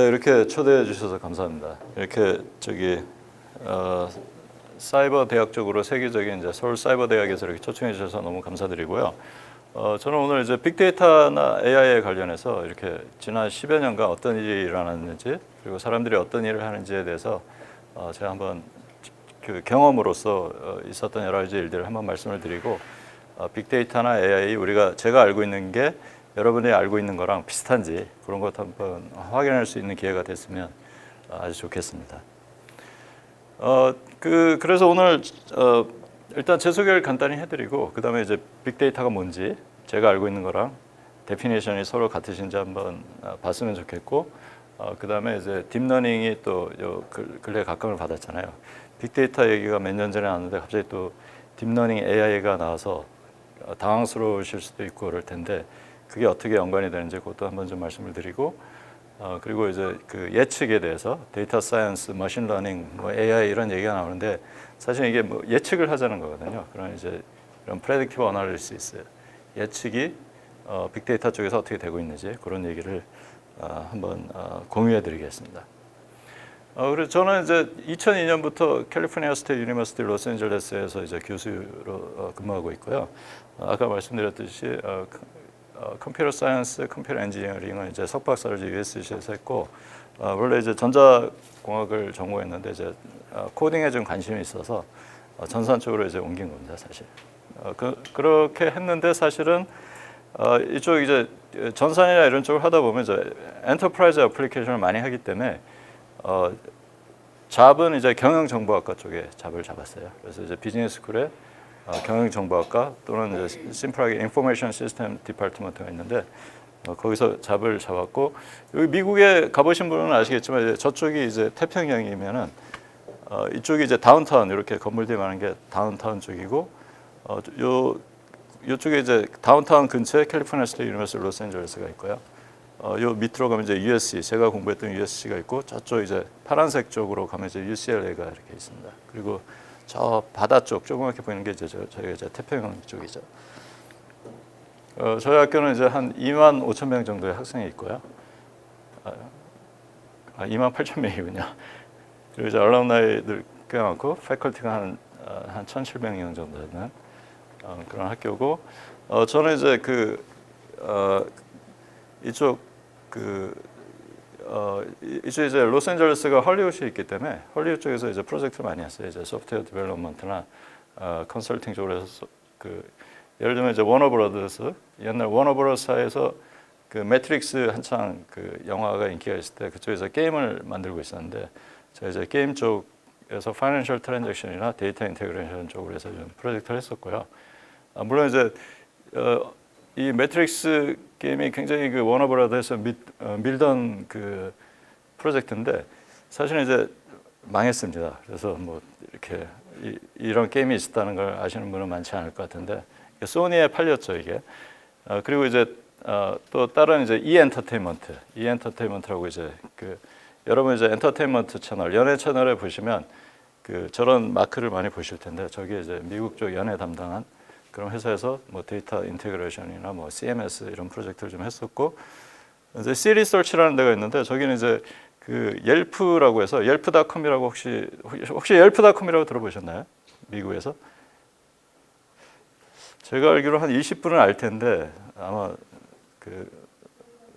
이렇게 초대해 주셔서 감사합니다. 이렇게 사이버 대학 쪽으로 세계적인 이제 서울 사이버 대학에서 이렇게 초청해 주셔서 너무 감사드리고요. 저는 오늘 이제 빅데이터나 AI에 관련해서 이렇게 지난 10여 년간 어떤 일이 일어났는지 그리고 사람들이 어떤 일을 하는지에 대해서 제가 한번 그 경험으로서 있었던 여러 가지 일들을 한번 말씀을 드리고 빅데이터나 AI 제가 알고 있는 게 여러분이 알고 있는 거랑 비슷한지 그런 것 한번 확인할 수 있는 기회가 됐으면 아주 좋겠습니다. 그래서 오늘 일단 제 소개를 간단히 해드리고 그 다음에 이제 빅데이터가 뭔지 제가 알고 있는 거랑 데피니션이 서로 같으신지 한번 봤으면 좋겠고 그 다음에 이제 딥러닝이 또 근래 각광을 받았잖아요. 빅데이터 얘기가 몇 년 전에 나왔는데 갑자기 또 딥러닝 AI가 나와서 당황스러우실 수도 있고 그럴 텐데 그게 어떻게 연관이 되는지 그것도 한번 좀 말씀을 드리고 그리고 이제 그 예측에 대해서 데이터 사이언스, 머신 러닝, 뭐 AI 이런 얘기가 나오는데 사실 이게 뭐 예측을 하자는 거거든요. 그런 이제 이런 프레딕티브 어널리시스 예측이 빅데이터 쪽에서 어떻게 되고 있는지 그런 얘기를 한번 공유해 드리겠습니다. 그래서 저는 이제 2002년부터 캘리포니아 스테이트 유니버시티 로스앤젤레스에서 이제 교수로 근무하고 있고요. 아까 말씀드렸듯이 컴퓨터 사이언스, 컴퓨터 엔지니어링은 이제 석박사를 USC에서 했고 원래 이제 전자공학을 전공했는데 이제 코딩에 좀 관심이 있어서 전산 쪽으로 이제 옮긴 겁니다, 사실. 그렇게 했는데 사실은 이쪽 이제 전산이나 이런 쪽을 하다 보면 이제 엔터프라이즈 애플리케이션을 많이 하기 때문에 잡은 이제 경영정보학과 쪽에 잡을 잡았어요. 그래서 이제 비즈니스 스쿨에 경영정보학과 또는 이제 심플하게 인포메이션 시스템 디파트먼트가 있는데 거기서 잡을 잡았고 여기 미국에 가보신 분은 아시겠지만 이제 저쪽이 이제 태평양이면은 이쪽이 이제 다운타운 이렇게 건물들이 많은 게 다운타운 쪽이고 요쪽에 이제 다운타운 근처에 캘리포니아 스테이트 유니버시티 로스앤젤레스가 있고요. 요 밑으로 가면 이제 USC 제가 공부했던 USC가 있고 저쪽 이제 파란색 쪽으로 가면 이제 UCLA가 이렇게 있습니다. 그리고 저 바다 쪽 조그맣게 보이는 게 이제 저희가 이제 태평양 쪽이죠. 저희 학교는 이제 한 2만 5천 명 정도의 학생이 있고요. 2만 8천 명이군요. 그리고 이제 알럼나이들 꽤 많고 패컬티가 한 1,700명 정도 되는 그런 학교고 저는 이제 이쪽 이제 로스앤젤레스가 헐리우드에 있기 때문에 헐리우드 쪽에서 이제 프로젝트를 많이 했어요. 이제 소프트웨어 디벨롭먼트나 컨설팅 쪽으로 해서 예를 들면 이제 워너브라더스 옛날 워너브라더스에서 그 매트릭스 한창 그 영화가 인기가 있을 때 그쪽에서 게임을 만들고 있었는데 제가 이제 게임 쪽에서 파이낸셜 트랜잭션이나 데이터 인테그레이션 쪽으로 해서 좀 프로젝트를 했었고요. 물론 이제 이 매트릭스 게임이 굉장히 그 워너브라더스에서 밀던 그 프로젝트인데 사실은 이제 망했습니다. 그래서 뭐 이렇게 이런 게임이 있었다는 걸 아시는 분은 많지 않을 것 같은데 소니에 팔렸죠 이게. 그리고 이제 또 다른 이제 이엔터테인먼트라고 이제 여러분 이제 엔터테인먼트 채널, 연예 채널에 보시면 저런 마크를 많이 보실 텐데 저기 이제 미국 쪽 연예 담당한 그런 회사에서 뭐 데이터 인테그레이션이나 뭐 CMS 이런 프로젝트를 좀 했었고 이제 시리서치라는 데가 있는데 저기는 이제 옐프라고 해서 옐프닷컴이라고 혹시 옐프닷컴이라고 들어보셨나요? 미국에서? 제가 알기로 한 20분은 알 텐데 아마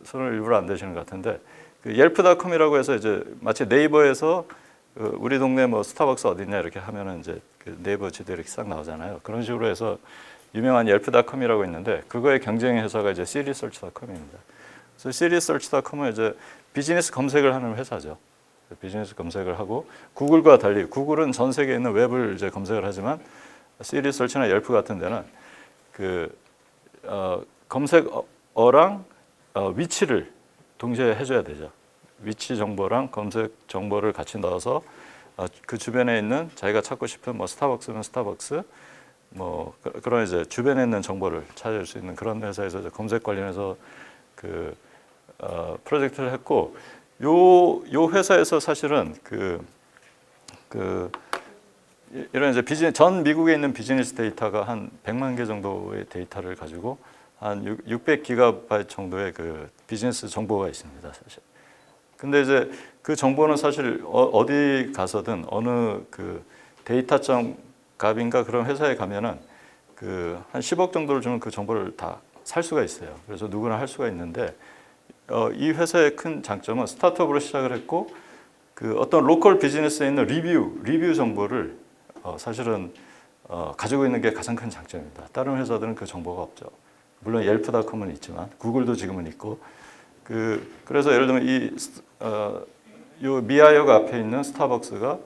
손을 일부러 안 대시는 것 같은데 옐프닷컴이라고 해서 이제 마치 네이버에서 우리 동네 뭐 스타벅스 어딨냐 이렇게 하면은 이제 네이버 지도 이렇게 싹 나오잖아요. 그런 식으로 해서 유명한 옐프닷컴이라고 있는데 그거의 경쟁 회사가 이제 시리서치닷컴입니다. 그래서 시리서치닷컴은 이제 비즈니스 검색을 하는 회사죠. 비즈니스 검색을 하고 구글과 달리 구글은 전 세계에 있는 웹을 이제 검색을 하지만 시리서치나 옐프 같은 데는 검색어랑 위치를 동시에 해줘야 되죠. 위치 정보랑 검색 정보를 같이 넣어서 그 주변에 있는 자기가 찾고 싶은 뭐 스타벅스면 스타벅스 뭐 그런 이제 주변에 있는 정보를 찾을 수 있는 그런 회사에서 이제 검색 관련해서 프로젝트를 했고 요 회사에서 사실은 이런 이제 전 미국에 있는 비즈니스 데이터가 한 100만 개 정도의 데이터를 가지고 한 600기가바이트 정도의 비즈니스 정보가 있습니다, 사실. 근데 이제 그 정보는 사실 어디 가서든 어느 그 데이터점 값인가 그런 회사에 가면은 그 한 10억 정도를 주면 그 정보를 다 살 수가 있어요. 그래서 누구나 할 수가 있는데 이 회사의 큰 장점은 스타트업으로 시작을 했고 그 어떤 로컬 비즈니스에 있는 리뷰 정보를 사실은 가지고 있는 게 가장 큰 장점입니다. 다른 회사들은 그 정보가 없죠. 물론 옐프닷컴은 있지만 구글도 지금은 있고 그래서 예를 들면 요 미아역 앞에 있는 스타벅스가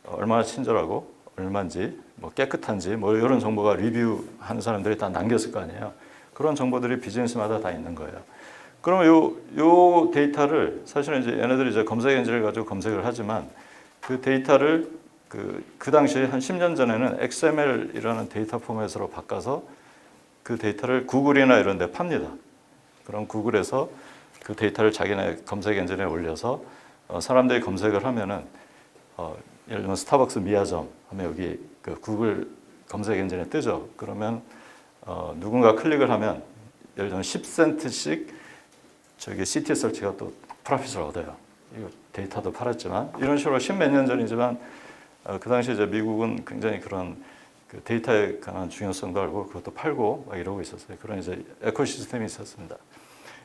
얼마나 친절하고 얼마인지 뭐 깨끗한지 뭐 이런 정보가 리뷰하는 사람들이 다 남겼을 거 아니에요. 그런 정보들이 비즈니스마다 다 있는 거예요. 그러면 요 데이터를 사실은 이제 얘네들이 이제 검색 엔진을 가지고 검색을 하지만 그 데이터를 그 당시에 한 10년 전에는 XML이라는 데이터 포맷으로 바꿔서 그 데이터를 구글이나 이런 데 팝니다. 그럼 구글에서 그 데이터를 자기네 검색 엔진에 올려서 사람들이 검색을 하면은 예를 들면 스타벅스 미아점 하면 여기 그 구글 검색 엔진에 뜨죠. 그러면 누군가 클릭을 하면 예를 들면 10센트씩 저기 시티 서치가 또 프로핏을 얻어요. 이거 데이터도 팔았지만 이런 식으로 10몇 년 전이지만 그 당시 이제 미국은 굉장히 그런 그 데이터에 관한 중요성도 알고 그것도 팔고 막 이러고 있었어요. 그런 이제 에코시스템이 있었습니다.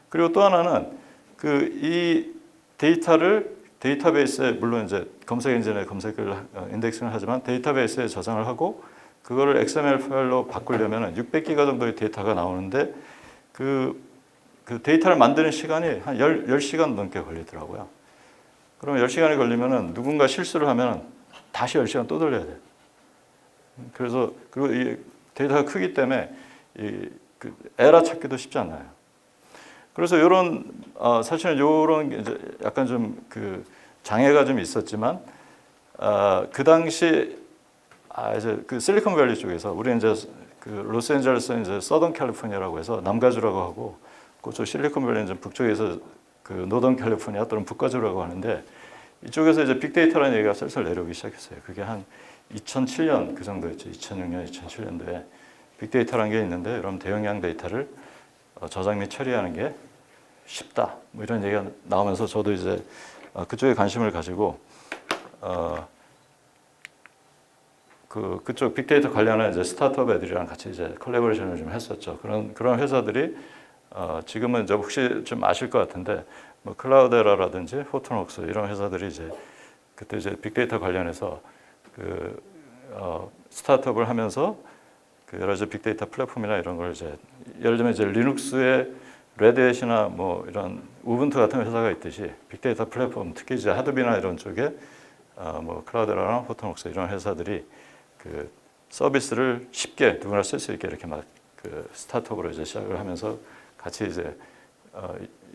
그리고 또 하나는 이 데이터를 데이터베이스에 물론 이제 검색 엔진에 검색을 인덱싱을 하지만 데이터베이스에 저장을 하고 그거를 XML 파일로 바꾸려면 600기가 정도의 데이터가 나오는데 그 데이터를 만드는 시간이 한 10시간 넘게 걸리더라고요. 그러면 10시간이 걸리면은 누군가 실수를 하면 다시 10시간 또 돌려야 돼요. 그래서 그리고 이 데이터가 크기 때문에 그 에러 찾기도 쉽지 않아요. 그래서 이런 사실은 이런 이제 약간 좀 그 장애가 좀 있었지만 그 당시 이제 그 실리콘밸리 쪽에서 우리 이제 그 로스앤젤레스 이제 서던 캘리포니아라고 해서 남가주라고 하고 그쪽 실리콘밸리 이제 북쪽에서 그 노던 캘리포니아 또는 북가주라고 하는데 이쪽에서 이제 빅데이터라는 얘기가 슬슬 내려오기 시작했어요. 그게 한 2007년 그 정도였죠. 2006년, 2007년도에 빅데이터라는 게 있는데 여러분 대용량 데이터를 저장 및 처리하는 게 쉽다. 뭐 이런 얘기가 나오면서 저도 이제 그쪽에 관심을 가지고 그쪽 빅데이터 관련한 이제 스타트업 애들이랑 같이 이제 컬래버레이션을 좀 했었죠. 그런 회사들이 지금은 이제 혹시 좀 아실 것 같은데 뭐 클라우데라라든지 포토녹스 이런 회사들이 이제 그때 이제 빅데이터 관련해서 스타트업을 하면서 그 여러 가지 빅데이터 플랫폼이나 이런 걸 이제 예를 들면 이제 리눅스의 레드햇이나 뭐 이런 우분투 같은 회사가 있듯이 빅데이터 플랫폼 특히 이제 하드비나 이런 쪽에 뭐 클라우데라나 포토녹스 이런 회사들이 그 서비스를 쉽게 누구나 쓸 수 있게 이렇게 막 그 스타트업으로 이제 시작을 하면서 같이 이제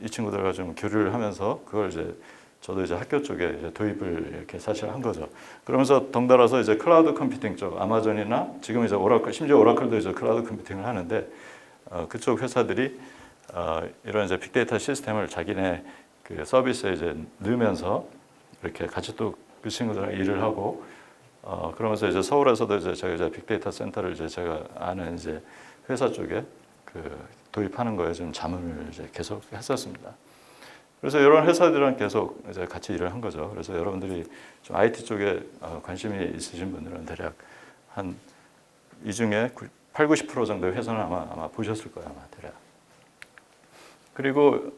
이 친구들과 좀 교류를 하면서 그걸 이제 저도 이제 학교 쪽에 이제 도입을 이렇게 사실 한 거죠. 그러면서 덩달아서 이제 클라우드 컴퓨팅 쪽 아마존이나 지금 이제 오라클 심지어 오라클도 이제 클라우드 컴퓨팅을 하는데 그쪽 회사들이 이런 이제 빅데이터 시스템을 자기네 그 서비스에 이제 넣으면서 이렇게 같이 또 그 친구들이랑 일을 하고 그러면서 이제 서울에서도 이제 제가 이제 빅데이터 센터를 이제 제가 아는 이제 회사 쪽에 그 도입하는 거에 좀 자문을 이제 계속 했었습니다. 그래서 이런 회사들이랑 계속 이제 같이 일을 한 거죠. 그래서 여러분들이 좀 IT 쪽에 관심이 있으신 분들은 대략 한 이 중에 8, 90% 정도의 회사는 아마 보셨을 거예요, 아마 대략. 그리고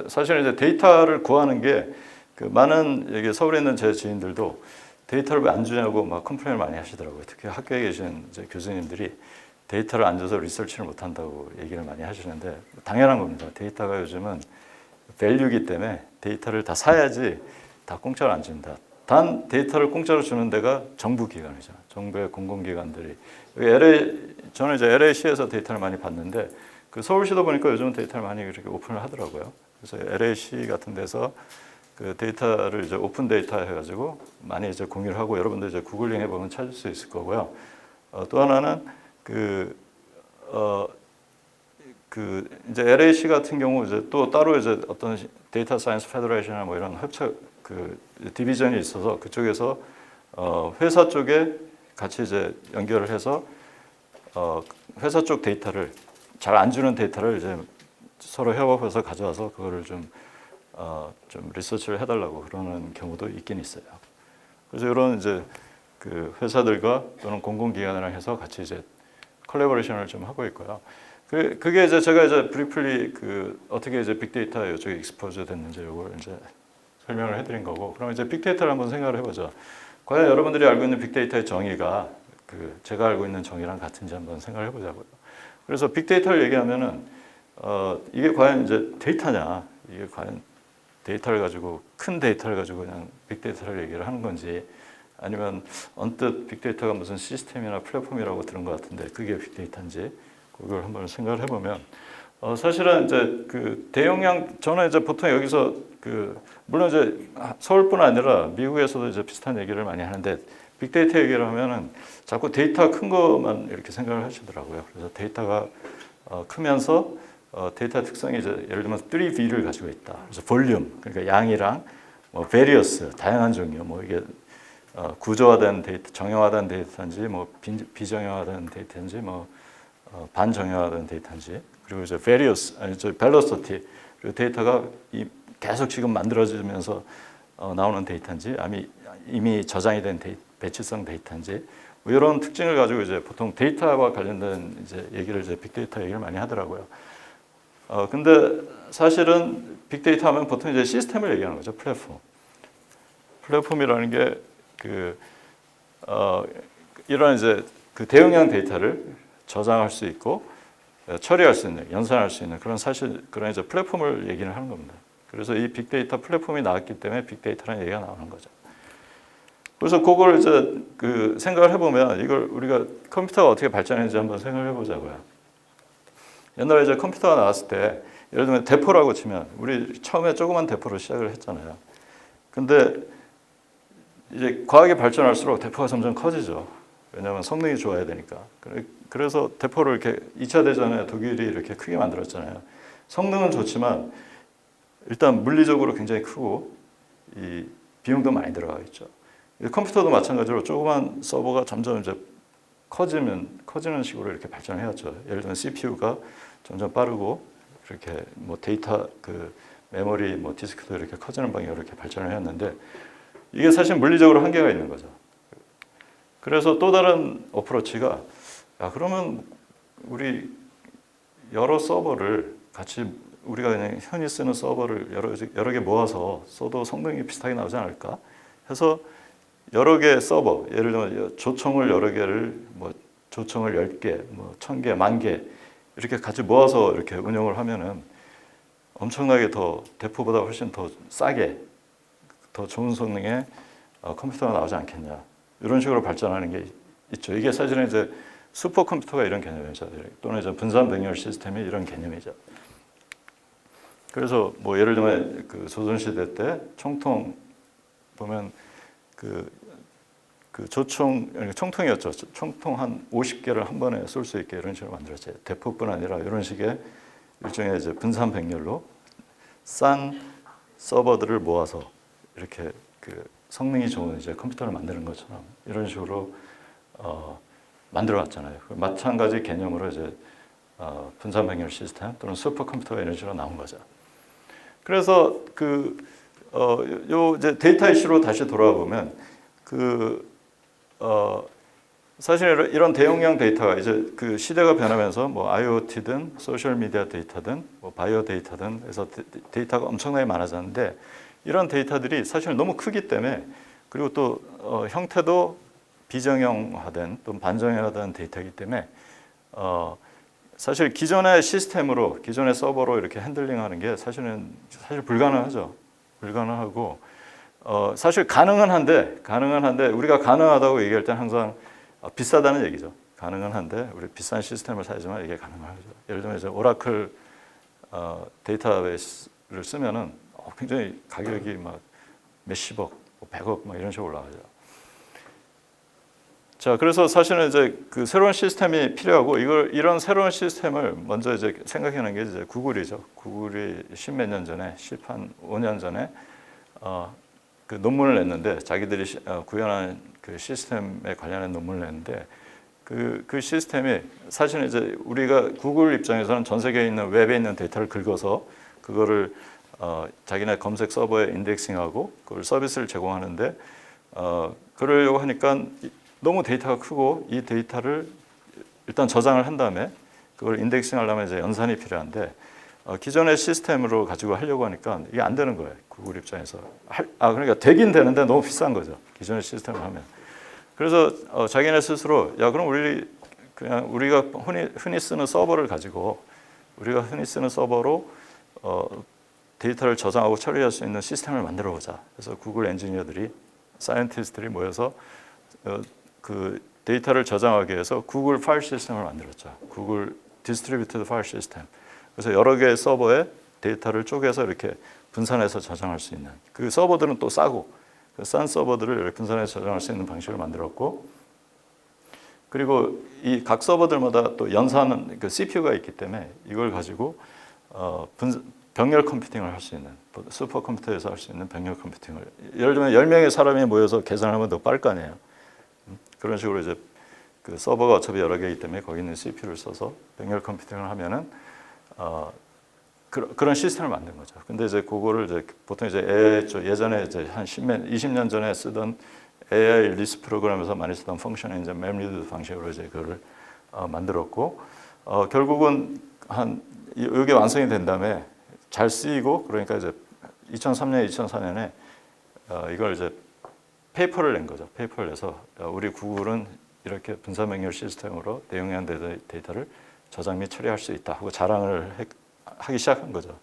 사실은 이제 데이터를 구하는 게 그 많은 여기 서울에 있는 제 지인들도 데이터를 왜 안 주냐고 막 컴플레인을 많이 하시더라고요. 특히 학교에 계신 이제 교수님들이 데이터를 안 줘서 리서치를 못 한다고 얘기를 많이 하시는데 당연한 겁니다. 데이터가 요즘은 밸류이기 때문에 데이터를 다 사야지 다 공짜로 안 준다. 단 데이터를 공짜로 주는 데가 정부 기관이죠. 정부의 공공기관들이. 저는 이제 LA시에서 데이터를 많이 봤는데 그 서울시도 보니까 요즘은 데이터를 많이 이렇게 오픈을 하더라고요. 그래서 LA시 같은 데서 그 데이터를 이제 오픈 데이터 해가지고 많이 이제 공유를 하고 여러분들 이제 구글링 해보면 찾을 수 있을 거고요. 또 하나는 이제 LA시 같은 경우 이제 또 따로 이제 어떤 데이터 사이언스 페더레이션이나 뭐 이런 협착 그 디비전이 있어서 그쪽에서 회사 쪽에 같이 이제 연결을 해서 회사 쪽 데이터를 잘 안 주는 데이터를 이제 서로 협업해서 가져와서 그거를 좀 좀 리서치를 해달라고 그러는 경우도 있긴 있어요. 그래서 이런 이제 그 회사들과 또는 공공기관이랑 해서 같이 이제 콜래보레이션을 좀 하고 있고요. 그게 이제 제가 이제 브리플리 그 어떻게 이제 빅데이터 이쪽에 익스포즈 됐는지 이걸 이제 설명을 해드린 거고, 그럼 이제 빅데이터를 한번 생각을 해보죠. 과연 여러분들이 알고 있는 빅데이터의 정의가 그 제가 알고 있는 정의랑 같은지 한번 생각을 해보자고요. 그래서 빅데이터를 얘기하면은 이게 과연 이제 데이터냐, 이게 과연 데이터를 가지고 큰 데이터를 가지고 그냥 빅데이터를 얘기를 하는 건지, 아니면 언뜻 빅데이터가 무슨 시스템이나 플랫폼이라고 들은 것 같은데 그게 빅데이터인지 그걸 한번 생각을 해보면 사실은 이제 그 대용량, 저는 이제 보통 여기서 그 물론 이제 서울뿐 아니라 미국에서도 이제 비슷한 얘기를 많이 하는데, 빅데이터 얘기를 하면은 자꾸 데이터 큰 것만 이렇게 생각을 하시더라고요. 그래서 데이터가 크면서 데이터 특성이 이제 예를 들면 3V를 가지고 있다. 그래서 볼륨, 그러니까 양이랑 뭐 various, 다양한 종류, 뭐 이게 구조화된 데이터, 정형화된 데이터인지 뭐 비정형화된 데이터인지 뭐 반정형화된 데이터인지, 그리고 이제 various, 아니 저 velocity, 그리고 데이터가 계속 지금 만들어지면서 나오는 데이터인지, 이미 저장이 된 배치성 데이터인지, 뭐 이런 특징을 가지고 이제 보통 데이터와 관련된 이제 얘기를 이제 빅데이터 얘기를 많이 하더라고요. 근데 사실은 빅데이터 하면 보통 이제 시스템을 얘기하는 거죠. 플랫폼이라는 게 이런 이제 그 대용량 데이터를 저장할 수 있고 처리할 수 있는, 연산할 수 있는 그런 그런 이제 플랫폼을 얘기를 하는 겁니다. 그래서 이 빅데이터 플랫폼이 나왔기 때문에 빅데이터라는 얘기가 나오는 거죠. 그래서 그걸 이제 그 생각을 해보면 이걸 우리가 컴퓨터가 어떻게 발전했는지 한번 생각을 해보자고요. 옛날에 이제 컴퓨터가 나왔을 때 예를 들면 대포라고 치면 우리 처음에 조그만 대포로 시작을 했잖아요. 근데 이제 과학이 발전할수록 대포가 점점 커지죠. 왜냐하면 성능이 좋아야 되니까. 그래서 대포를 이렇게 2차 대전에 독일이 이렇게 크게 만들었잖아요. 성능은 좋지만 일단 물리적으로 굉장히 크고 이 비용도 많이 들어가 있죠. 컴퓨터도 마찬가지로 조그만 서버가 점점 이제 커지는 식으로 이렇게 발전해왔죠. 예를 들면 CPU가 점점 빠르고 이렇게 뭐 데이터 그 메모리 뭐 디스크도 이렇게 커지는 방향으로 이렇게 발전을 해왔는데, 이게 사실 물리적으로 한계가 있는 거죠. 그래서 또 다른 어프로치가 그러면 우리 여러 서버를 같이 우리가 그냥 흔히 쓰는 서버를 여러 개 모아서 써도 성능이 비슷하게 나오지 않을까 해서 여러 개의 서버, 예를 들면 조청을 여러 개를 뭐 조청을 10개, 뭐 1000개, 10,000개 이렇게 같이 모아서 이렇게 운영을 하면은 엄청나게 더 대포보다 훨씬 더 싸게 더 좋은 성능의 컴퓨터가 나오지 않겠냐, 이런 식으로 발전하는 게 있죠. 이게 사실은 이제 슈퍼컴퓨터가 이런 개념이죠. 또는 이제 분산 병렬 시스템이 이런 개념이죠. 그래서 뭐 예를 들면 그 조선시대 때 총통 보면 그 총통이었죠. 총통 한 50개를 한 번에 쏠 수 있게 이런 식으로 만들었죠. 대포뿐 아니라 이런 식의 일종의 이제 분산 병렬로 싼 서버들을 모아서 이렇게 그 성능이 좋은 이제 컴퓨터를 만드는 것처럼 이런 식으로 만들어 왔잖아요. 마찬가지 개념으로 이제 분산 병렬 시스템 또는 슈퍼컴퓨터가 이런 식으로 나온 거죠. 그래서 요 이제 데이터 이슈로 다시 돌아와 보면 사실 이런 대용량 데이터가 이제 그 시대가 변하면서 뭐 IoT든 소셜 미디어 데이터든 뭐 바이오 데이터든 해서 데이터가 엄청나게 많아졌는데, 이런 데이터들이 사실 너무 크기 때문에, 그리고 또 형태도 비정형화된 또는 반정형화된 데이터이기 때문에 사실 기존의 시스템으로 기존의 서버로 이렇게 핸들링하는 게 사실 불가능하죠. 불가능하고 사실 가능은 한데 우리가 가능하다고 얘기할 때는 항상 비싸다는 얘기죠. 가능은 한데 우리 비싼 시스템을 사야지만 이게 가능하죠. 예를 들면 이제 오라클 데이터베이스를 쓰면은 굉장히 가격이 막 몇십억, 100억 막 이런 식으로 올라가죠. 자, 그래서 사실은 이제 그 새로운 시스템이 필요하고 이런 새로운 시스템을 먼저 이제 생각하는 게 이제 구글이죠. 구글이 십몇 년 전에, 한 5년 전에 그 논문을 냈는데, 자기들이 구현한 그 시스템에 관련한 논문을 냈는데, 그 시스템이 사실은 이제 우리가 구글 입장에서는 전 세계에 있는 웹에 있는 데이터를 긁어서 그거를 자기네 검색 서버에 인덱싱하고 그걸 서비스를 제공하는데 그러려고 하니까 너무 데이터가 크고 이 데이터를 일단 저장을 한 다음에 그걸 인덱싱하려면 이제 연산이 필요한데 기존의 시스템으로 가지고 하려고 하니까 이게 안 되는 거예요. 구글 입장에서. 그러니까 되긴 되는데 너무 비싼 거죠. 기존의 시스템을 하면. 그래서 자기네 스스로 야 그럼 우리가 흔히 쓰는 서버를 가지고 우리가 흔히 쓰는 서버로 데이터를 저장하고 처리할 수 있는 시스템을 만들어 보자. 그래서 구글 엔지니어들이 사이언티스트들이 모여서 그 데이터를 저장하기 위해서 구글 파일 시스템을 만들었죠. 구글 디스트리뷰티드 파일 시스템. 그래서 여러 개의 서버에 데이터를 쪼개서 이렇게 분산해서 저장할 수 있는. 그 서버들은 또 싸고 그 싼 서버들을 이렇게 분산해서 저장할 수 있는 방식을 만들었고, 그리고 이 각 서버들마다 또 연산 그 CPU가 있기 때문에 이걸 가지고 병렬 컴퓨팅을 할 수 있는, 슈퍼컴퓨터에서 할 수 있는 병렬 컴퓨팅을, 예를 들면 10명의 사람이 모여서 계산하면 더 빠를 거 아니에요. 그런 식으로 이제 그 서버가 어차피 여러 개이기 때문에 거기 있는 CPU를 써서 병렬 컴퓨팅을 하면은 그런 시스템을 만든 거죠. 근데 이제 그거를 이제 보통 이제 예전에 이제 한 20년 전에 쓰던 AI 리스 프로그램에서 많이 쓰던 펑션을 이제 맵리드 방식으로 이제 그거를 만들었고, 결국은 이게 완성이 된 다음에 잘 쓰이고, 그러니까 이제 2003년, 2004년에 이걸 이제 페이퍼를 낸 거죠. 페이퍼를 내서 우리 구글은 이렇게 분산 병렬 시스템으로 대용량 데이터를 저장 및 처리할 수 있다 하고 자랑을 하기 시작한 거죠.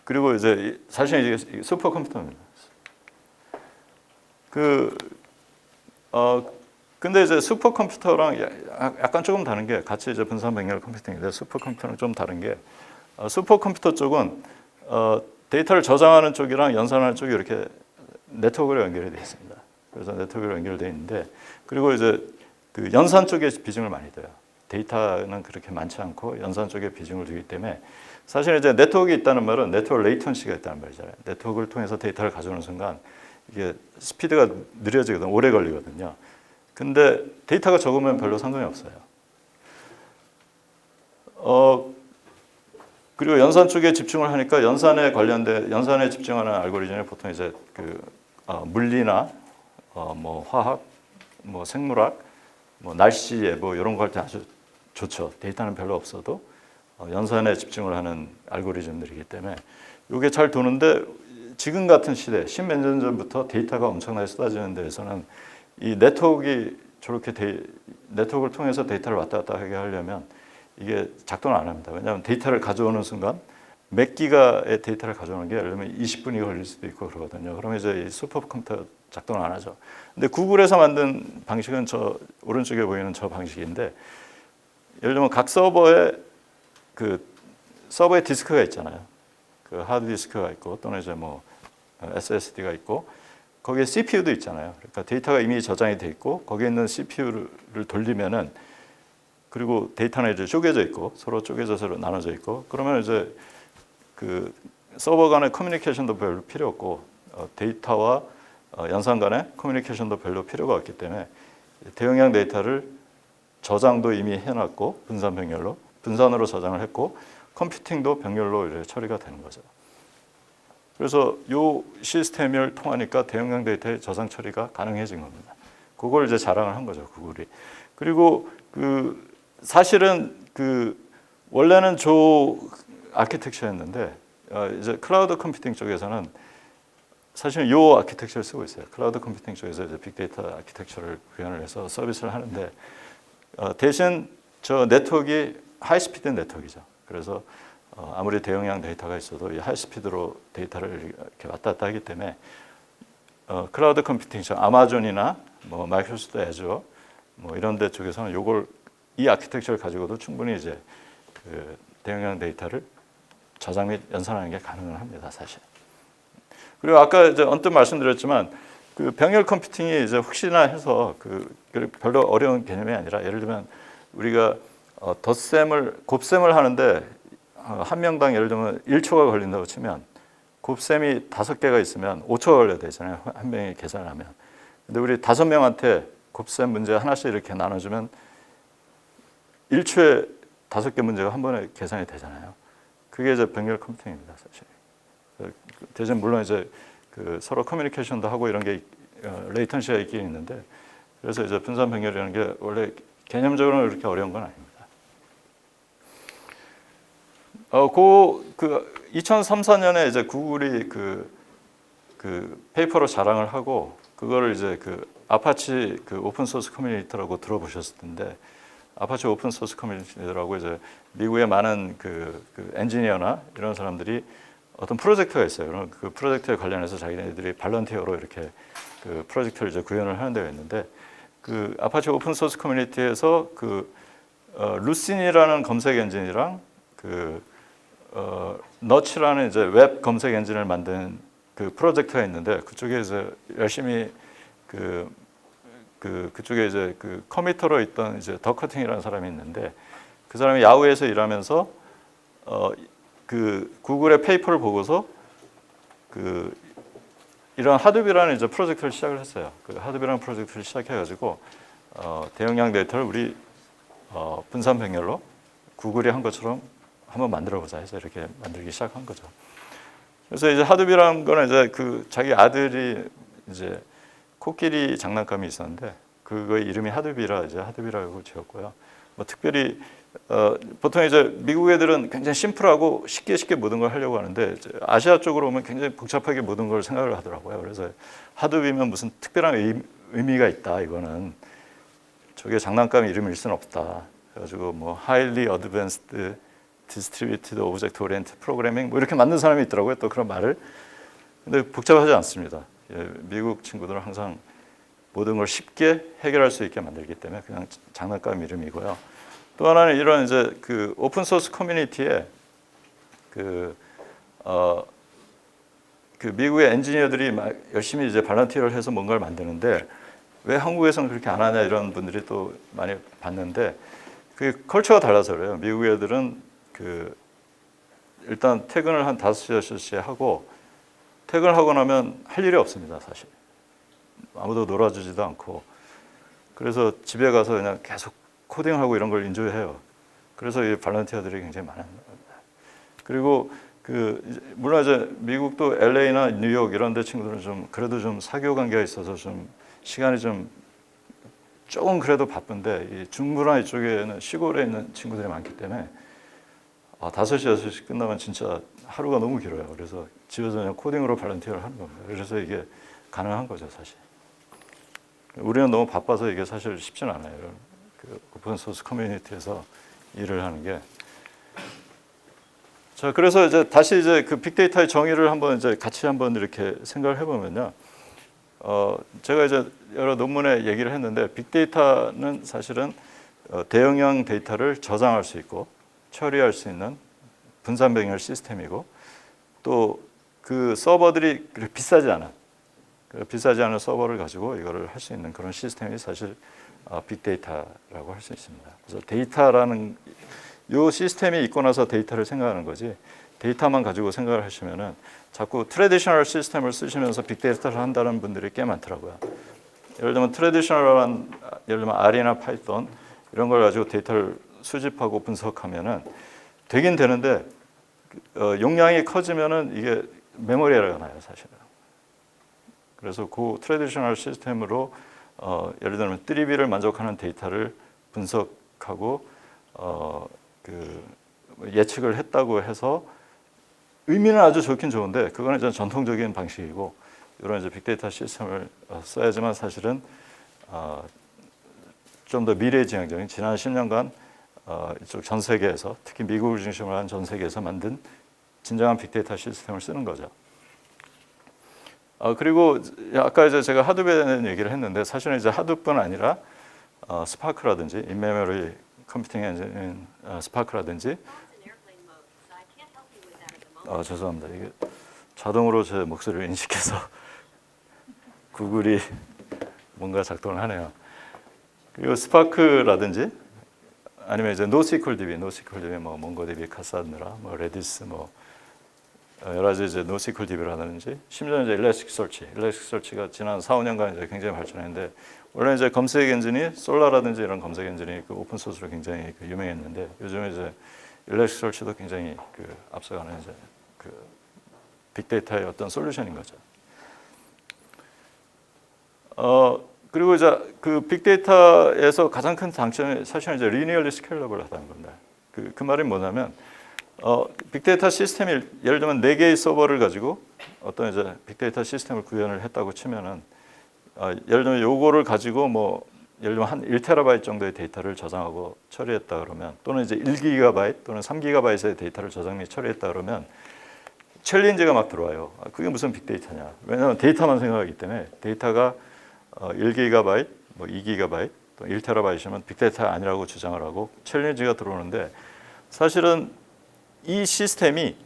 그리고 이제 사실 이게 슈퍼컴퓨터입니다. 근데 이제 슈퍼컴퓨터랑 약간 조금 다른 게, 같이 이제 분산 병렬 컴퓨팅인데 슈퍼컴퓨터는 좀 다른 게, 슈퍼컴퓨터 쪽은 데이터를 저장하는 쪽이랑 연산하는 쪽이 이렇게 네트워크로 연결이 되어 있습니다. 그래서 네트워크로 연결되어 있는데, 그리고 이제 그 연산 쪽에 비중을 많이 둬요. 데이터는 그렇게 많지 않고 연산 쪽에 비중을 두기 때문에, 사실 이제 네트워크가 있다는 말은 네트워크 레이턴시가 있다는 말이잖아요. 네트워크를 통해서 데이터를 가져오는 순간 이게 스피드가 느려지거든, 오래 걸리거든요. 근데 데이터가 적으면 별로 상관이 없어요. 그리고 연산 쪽에 집중을 하니까 연산에 집중하는 알고리즘이 보통 이제 물리나 뭐 화학, 뭐 생물학, 뭐 날씨 예보 이런 거 할 때 아주 좋죠. 데이터는 별로 없어도 연산에 집중을 하는 알고리즘들이기 때문에 이게 잘 도는데, 지금 같은 시대, 십몇 년 전부터 데이터가 엄청나게 쏟아지는 데에서는 이 네트워크를 통해서 데이터를 왔다 갔다 하게 하려면 이게 작동을 안 합니다. 왜냐하면 데이터를 가져오는 순간 몇 기가의 데이터를 가져오는 게 예를 들면 20분이 걸릴 수도 있고 그러거든요. 그러면 이제 이 슈퍼컴퓨터 작동을 안 하죠. 근데 구글에서 만든 방식은 저 오른쪽에 보이는 저 방식인데, 예를 들면 각 서버에 서버에 디스크가 있잖아요. 그 하드 디스크가 있고 또는 이제 뭐 SSD가 있고 거기에 CPU도 있잖아요. 그러니까 데이터가 이미 저장이 돼 있고 거기에 있는 CPU를 돌리면은, 그리고 데이터는 이제 쪼개져 있고 서로 쪼개져서 나눠져 있고, 그러면 이제 그 서버 간의 커뮤니케이션도 별로 필요 없고 데이터와 연산 간의 커뮤니케이션도 별로 필요가 없기 때문에 대용량 데이터를 저장도 이미 해놨고 분산으로 저장을 했고 컴퓨팅도 병렬로 이제 처리가 되는 거죠. 그래서 이 시스템을 통하니까 대용량 데이터의 저장 처리가 가능해진 겁니다. 그걸 이제 자랑을 한 거죠, 구글이. 그리고 사실은 원래는 아키텍처였는데 이제 클라우드 컴퓨팅 쪽에서는 사실 이 아키텍처를 쓰고 있어요. 클라우드 컴퓨팅 쪽에서 이제 빅데이터 아키텍처를 구현을 해서 서비스를 하는데, 대신 저 네트워크가 하이스피드 네트워크이죠. 그래서 아무리 대용량 데이터가 있어도 이 하이스피드로 데이터를 이렇게 왔다 갔다 하기 때문에 클라우드 컴퓨팅, 아마존이나 뭐 마이크로소프트 애저 뭐 이런 데 쪽에서는 이 아키텍처를 가지고도 충분히 이제 대용량 데이터를 저장 및 연산하는 게 가능합니다, 사실. 그리고 아까 이제 언뜻 말씀드렸지만 병렬 컴퓨팅이 이제 혹시나 해서 별로 어려운 개념이 아니라, 예를 들면 우리가 곱셈을 하는데 한 명당 예를 들면 1초가 걸린다고 치면 곱셈이 5개가 있으면 5초가 걸려야 되잖아요, 한 명이 계산을 하면. 근데 우리 5명한테 곱셈 문제 하나씩 이렇게 나눠주면 1초에 5개 문제가 한 번에 계산이 되잖아요. 그게 이제 병렬 컴퓨팅입니다, 사실. 대신 물론 이제 그 서로 커뮤니케이션도 하고 이런 게 레이턴시가 있긴 있는데, 그래서 이제 분산 병렬이라는 게 원래 개념적으로는 그렇게 어려운 건 아닙니다. 그 2003, 4년에 이제 구글이 그 페이퍼로 자랑을 하고, 그거를 이제 그 아파치 그 오픈 소스 커뮤니티라고 들어보셨을 텐데, 아파치 오픈 소스 커뮤니티라고 이제 미국의 많은 그 엔지니어나 이런 사람들이 어떤 프로젝트가 있어요. 그 프로젝트에 관련해서 자기네들이 발런티어로 이렇게 그 프로젝트를 이제 구현을 하는 데가 있는데, 그 아파치 오픈 소스 커뮤니티에서 그 루신이라는 검색 엔진이랑 그 너치라는 이제 웹 검색 엔진을 만든 그 프로젝트가 있는데, 그쪽에 이제 열심히 그쪽에 이제 그 커미터로 있던 이제 더커팅이라는 사람이 있는데, 그 사람이 야후에서 일하면서 그 구글의 페이퍼를 보고서 그 이런 하드비라는 이제 프로젝트를 시작을 했어요. 그 하드비라는 프로젝트를 시작해가지고 대용량 데이터를 우리 분산 병렬로 구글이 한 것처럼 한번 만들어보자 해서 이렇게 만들기 시작한 거죠. 그래서 이제 하드비라는 거는 이제 그 자기 아들이 이제 코끼리 장난감이 있었는데, 그거의 이름이 하드비라 이제 하드비라고 지었고요. 뭐 특별히 보통 이제 미국 애들은 굉장히 심플하고 쉽게 모든 걸 하려고 하는데, 아시아 쪽으로 오면 굉장히 복잡하게 모든 걸 생각을 하더라고요. 그래서 하드비면 무슨 특별한 의미가 있다. 이거는 저게 장난감 이름일 수는 없다. 그래가지고 뭐 highly advanced distributed object oriented programming 뭐 이렇게 만든 사람이 있더라고요. 또 그런 말을. 근데 복잡하지 않습니다. 미국 친구들은 항상 모든 걸 쉽게 해결할 수 있게 만들기 때문에 그냥 장난감 이름이고요. 또 하나는 이런 이제 그 오픈 소스 커뮤니티에 그 미국의 엔지니어들이 막 열심히 이제 발런티어를 해서 뭔가를 만드는데, 왜 한국에서는 그렇게 안 하냐 이런 분들이 또 많이 봤는데, 그 컬처가 달라서 그래요. 미국 애들은 그 일단 퇴근을 한 5시, 6시에 하고, 퇴근을 하고 나면 할 일이 없습니다, 사실. 아무도 놀아주지도 않고. 그래서 집에 가서 그냥 계속 코딩하고 이런 걸 인조해요. 그래서 이 발런티어들이 굉장히 많은 겁니다. 그리고 물론 이제 미국도 LA나 뉴욕 이런 데 친구들은 좀 그래도 좀 사교 관계가 있어서 좀 시간이 좀 조금 그래도 바쁜데, 이 중부나 이쪽에는 시골에 있는 친구들이 많기 때문에 5시, 6시 끝나면 진짜 하루가 너무 길어요. 그래서 집에서 그냥 코딩으로 발런티어를 하는 겁니다. 그래서 이게 가능한 거죠, 사실. 우리는 너무 바빠서 이게 사실 쉽지는 않아요. 이런 그 오픈 소스 커뮤니티에서 일을 하는 게. 자, 그래서 이제 다시 이제 그 빅데이터의 정의를 한번 이제 같이 한번 이렇게 생각을 해보면요. 제가 이제 여러 논문에 얘기를 했는데, 빅데이터는 사실은 대용량 데이터를 저장할 수 있고 처리할 수 있는 분산 병렬 시스템이고, 또 그 서버들이 비싸지 않은 서버를 가지고 이거를 할 수 있는 그런 시스템이 사실 빅데이터라고 할 수 있습니다. 그래서 데이터라는 이 시스템이 있고 나서 데이터를 생각하는 거지, 데이터만 가지고 생각을 하시면은 자꾸 트래디셔널 시스템을 쓰시면서 빅데이터를 한다는 분들이 꽤 많더라고요. 예를 들면 트래디셔널한, 예를 들면 R이나 파이썬 이런 걸 가지고 데이터를 수집하고 분석하면은 되긴 되는데, 용량이 커지면은 이게 메모리 에러가 나요, 사실은. 그래서 그 트래디셔널 시스템으로 예를 들면 3B를 만족하는 데이터를 분석하고 예측을 했다고 해서 의미는 아주 좋긴 좋은데, 그거는 이제 전통적인 방식이고, 이런 이제 빅데이터 시스템을 써야지만 사실은 좀 더 미래지향적인, 지난 10년간 이쪽 전 세계에서, 특히 미국을 중심으로 한 전 세계에서 만든 진정한 빅데이터 시스템을 쓰는 거죠. 그리고 아까 이제 제가 하드에 대한 얘기를 했는데, 사실은 이제 하드뿐 아니라 스파크라든지 인메모리 컴퓨팅 엔진 스파크라든지 죄송합니다. 이게 자동으로 제 목소리를 인식해서 구글이 뭔가 작동을 하네요. 그리고 스파크라든지 아니면 이제 NoSQLDB 뭐 몽고DB, 카사드라, 뭐 레디스, 뭐 여러 가지 이제 NoSQLDB라든지, 심지어 이제 일라스틱서치가 지난 4, 5년간 이제 굉장히 발전했는데, 원래 이제 검색 엔진이 솔라라든지 이런 검색 엔진이 그 오픈 소스로 굉장히 유명했는데, 요즘에 이제 일렉서치도 굉장히 앞서가는 이제 빅데이터의 어떤 솔루션인 거죠. 그리고 이제 빅데이터에서 가장 큰 장점이 사실은 이제 리니얼리 스케일러블하다는 겁니다. 그 말이 뭐냐면 빅데이터 시스템이 예를 들면 4개의 서버를 가지고 어떤 이제 빅데이터 시스템을 구현을 했다고 치면은 예를 들면 요거를 가지고 뭐 예를 들면 한 1테라바이트 정도의 데이터를 저장하고 처리했다 그러면 또는 이제 1기가바이트 또는 3기가바이트의 데이터를 저장 및 처리했다 그러면 챌린지가 막 들어와요. 그게 무슨 빅데이터냐? 왜냐하면 데이터만 생각하기 때문에 데이터가 1기가바이트, 뭐 2기가바이트, 또 1테라바이트면 빅데이터가 아니라고 주장을 하고 챌린지가 들어오는데 사실은 이 시스템이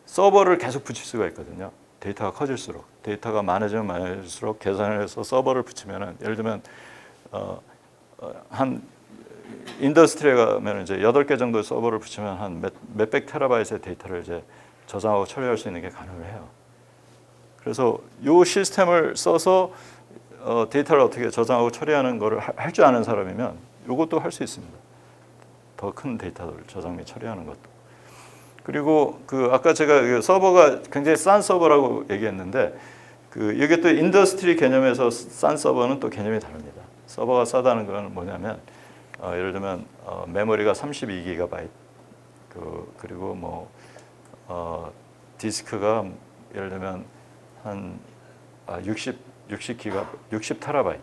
서버를 계속 붙일 수가 있거든요. 데이터가 커질수록, 데이터가 많아지면 많아질수록 계산을 해서 서버를 붙이면은 예를 들면 한 인더스트리에 가면 이제 8개 정도의 서버를 붙이면 한 몇백 테라바이트의 데이터를 이제 저장하고 처리할 수 있는 게 가능을 해요. 그래서 이 시스템을 써서 데이터를 어떻게 저장하고 처리하는 거를 할 줄 아는 사람이면 이것도 할 수 있습니다. 더 큰 데이터를 저장 및 처리하는 것도. 그리고 아까 제가 서버가 굉장히 싼 서버라고 얘기했는데 이게 또 인더스트리 개념에서 싼 서버는 또 개념이 다릅니다. 서버가 싸다는 건 뭐냐면 예를 들면 메모리가 32기가바이트 그리고 뭐 디스크가 예를 들면 한 60테라바이트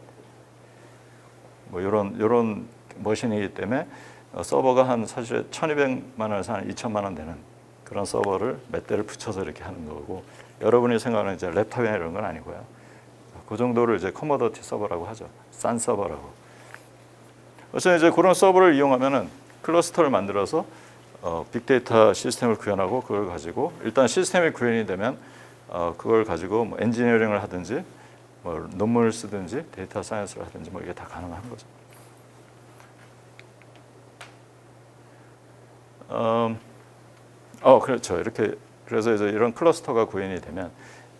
뭐 이런 머신이기 때문에 서버가 한 사실 1,200만 원에서 한 2천만 원 되는 그런 서버를 몇 대를 붙여서 이렇게 하는 거고 여러분이 생각하는 이제 랩탑이나 이런 건 아니고요. 그 정도를 이제 커머더티 서버라고 하죠. 싼 서버라고. 그래서 이제 그런 서버를 이용하면은 클러스터를 만들어서 빅데이터 시스템을 구현하고 그걸 가지고 일단 시스템이 구현이 되면 그걸 가지고 뭐 엔지니어링을 하든지 뭐 논문을 쓰든지 데이터 사이언스를 하든지 뭐 이게 다 가능한 거죠. 그렇죠. 이렇게 그래서 이제 이런 클러스터가 구현이 되면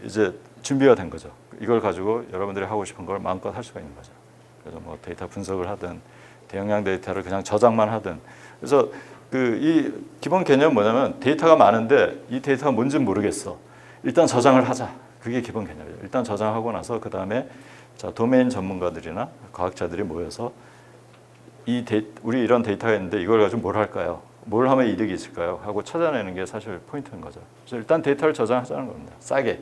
이제 준비가 된 거죠. 이걸 가지고 여러분들이 하고 싶은 걸 마음껏 할 수가 있는 거죠. 그래서 뭐 데이터 분석을 하든 대용량 데이터를 그냥 저장만 하든. 그래서 이 기본 개념은 뭐냐면 데이터가 많은데 이 데이터가 뭔지는 모르겠어. 일단 저장을 하자. 그게 기본 개념이에요. 일단 저장하고 나서 그 다음에 도메인 전문가들이나 과학자들이 모여서 우리 이런 데이터가 있는데 이걸 가지고 뭘 할까요? 뭘 하면 이득이 있을까요? 하고 찾아내는 게 사실 포인트인 거죠. 그래서 일단 데이터를 저장하자는 겁니다. 싸게.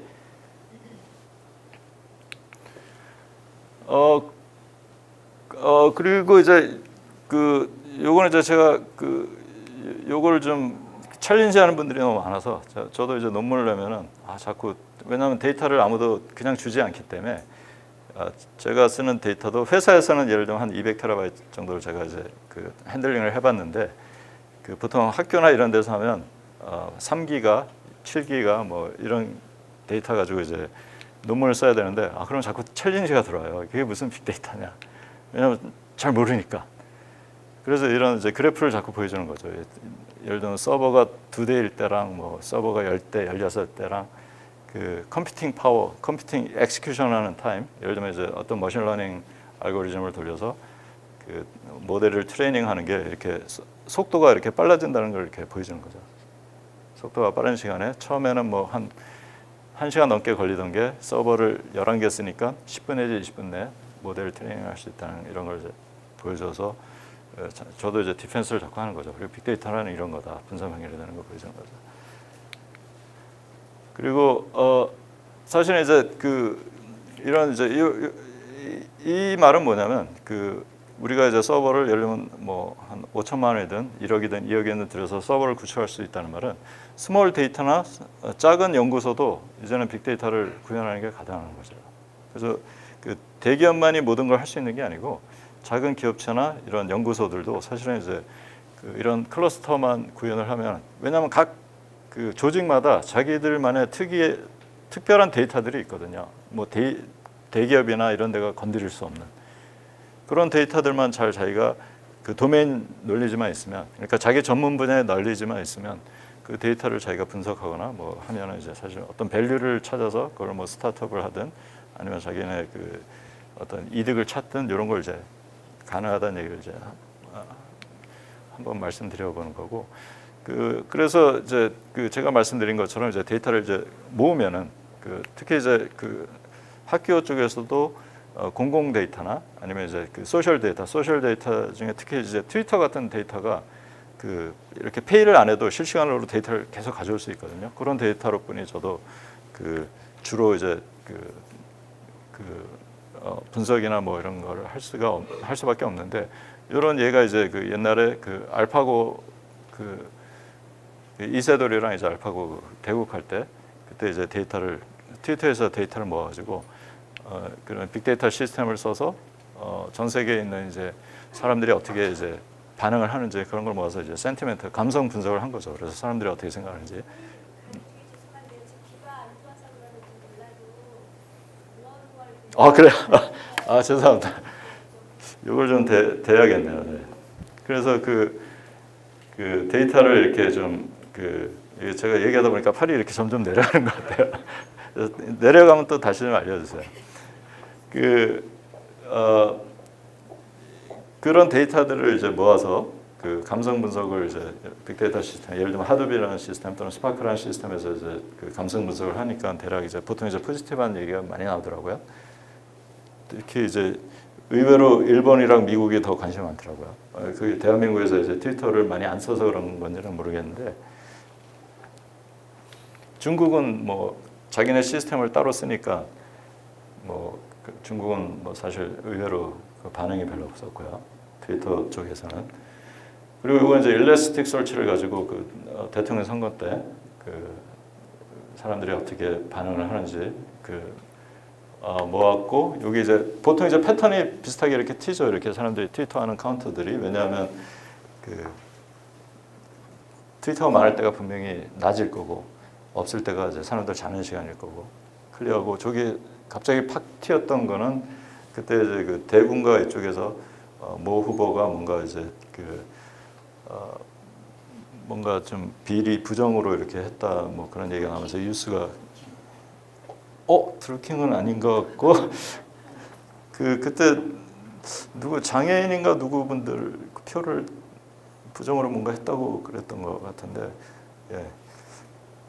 그리고 이제 요거는 이제 제가 요걸 좀 챌린지하는 분들이 너무 많아서 저도 이제 논문을 내면은 자꾸 왜냐하면 데이터를 아무도 그냥 주지 않기 때문에 제가 쓰는 데이터도 회사에서는 예를 들면 한 200테라바이트 정도를 제가 이제 핸들링을 해봤는데 보통 학교나 이런 데서 하면 3기가, 7기가 뭐 이런 데이터 가지고 이제 논문을 써야 되는데 그럼 자꾸 챌린지가 들어와요. 그게 무슨 빅데이터냐? 왜냐하면 잘 모르니까. 그래서 이런 이제 그래프를 자꾸 보여주는 거죠. 예를 들면 서버가 2대일 때랑 뭐 서버가 10대, 16대랑 컴퓨팅 파워, 컴퓨팅 엑스큐션 하는 타임, 예를 들면 이제 어떤 머신러닝 알고리즘을 돌려서 모델을 트레이닝하는 게 이렇게 속도가 이렇게 빨라진다는 걸 이렇게 보여주는 거죠. 속도가 빠른 시간에 처음에는 뭐 한 1시간 넘게 걸리던 게 서버를 11개 쓰니까 10분 내지 20분 내에 모델을 트레이닝할 수 있다는 이런 걸 이제 보여줘서 저도 이제 디펜스를 자꾸 하는 거죠. 그리고 빅데이터라는 이런 거다. 분석 연결이 되는 거 보여주는 거죠. 그리고 사실 이제 이런 이제 이 말은 뭐냐면 우리가 이제 서버를 예를 들면 뭐 한 5천만 원이든 1억이든 2억이든 들여서 서버를 구축할 수 있다는 말은 스몰 데이터나 작은 연구소도 이제는 빅데이터를 구현하는 게 가능한 거죠. 그래서 대기업만이 모든 걸 할 수 있는 게 아니고 작은 기업체나 이런 연구소들도 사실은 이제 이런 클러스터만 구현을 하면 왜냐하면 각 조직마다 자기들만의 특별한 데이터들이 있거든요. 뭐 대기업이나 이런 데가 건드릴 수 없는 그런 데이터들만 잘 자기가 도메인 논리지만 있으면, 그러니까 자기 전문 분야의 논리지만 있으면 그 데이터를 자기가 분석하거나 뭐 하면은 이제 사실 어떤 밸류를 찾아서 그걸 뭐 스타트업을 하든 아니면 자기네 어떤 이득을 찾든 이런 걸 이제 가능하다는 얘기를 이제 한번 말씀드려보는 거고. 그래서 이제 제가 말씀드린 것처럼 이제 데이터를 이제 모으면은 특히 이제 학교 쪽에서도 공공 데이터나 아니면 이제 소셜 데이터 중에 특히 이제 트위터 같은 데이터가 이렇게 페이를 안 해도 실시간으로 데이터를 계속 가져올 수 있거든요. 그런 데이터로뿐이 저도 주로 이제 분석이나 뭐 이런 걸 할 수밖에 없는데, 이런 얘가 이제 옛날에 알파고 이세돌이랑 이제 알파고 대국할 때, 그때 이제 트위터에서 데이터를 모아가지고 그런 빅데이터 시스템을 써서 전 세계에 있는 이제 사람들이 어떻게 이제 반응을 하는지 그런 걸 모아서 이제 센티멘트, 감성 분석을 한 거죠. 그래서 사람들이 어떻게 생각하는지. 그래요? 죄송합니다. 이걸 좀 대야겠네요. 네. 그래서 데이터를 이렇게 좀 제가 얘기하다 보니까 팔이 이렇게 점점 내려가는 것 같아요. 내려가면 또 다시 좀 알려주세요. 그런 데이터들을 이제 모아서 감성 분석을 이제 빅데이터 시스템, 예를 들면 하드비라는 시스템 또는 스파크라는 시스템에서 이제 감성 분석을 하니까 대략 이제 보통 이제 포지티브한 얘기가 많이 나오더라고요. 특히 이제 의외로 일본이랑 미국이 더 관심이 많더라고요. 대한민국에서 이제 트위터를 많이 안 써서 그런 건지는 모르겠는데, 중국은 뭐 자기네 시스템을 따로 쓰니까 중국은 뭐 사실 의외로 반응이 별로 없었고요. 트위터 쪽에서는. 그리고 이건 이제 일래스틱 설치를 가지고 대통령 선거 때 사람들이 어떻게 반응을 하는지 모았고, 여기 이제 보통 이제 패턴이 비슷하게 이렇게 튀죠. 이렇게 사람들이 트위터하는 카운터들이. 왜냐하면 트위터가 많을 때가 분명히 낮일 거고, 없을 때가 이제 사람들 자는 시간일 거고, 클리어하고. 저기 갑자기 팍 튀었던 거는 그때 이제 대군가 이쪽에서 모 후보가 뭔가 이제 뭔가 좀 비리 부정으로 이렇게 했다, 뭐 그런 얘기가 나오면서 뉴스가 트루킹은 아닌 것 같고, 그때 누구 장애인인가 누구분들 표를 부정으로 뭔가 했다고 그랬던 것 같은데, 예.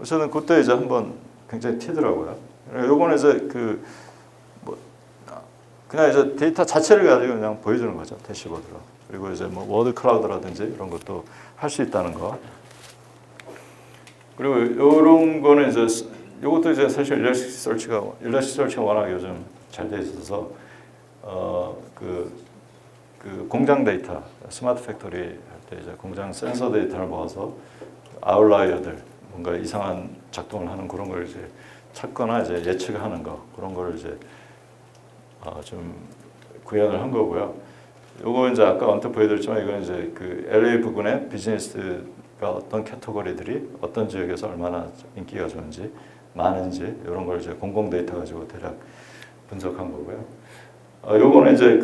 저는 그때 이제 한번 굉장히 튀더라고요. 요거는 이제 그냥 이제 데이터 자체를 가지고 그냥 보여주는 거죠, 대시보드로. 그리고 이제 뭐 워드 클라우드라든지 이런 것도 할 수 있다는 거. 그리고 이런 거는 이제 이것도 이제 사실 일러스틱 설치가 워낙 요즘 잘 돼 있어서 공장 데이터, 스마트 팩토리 할 때 이제 공장 센서 데이터를 모아서 아웃라이어들, 뭔가 이상한 작동을 하는 그런 걸 이제 찾거나 이제 예측하는 거, 그런 걸 이제 좀 구현을 한 거고요. 요거 이제 아까 언뜻 보여드렸지만, 이건 이제 LA 부근의 비즈니스가 어떤 캐터고리들이 어떤 지역에서 얼마나 인기가 좋은지, 많은지, 이런 걸 이제 공공 데이터 가지고 대략 분석한 거고요. 요거는 이제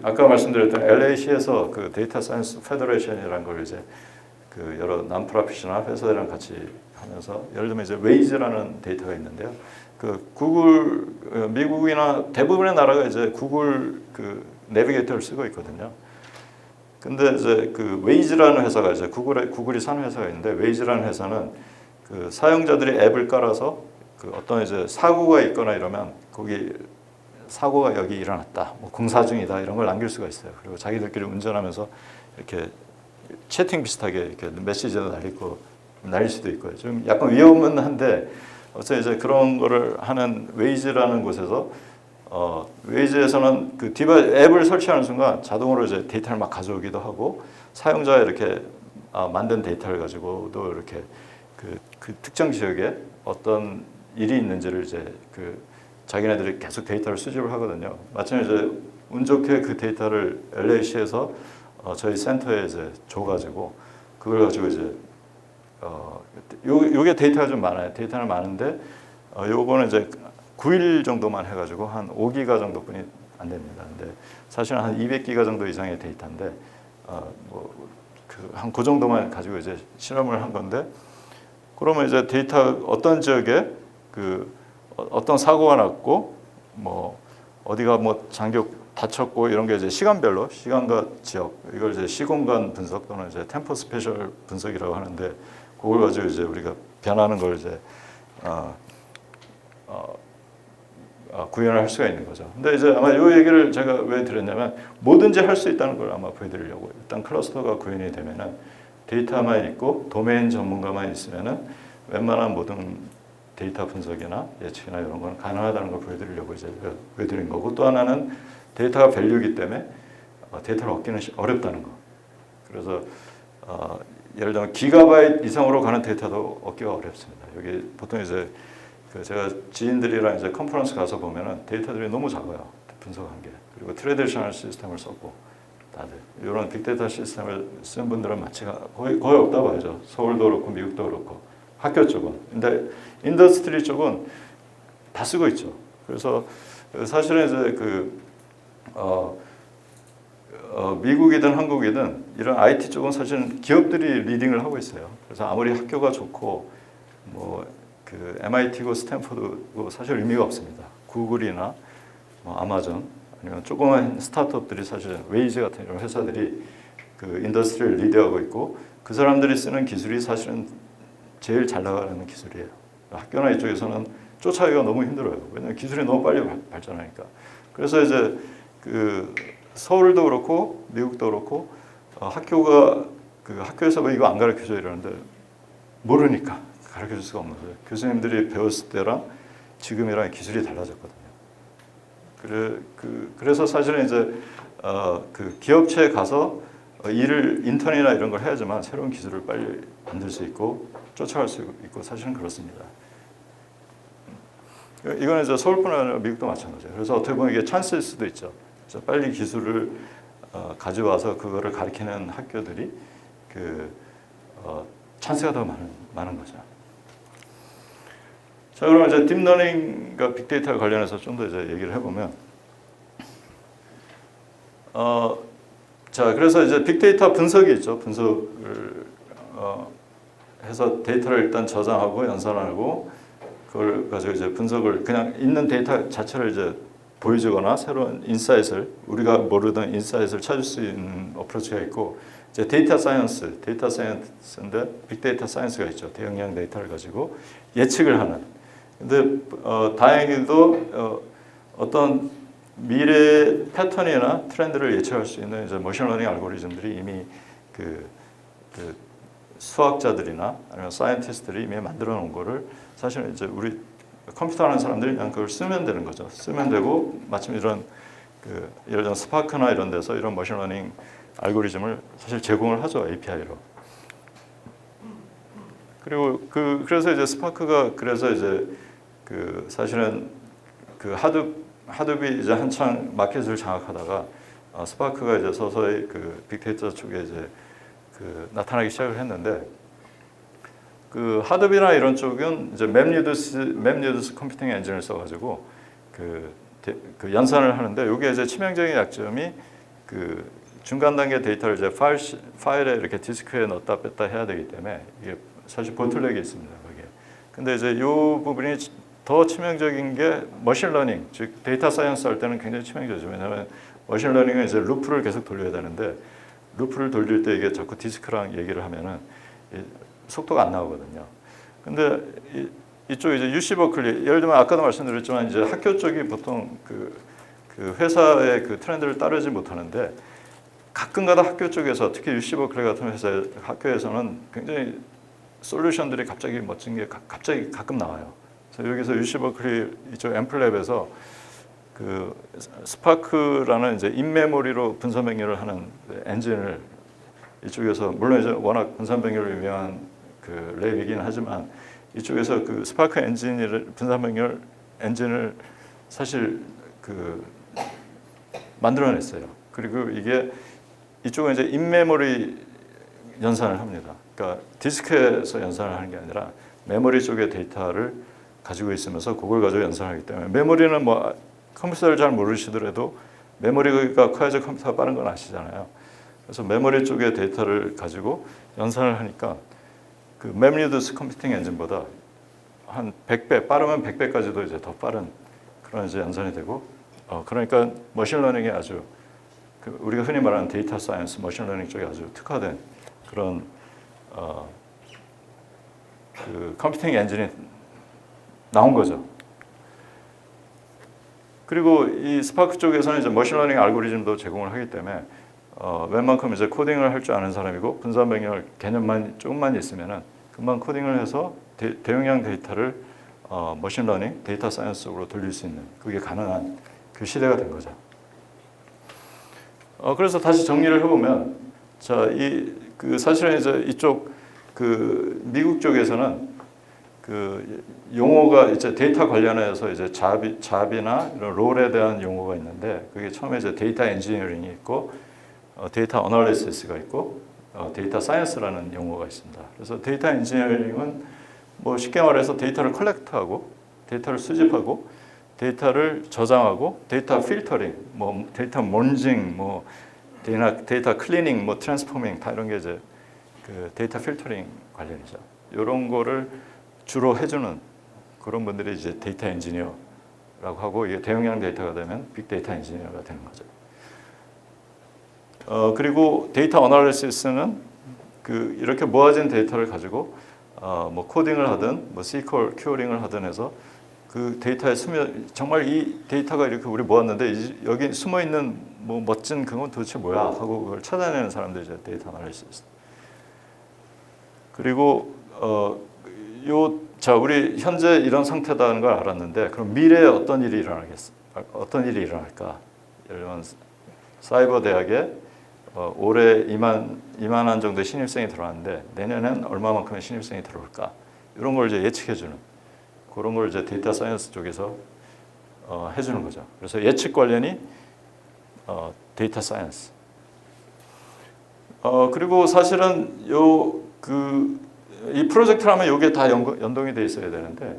아까 말씀드렸던 LA시에서 데이터 사이언스 페더레이션이라는 걸 이제 여러 난프라핏이나 회사들이랑 같이 하면서, 예를 들면 이제 웨이즈라는 데이터가 있는데요. 구글, 미국이나 대부분의 나라가 이제 구글 내비게이터를 쓰고 있거든요. 근데 이제 웨이즈라는 회사가 이제 구글이 산 회사가 있는데, 웨이즈라는 회사는 사용자들이 앱을 깔아서 어떤 이제 사고가 있거나 이러면 거기 사고가 여기 일어났다, 뭐 공사 중이다, 이런 걸 남길 수가 있어요. 그리고 자기들끼리 운전하면서 이렇게 채팅 비슷하게 이렇게 메시지도 날릴 수도 있고요. 좀 약간 위험은 한데, 어쨌든 이제 그런 거를 하는 웨이즈라는 곳에서 웨이즈에서는 앱을 설치하는 순간 자동으로 이제 데이터를 막 가져오기도 하고, 사용자의 이렇게 만든 데이터를 가지고도 이렇게 그 특정 지역에 어떤 일이 있는지를 이제 자기네들이 계속 데이터를 수집을 하거든요. 마침 이제 운 좋게 그 데이터를 LA시에서 저희 센터에 이제 줘가지고, 그걸 가지고 이제 요게 데이터가 좀 많아요. 데이터는 많은데 요거는 이제 9일 정도만 해가지고 한 5기가 정도뿐이 안 됩니다. 근데 사실은 한 200기가 정도 이상의 데이터인데 한 그 정도만 가지고 이제 실험을 한 건데, 그러면 이제 데이터 어떤 지역에 어떤 사고가 났고, 뭐 어디가 뭐 다쳤고 이런 게 이제 시간별로 시간과 지역 이걸 이제 시공간 분석 또는 이제 템포 스페셜 분석이라고 하는데 그걸 가지고 이제 우리가 변하는 걸 이제 구현을 할 수가 있는 거죠. 근데 이제 아마 이 얘기를 제가 왜 드렸냐면 뭐든지 할 수 있다는 걸 아마 보여드리려고. 일단 클러스터가 구현이 되면은 데이터만 있고 도메인 전문가만 있으면은 웬만한 모든 데이터 분석이나 예측이나 이런 건 가능하다는 걸 보여드리려고 이제 보여드린 거고, 또 하나는 데이터가 밸류이기 때문에 데이터를 얻기는 어렵다는 거. 그래서 예를 들면 기가바이트 이상으로 가는 데이터도 얻기가 어렵습니다. 여기 보통 이제 제가 지인들이랑 이제 컨퍼런스 가서 보면은 데이터들이 너무 작아요. 분석한 게. 그리고 트레디셔널 시스템을 썼고 다들 이런 빅데이터 시스템을 쓴 분들은 거의 없다고 봐야죠. 서울도 그렇고 미국도 그렇고 학교 쪽은. 근데 인더스트리 쪽은 다 쓰고 있죠. 그래서 사실은 이제 미국이든 한국이든 이런 IT 쪽은 사실은 기업들이 리딩을 하고 있어요. 그래서 아무리 학교가 좋고 MIT고 스탠포드고 사실 의미가 없습니다. 구글이나 아마존 아니면 조그만 스타트업들이 사실 웨이즈 같은 이런 회사들이 그 인더스트리를 리드하고 있고 그 사람들이 쓰는 기술이 사실은 제일 잘 나가는 기술이에요. 학교나 이쪽에서는 쫓아가기가 너무 힘들어요. 왜냐하면 기술이 너무 빨리 발전하니까. 그래서 이제 서울도 그렇고 미국도 그렇고 학교에서 왜 이거 안 가르쳐줘 이러는데 모르니까 가르쳐줄 수가 없는 거예요. 교수님들이 배웠을 때랑 지금이랑 기술이 달라졌거든요. 그래서 사실은 이제 기업체에 가서 인턴이나 이런 걸 해야지만 새로운 기술을 빨리 만들 수 있고 쫓아갈 수 있고 사실은 그렇습니다. 이거는 이제 서울뿐 아니라 미국도 마찬가지예요. 그래서 어떻게 보면 이게 찬스일 수도 있죠. 그래서 빨리 기술을 가져와서 그거를 가르치는 학교들이 찬스가 더 많은 거죠. 자, 그럼 이제 딥러닝과 빅데이터 관련해서 좀 더 이제 얘기를 해보면, 자, 그래서 이제 빅데이터 분석이 있죠. 분석을 해서 데이터를 일단 저장하고 연산하고 그걸 가지고 이제 분석을 그냥 있는 데이터 자체를 이제 보여주거나 새로운 인사이트를 우리가 모르던 인사이트를 찾을 수 있는 어프로치가 있고 이제 데이터 사이언스인데 빅데이터 사이언스가 있죠. 대용량 데이터를 가지고 예측을 하는. 근데 다행히도 어떤 미래 패턴이나 트렌드를 예측할 수 있는 이제 머신러닝 알고리즘들이 이미 그 수학자들이나 아니면 사이언티스트들이 이미 만들어 놓은 거를 사실은 이제 우리 컴퓨터 하는 사람들이 그냥 그걸 쓰면 되는 거죠. 쓰면 되고 마침 이런 예를 들면 스파크나 이런 데서 이런 머신러닝 알고리즘을 사실 제공을 하죠. API로. 그리고 그래서 이제 스파크가 그래서 이제 사실은 하둡이 이제 한창 마켓을 장악하다가 스파크가 이제 서서히 빅데이터 쪽에 이제 나타나기 시작을 했는데 하둡이나 이런 쪽은 이제 맵리두스 컴퓨팅 엔진을 써가지고 연산을 하는데 이게 이제 치명적인 약점이 중간 단계 데이터를 이제 파일에 이렇게 디스크에 넣었다 뺐다 해야 되기 때문에 이게 사실 보틀렉이 있습니다. 거기에. 근데 이제 이 부분이 더 치명적인 게 머신러닝, 즉 데이터 사이언스 할 때는 굉장히 치명적이죠. 왜냐하면 머신러닝은 이제 루프를 계속 돌려야 되는데 루프를 돌릴 때 이게 자꾸 디스크랑 얘기를 하면은 속도가 안 나오거든요. 근데 이쪽 이제 UC 버클리, 예를 들면 아까도 말씀드렸지만 이제 학교 쪽이 보통 회사의 트렌드를 따르지 못하는데 가끔가다 학교 쪽에서 특히 UC 버클리 같은 학교에서는 굉장히 솔루션들이 갑자기 멋진 게 갑자기 가끔 나와요. 그래서 여기서 UC 버클리 이쪽 앰플랩에서 스파크라는 이제 인메모리로 분산 병렬을 하는 엔진을 이쪽에서 물론 이제 워낙 분산 병렬로 유명한 랩이긴 하지만 이쪽에서 스파크 엔진을 분산 병렬 엔진을 사실 만들어냈어요. 그리고 이게 이쪽은 이제 인메모리 연산을 합니다. 그러니까 디스크에서 연산을 하는 게 아니라 메모리 쪽의 데이터를 가지고 있으면서 그걸 가지고 연산하기 때문에 메모리는 뭐 컴퓨터를 잘 모르시더라도 메모리가 커야지 컴퓨터가 빠른 건 아시잖아요. 그래서 메모리 쪽의 데이터를 가지고 연산을 하니까 맵리두스 컴퓨팅 엔진보다 한 100배, 빠르면 100배까지도 이제 더 빠른 그런 이제 연산이 되고 그러니까 머신러닝이 아주 우리가 흔히 말하는 데이터 사이언스, 머신러닝 쪽에 아주 특화된 그런 그 컴퓨팅 엔진이 나온 거죠. 그리고 이 스파크 쪽에서는 이제 머신러닝 알고리즘도 제공을 하기 때문에 웬만큼 이제 코딩을 할 줄 아는 사람이고 분산 변경 개념만 조금만 있으면은 금방 코딩을 해서 대용량 데이터를 머신러닝, 데이터 사이언스로 돌릴 수 있는 그게 가능한 그 시대가 된 거죠. 그래서 다시 정리를 해보면, 자, 그 사실은 이제 이쪽 그 미국 쪽에서는 그 용어가 이제 데이터 관련해서 이제 잡이나 이런 롤에 대한 용어가 있는데, 그게 처음에 이제 데이터 엔지니어링이 있고, 데이터 어널리시스가 있고, 데이터 사이언스라는 용어가 있습니다. 그래서 데이터 엔지니어링은 뭐 쉽게 말해서 데이터를 컬렉트하고, 데이터를 수집하고, 데이터를 저장하고, 데이터 필터링, 뭐 데이터 몬징, 뭐 데이터 클리닝, 뭐 트랜스포밍 다 이런 게 이제 그 데이터 필터링 관련이죠. 이런 거를 주로 해주는 그런 분들이 이제 데이터 엔지니어라고 하고, 이게 대용량 데이터가 되면 빅데이터 엔지니어가 되는 거죠. 그리고 데이터 어널리시스는 그 이렇게 모아진 데이터를 가지고 뭐 코딩을 하든 뭐 SQL 큐어링을 하든 해서 그 데이터에 정말 이 데이터가 이렇게 우리 모았는데 여기 숨어 있는 뭐 멋진 그건 도대체 뭐야 하고 그걸 찾아내는 사람들이 이제 데이터 어널리시스. 그리고 자, 우리 현재 이런 상태다는 걸 알았는데, 그럼 미래에 어떤 일이 일어날까? 예를 들면 사이버 대학에 올해 2만한 정도의 신입생이 들어왔는데 내년엔 얼마만큼의 신입생이 들어올까? 이런 걸 이제 예측해주는 그런 걸 이제 데이터 사이언스 쪽에서 해주는 거죠. 그래서 예측 관련이 데이터 사이언스. 그리고 사실은 이 프로젝트를 하면 이게 다 연동이 돼 있어야 되는데,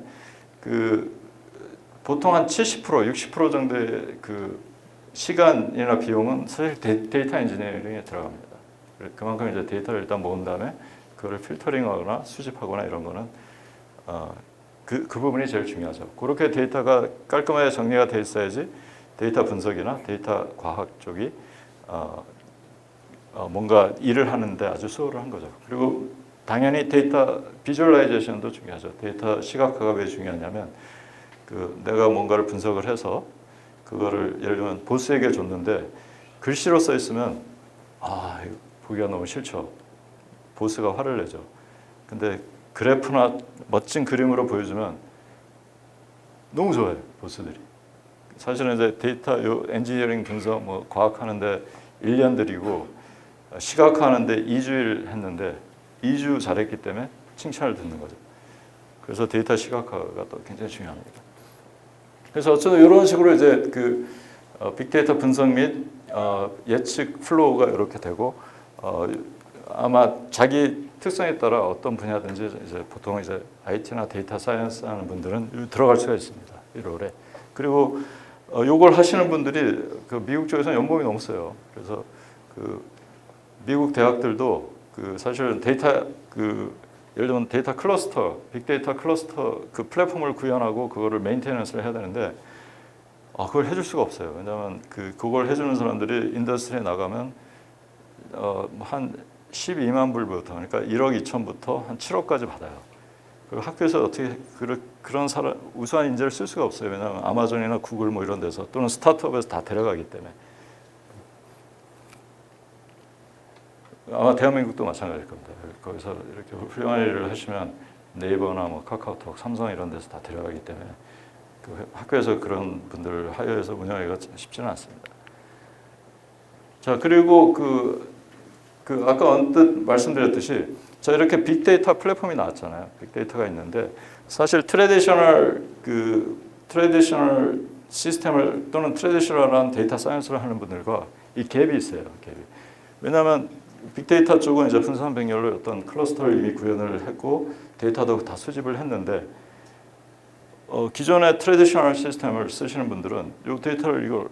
보통 한 70%, 60% 정도의 그 시간이나 비용은 사실 데이터 엔지니어링에 들어갑니다. 그만큼 이제 데이터를 일단 모은 다음에 그거를 필터링하거나 수집하거나 이런 거는 그 부분이 제일 중요하죠. 그렇게 데이터가 깔끔하게 정리가 돼 있어야지 데이터 분석이나 데이터 과학 쪽이 뭔가 일을 하는데 아주 수월한 거죠. 그리고 당연히 데이터 비주얼라이제이션도 중요하죠. 데이터 시각화가 왜 중요하냐면 내가 뭔가를 분석을 해서 그거를 예를 들면 보스에게 줬는데 글씨로 써 있으면 이거 보기가 너무 싫죠. 보스가 화를 내죠. 근데 그래프나 멋진 그림으로 보여주면 너무 좋아요, 보스들이. 사실은 이제 데이터 엔지니어링 분석 뭐 과학하는데 1년 들이고 시각화하는데 2주일 했는데 2주 잘했기 때문에 칭찬을 듣는 거죠. 그래서 데이터 시각화가 또 굉장히 중요합니다. 그래서 어쨌든 이런 식으로 이제 빅데이터 분석 및 예측 플로우가 이렇게 되고, 아마 자기 특성에 따라 어떤 분야든지 이제 보통 이제 IT나 데이터 사이언스 하는 분들은 들어갈 수가 있습니다. 이 롤에. 그리고 요걸 하시는 분들이 미국 쪽에서는 연봉이 너무 세요. 그래서 미국 대학들도 사실은 데이터 예를 들면 데이터 클러스터, 빅데이터 클러스터 플랫폼을 구현하고 그거를 메인테넌스를 해야 되는데 그걸 해줄 수가 없어요. 왜냐하면 그걸 해주는 사람들이 인더스트리에 나가면 한 12만 불부터, 그러니까 1억 2천부터 한 7억까지 받아요. 그리고 학교에서 어떻게 그런 우수한 인재를 쓸 수가 없어요. 왜냐하면 아마존이나 구글 뭐 이런 데서 또는 스타트업에서 다 데려가기 때문에. 아마 대한민국도 마찬가지일 겁니다. 거기서 이렇게 훌륭한 일을 하시면 네이버나 뭐 카카오톡, 삼성 이런 데서 다 데려가기 때문에 학교에서 그런 분들을 하여해서 운영하기가 쉽지는 않습니다. 자, 그리고 아까 언뜻 말씀드렸듯이 자, 이렇게 빅데이터 플랫폼이 나왔잖아요. 빅데이터가 있는데 사실 트레디셔널 시스템을 또는 트레디셔널한 데이터 사이언스를 하는 분들과 이 갭이 있어요. 갭이. 왜냐하면 빅데이터 쪽은 이제 분산 병렬로 어떤 클러스터를 이미 구현을 했고 데이터도 다 수집을 했는데 기존의 트레디셔널 시스템을 쓰시는 분들은 이 데이터를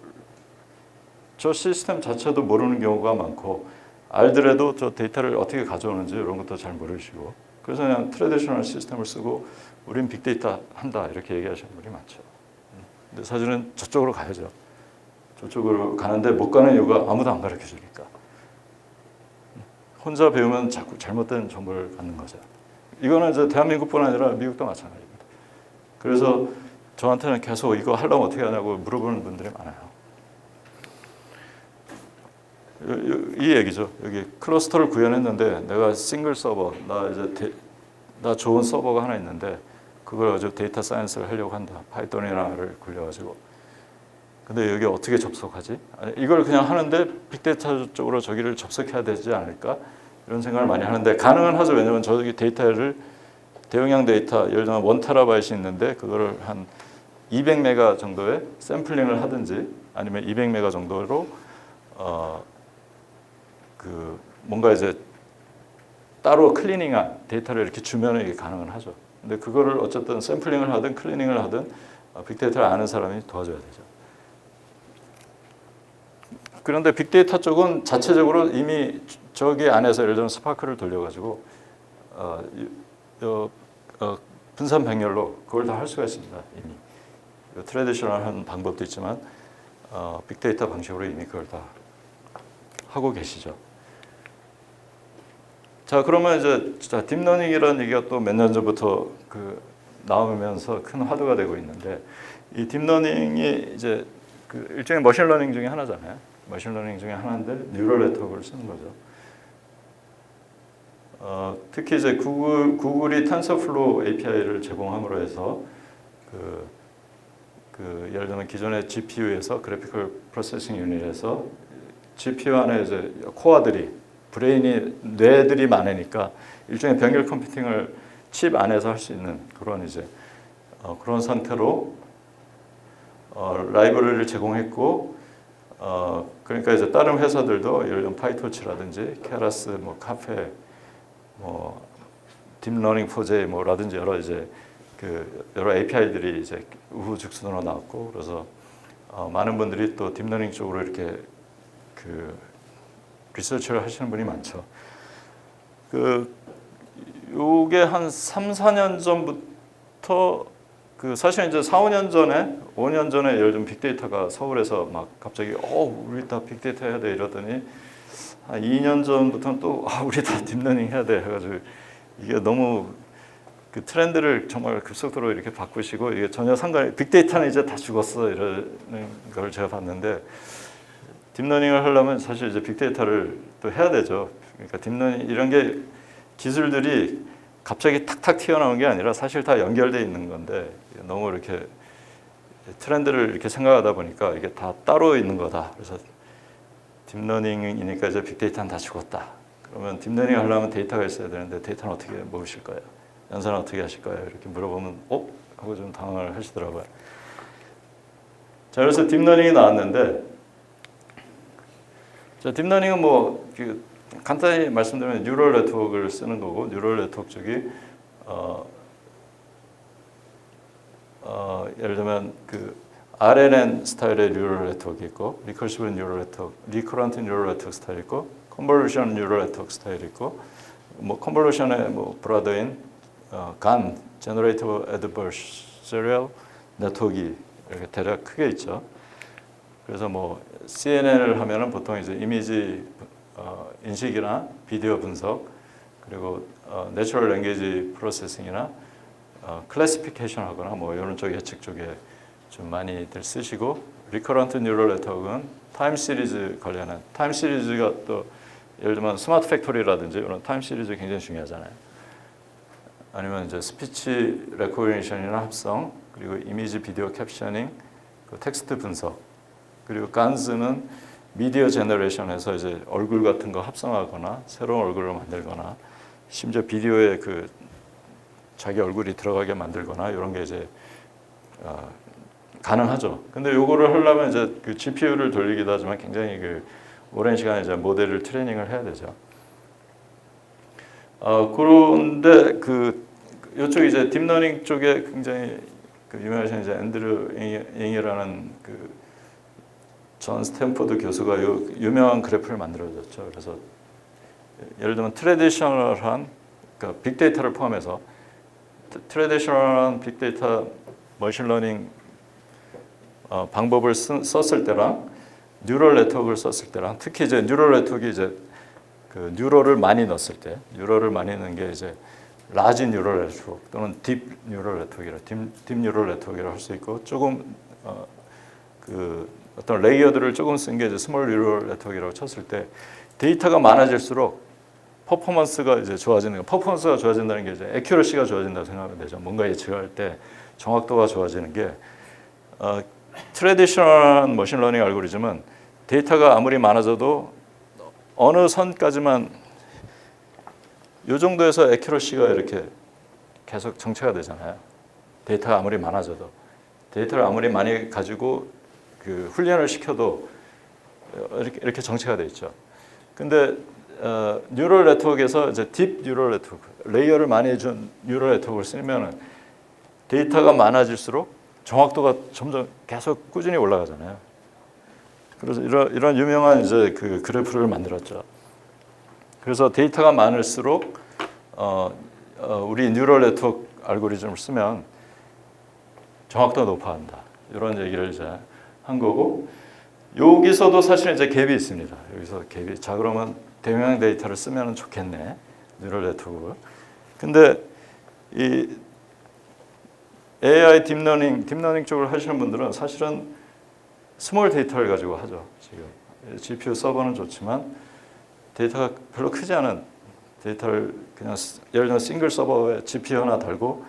저 시스템 자체도 모르는 경우가 많고 알더라도 저 데이터를 어떻게 가져오는지 이런 것도 잘 모르시고 그래서 그냥 트레디셔널 시스템을 쓰고 우린 빅데이터 한다 이렇게 얘기하시는 분이 많죠. 근데 사실은 저쪽으로 가야죠. 저쪽으로 가는데 못 가는 이유가 아무도 안 가르쳐 주니까. 혼자 배우면 자꾸 잘못된 정보를 갖는 거죠. 이거는 이제 대한민국뿐 아니라 미국도 마찬가지입니다. 그래서 저한테는 계속 이거 하려면 어떻게 하냐고 물어보는 분들이 많아요. 이 얘기죠. 여기 클러스터를 구현했는데 내가 싱글 서버, 나 좋은 서버가 하나 있는데 그걸 가지고 데이터 사이언스를 하려고 한다. 파이썬이나를 굴려가지고. 근데 여기 어떻게 접속하지? 이걸 그냥 하는데 빅데이터 쪽으로 저기를 접속해야 되지 않을까? 이런 생각을 많이 하는데 가능은 하죠. 왜냐하면 저기 데이터를 대용량 데이터, 예를 들면 1TB 있는데 그거를 한 200메가 정도의 샘플링을 하든지 아니면 200메가 정도로 뭔가 이제 따로 클리닝한 데이터를 이렇게 주면 이게 가능은 하죠. 근데 그거를 어쨌든 샘플링을 하든 클리닝을 하든 빅데이터를 아는 사람이 도와줘야 되죠. 그런데 빅데이터 쪽은 자체적으로 이미 저기 안에서 예를 들면 스파크를 돌려가지고 분산 백렬로 그걸 다 할 수가 있습니다. 이미 트래디셔널한 방법도 있지만 빅데이터 방식으로 이미 그걸 다 하고 계시죠. 자, 그러면 이제 딥러닝이라는 얘기가 또 몇 년 전부터 나오면서 큰 화두가 되고 있는데 이 딥러닝이 이제 일종의 머신러닝 중에 하나잖아요. 머신러닝 중에 하나인데 뉴럴 네트워크를 쓰는 거죠. 특히 이제 구글이 텐서플로우 API를 제공함으로 해서 예를 들면 기존의 GPU에서 그래피컬 프로세싱 유닛에서 GPU 안에 이제 코어들이 뇌들이 많으니까 일종의 병렬 컴퓨팅을 칩 안에서 할 수 있는 그런 이제 그런 상태로 라이브러리를 제공했고 그러니까 이제 다른 회사들도 예를 들면 파이토치라든지 케라스, 뭐 카페, 뭐 딥러닝 포제 뭐라든지 여러 이제 여러 API들이 이제 우후죽순으로 나왔고 그래서 많은 분들이 또 딥러닝 쪽으로 이렇게 리서치를 하시는 분이 많죠. 요게 한 3, 4년 전부터 사실 이제 4, 5년 전에 5년 전에 예를 들면 빅데이터가 서울에서 막 갑자기 우리 다 빅데이터 해야 돼 이러더니 한 2년 전부터는 또 우리 다 딥러닝 해야 돼 해가지고 이게 너무 트렌드를 정말 급속도로 이렇게 바꾸시고 이게 전혀 빅데이터는 이제 다 죽었어 이러는 걸 제가 봤는데 딥러닝을 하려면 사실 이제 빅데이터를 또 해야 되죠. 그러니까 딥러닝 이런 게 기술들이 갑자기 탁탁 튀어나온 게 아니라 사실 다 연결되어 있는 건데 너무 이렇게 트렌드를 이렇게 생각하다 보니까 이게 다 따로 있는 거다. 그래서 딥러닝이니까 이제 빅데이터는 다 죽었다. 그러면 딥러닝 하려면 데이터가 있어야 되는데 데이터는 어떻게 모으실 거예요? 연산은 어떻게 하실 거예요? 이렇게 물어보면 하고 좀 당황을 하시더라고요. 자, 그래서 딥러닝이 나왔는데 자, 딥러닝은 뭐 간단히 말씀드리면 뉴럴 네트워크를 쓰는 거고 뉴럴 네트워크 쪽이 예를 들면 RNN 스타일의 뉴럴 네트워크 있고 리커시브 뉴럴 네트워크, 리커런트 뉴럴 네트워크 스타일 있고 컨볼루션 뉴럴 네트워크 스타일 있고 뭐 컨볼루션의 뭐 브라더인 GAN 제너레이티브 애드버서리얼 네트워크 이렇게 대략 크게 있죠. 그래서 뭐 CNN을 하면은 보통 이제 이미지 인식이나 비디오 분석 그리고 내추럴 랭귀지 프로세싱이나 클래시피케이션 하거나 뭐 이런 쪽 예측 쪽에 좀 많이들 쓰시고 리커런트 뉴럴 네트워크는 타임 시리즈 관련한 타임 시리즈가 또 예를 들면 스마트 팩토리라든지 이런 타임 시리즈 굉장히 중요하잖아요. 아니면 이제 스피치 레코그니션이나 합성 그리고 이미지 비디오 캡셔닝 텍스트 분석 그리고 간즈는 미디어 제너레이션에서 이제 얼굴 같은 거 합성하거나 새로운 얼굴을 만들거나 심지어 비디오에 자기 얼굴이 들어가게 만들거나 이런 게 이제 가능하죠. 근데 요거를 하려면 이제 GPU를 돌리기도 하지만 굉장히 오랜 시간 이제 모델을 트레이닝을 해야 되죠. 그런데 요쪽 이제 딥러닝 쪽에 굉장히 유명하신 이제 앤드류 잉이라는 전 스탠포드 교수가 유명한 그래프를 만들어줬죠. 그래서 예를 들면 트래디셔널한 빅데이터를 포함해서 트래디셔널한 빅데이터 머신러닝 방법을 썼을 때랑 뉴럴 네트워크를 썼을 때랑 특히 이제 뉴럴 네트워크가 이제 그 뉴럴을 많이 넣었을 때, 뉴럴을 많이 넣는 게 이제 라지 뉴럴 네트워크 또는 딥 뉴럴 네트워크라 딥 뉴럴 네트워크라 할 수 있고 조금 그 어떤 레이어들을 조금 쓴 게 이제 스몰 뉴럴 네트워크라고 쳤을 때 데이터가 많아질수록 퍼포먼스가 이제 좋아지는 거. 퍼포먼스가 좋아진다는 게 이제 애큐러시가 좋아진다고 생각하면 되죠. 뭔가 예측할 때 정확도가 좋아지는 게 트래디셔널한 머신러닝 알고리즘은 데이터가 아무리 많아져도 어느 선까지만 이 정도에서 애큐러시가 이렇게 계속 정체가 되잖아요. 데이터가 아무리 많아져도 데이터를 아무리 많이 가지고 그 훈련을 시켜도 이렇게 정체가 돼 있죠. 근데 뉴럴 네트워크에서 이제 딥 뉴럴 네트워크, 레이어를 많이 해준 뉴럴 네트워크를 쓰면은 데이터가 많아질수록 정확도가 점점 계속 꾸준히 올라가잖아요. 그래서 이런 유명한 이제 그 그래프를 만들었죠. 그래서 데이터가 많을수록 우리 뉴럴 네트워크 알고리즘을 쓰면 정확도가 높아진다. 이런 얘기를 이제 한 거고 여기서도 사실 이제 갭이 있습니다. 여기서 갭이 자 그러면 대용량 데이터를 쓰면 좋겠네. 뉴럴 네트워크. 근데 이 AI 딥러닝 쪽을 하시는 분들은 사실은 스몰 데이터를 가지고 하죠. 지금 GPU 서버는 좋지만 데이터가 별로 크지 않은 데이터를 그냥 예를 들면 싱글 서버에 GPU 하나 달고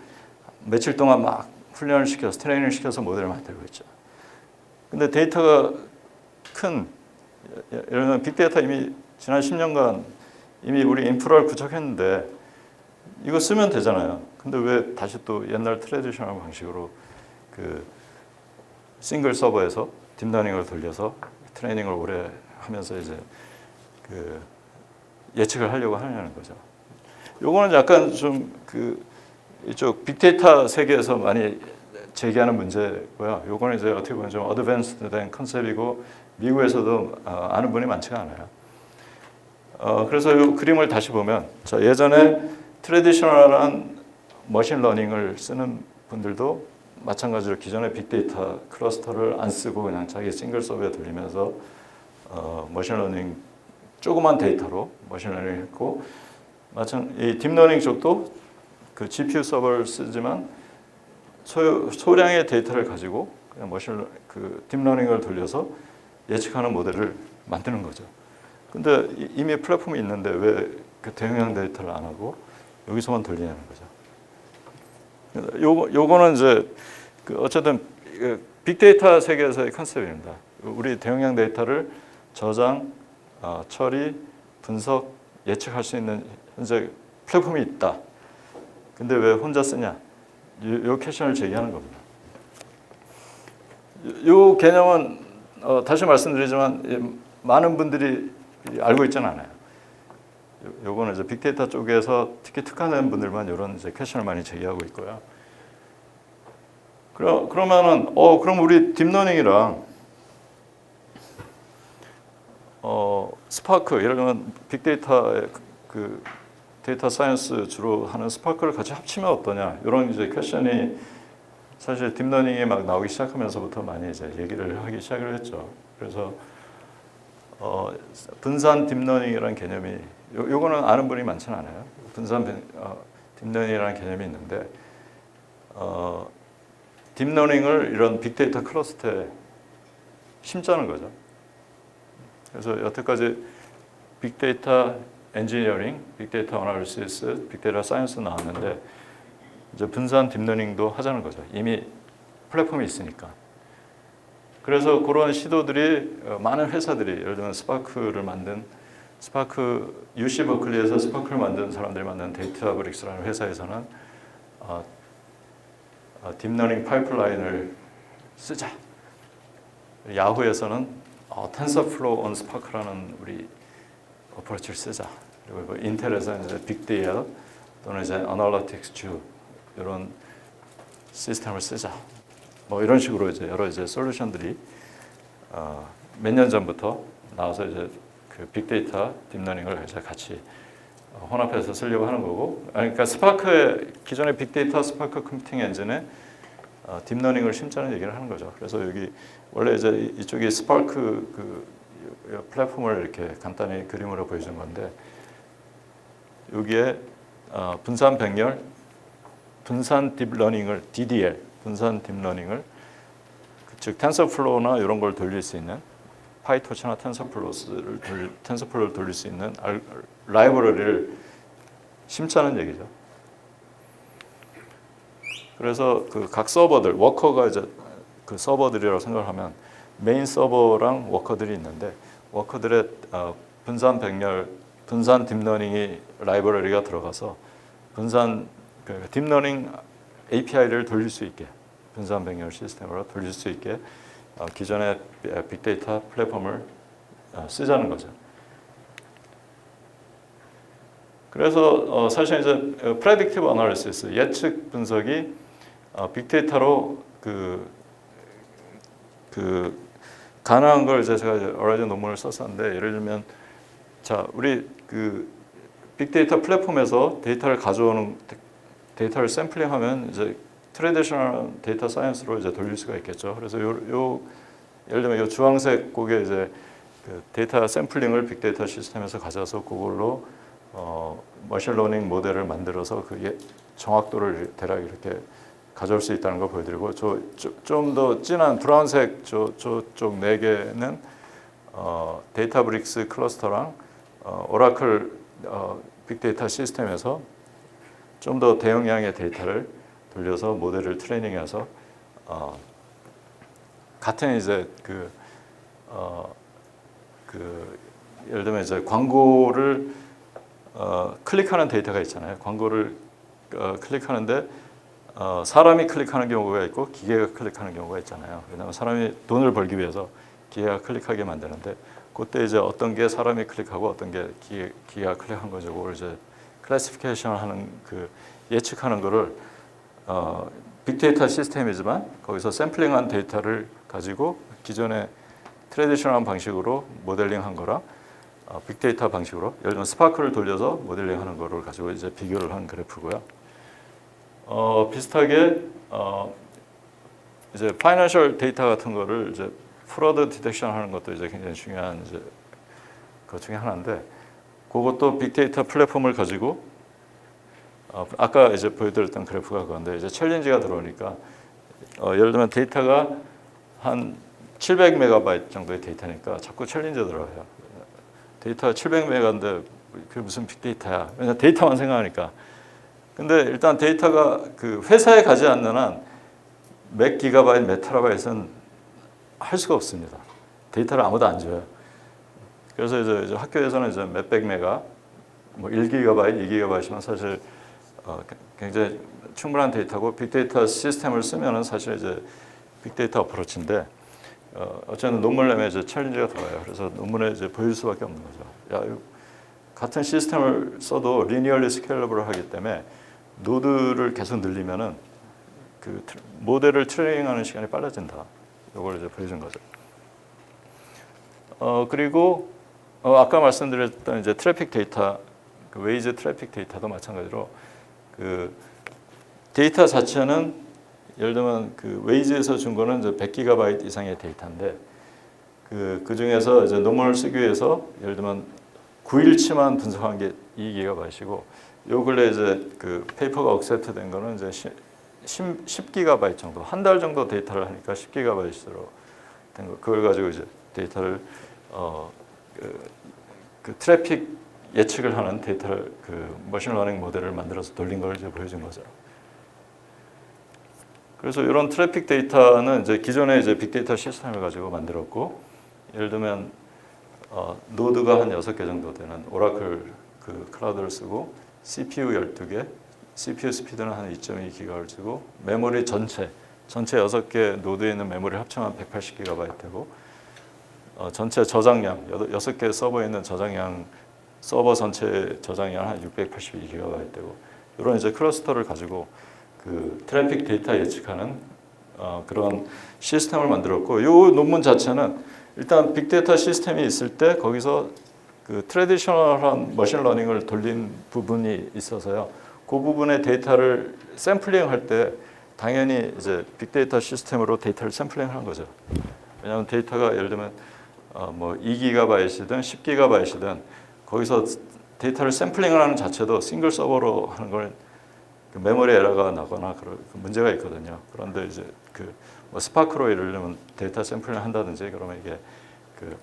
며칠 동안 막 훈련을 시켜서 트레이닝을 시켜서 모델을 만들고 있죠. 근데 데이터가 큰 예를 들면 빅데이터 이미 지난 10년간 이미 우리 인프라를 구축했는데 이거 쓰면 되잖아요. 근데 왜 다시 또 옛날 트래디셔널 방식으로 그 싱글 서버에서 딥러닝을 돌려서 트레이닝을 오래 하면서 이제 그 예측을 하려고 하냐는 거죠. 요거는 약간 좀 그 이쪽 빅데이터 세계에서 많이 제기하는 문제고요. 요거는 이제 어떻게 보면 좀 어드밴스드된 컨셉이고 미국에서도 아는 분이 많지가 않아요. 그래서 이 그림을 다시 보면 자, 예전에 트래디셔널한 머신러닝을 쓰는 분들도 마찬가지로 기존의 빅데이터 클러스터를 안 쓰고 그냥 자기 싱글 서버에 돌리면서 머신러닝 조그만 데이터로 머신러닝을 했고 이 딥러닝 쪽도 그 GPU 서버를 쓰지만 소량의 데이터를 가지고 그냥 그 딥러닝을 돌려서 예측하는 모델을 만드는 거죠. 근데 이미 플랫폼이 있는데 왜 그 대용량 데이터를 안 하고 여기서만 돌리냐는 거죠. 요거는 이제 그 어쨌든 빅데이터 세계에서의 컨셉입니다. 우리 대용량 데이터를 저장, 처리, 분석, 예측할 수 있는 현재 플랫폼이 있다. 근데 왜 혼자 쓰냐? 요 퀘션을 제기하는 겁니다. 요 개념은 다시 말씀드리지만 많은 분들이 알고 있지는 않아요. 요거는 이제 빅데이터 쪽에서 특히 특화된 분들만 이런 이제 퀘션을 많이 제기하고 있고요. 그러면은 그럼 우리 딥러닝이랑 스파크 예를 들면 빅데이터의 그 데이터 사이언스 주로 하는 스파크를 같이 합치면 어떠냐 이런 이제 퀘션이 사실 딥러닝이 막 나오기 시작하면서부터 많이 이제 얘기를 하기 시작을 했죠. 그래서 분산 딥러닝이라는 개념이 요거는 아는 분이 많지는 않아요. 분산 딥러닝이라는 개념이 있는데 딥러닝을 이런 빅데이터 클러스터에 심자는 거죠. 그래서 여태까지 빅데이터 엔지니어링, 빅데이터 어널리시스, 빅데이터 사이언스 나왔는데 이제 분산 딥러닝도 하자는 거죠. 이미 플랫폼이 있으니까. 그래서 그런 시도들이 많은 회사들이 예를 들면 스파크를 만든 스파크 UC 버클리에서 스파크를 만든 사람들이 만든 데이터브릭스라는 회사에서는 딥러닝 파이프라인을 쓰자. 야후에서는 텐서플로우 on 스파크라는 우리 어프로치를 쓰자. 그리고 인텔에서 이제 빅데이터 또는 이제 어널리틱스 주 이런 시스템을 쓰자. 뭐 이런 식으로 이제 여러 이제 솔루션들이 몇 년 전부터 나와서 이제 그 빅데이터 딥러닝을 이제 같이 혼합해서 쓰려고 하는 거고. 그러니까 스파크의 기존의 빅데이터 스파크 컴퓨팅 엔진에 딥러닝을 심자는 얘기를 하는 거죠. 그래서 여기 원래 이제 이쪽이 스파크 그 플랫폼을 이렇게 간단히 그림으로 보여준 건데 여기에 분산 백렬, 분산 딥러닝을 DDL, 분산 딥러닝을 즉 텐서플로우나 이런 걸 돌릴 수 있는 파이토치나 텐서플로우를 돌릴 수 있는 라이브러리를 심자는 얘기죠. 그래서 그 각 서버들, 워커가 이제 그 서버들이라고 생각하면 메인 서버랑 워커들이 있는데 워커들의 분산 백렬, 분산 딥러닝이 라이브러리가 들어가서 분산 딥러닝 API를 돌릴 수 있게 분산 백렬 시스템으로 돌릴 수 있게 기존의 빅데이터 플랫폼을 쓰자는 거죠. 그래서 사실 이제 프레딕티브 어널리시스 예측 분석이 빅데이터로 가능한 걸 이제 제가 여러 가지 논문을 썼었는데 예를 들면 자 우리 그 빅데이터 플랫폼에서 데이터를 가져오는 데이터를 샘플링하면 이제 트레디셔널 데이터 사이언스로 이제 돌릴 수가 있겠죠. 그래서 예를 들면 요 주황색 곡에 이제 그 데이터 샘플링을 빅데이터 시스템에서 가져와서 그걸로 머신러닝 모델을 만들어서 그 정확도를 대략 이렇게 가져올 수 있다는 걸 보여드리고 좀 더 진한 브라운색 저쪽 4개는 데이터브릭스 클러스터랑 오라클 빅데이터 시스템에서 좀 더 대용량의 데이터를 돌려서 모델을 트레이닝해서 같은 이제 예를 들면 이제 광고를 클릭하는 데이터가 있잖아요. 광고를 클릭하는데 사람이 클릭하는 경우가 있고 기계가 클릭하는 경우가 있잖아요. 왜냐하면 사람이 돈을 벌기 위해서 기계가 클릭하게 만드는데 그때 이제 어떤 게 사람이 클릭하고 어떤 게 기계가 클릭한 거죠. 그걸 이제 클래시피케이션을 하는 그 예측하는 거를 빅데이터 시스템이지만 거기서 샘플링한 데이터를 가지고 기존의 트레디셔널한 방식으로 모델링한 거랑 빅데이터 방식으로 예를 들면 스파크를 돌려서 모델링하는 거를 가지고 이제 비교를 한 그래프고요. 비슷하게 이제 파이낸셜 데이터 같은 거를 이제 프로드 디텍션 하는 것도 이제 굉장히 중요한 이제 것 중에 하나인데 그것도 빅데이터 플랫폼을 가지고 아까 이제 보여드렸던 그래프가 그건데 이제 챌린지가 들어오니까 예를 들면 데이터가 한 700메가바이트 정도의 데이터니까 자꾸 챌린지가 들어와요. 데이터가 700메가인데 그게 무슨 빅데이터야? 왜냐면 데이터만 생각하니까. 근데 일단 데이터가 그 회사에 가지 않는 한 몇 기가바이트, 몇 테라바이트는 할 수가 없습니다. 데이터를 아무도 안 줘요. 그래서 이제 학교에서는 이제 몇백 메가, 뭐 1기가바이트, 2기가바이트면 사실 굉장히 충분한 데이터고 빅데이터 시스템을 쓰면은 사실 이제 빅데이터 어프로치인데 어쨌든 논문 내면 이제 챌린지가 들어와요. 그래서 논문에 이제 보일 수밖에 없는 거죠. 야, 같은 시스템을 써도 리니얼리 스케일러블을 하기 때문에 노드를 계속 늘리면은 그 모델을 트레이닝하는 시간이 빨라진다. 이걸 이제 보여준 거죠. 그리고 아까 말씀드렸던 이제 트래픽 데이터, 그 웨이즈 트래픽 데이터도 마찬가지로 그 데이터 자체는 예를 들면 그 웨이즈에서 준 거는 이제 100기가바이트 이상의 데이터인데 그 중에서 이제 논문을 쓰기 위해서 예를 들면 9일치만 분석한 게 2기가바이트이고 요 근래 이제 그 페이퍼가 억세트된 거는 이제 10기가바이트 정도, 한 달 정도 데이터를 하니까 10기가바이트로 된 거. 그걸 가지고 이제 데이터를 그 트래픽 예측을 하는 데이터를 그 머신러닝 모델을 만들어서 돌린 걸 이제 보여준 거죠. 그래서 이런 트래픽 데이터는 이제 기존의 이제 빅데이터 시스템을 가지고 만들었고, 예를 들면 노드가 한 6개 정도 되는 오라클 그 클라우드를 쓰고 CPU 12개, CPU 스피드는 한 2.2GHz고 메모리 전체 6개 노드에 있는 메모리 합쳐만 180GB되고 전체 저장량 6개 서버에 있는 저장량 서버 전체 저장량 한 682GB되고 이런 이제 클러스터를 가지고 그 트래픽 데이터 예측하는 그런 시스템을 만들었고 이 논문 자체는 일단 빅데이터 시스템이 있을 때 거기서 그 트래디셔널한 머신러닝을 돌린 부분이 있어서요. 그 부분의 데이터를 샘플링 할 때 당연히 이제 빅데이터 시스템으로 데이터를 샘플링하는 거죠. 왜냐하면 데이터가 예를 들면 뭐 2GB이든 10GB이든 거기서 데이터를 샘플링을 하는 자체도 싱글 서버로 하는 걸 그 메모리 에러가 나거나 그런 문제가 있거든요. 그런데 이제 뭐 스파크로 예를 들면 데이터 샘플링을 한다든지 그러면 이게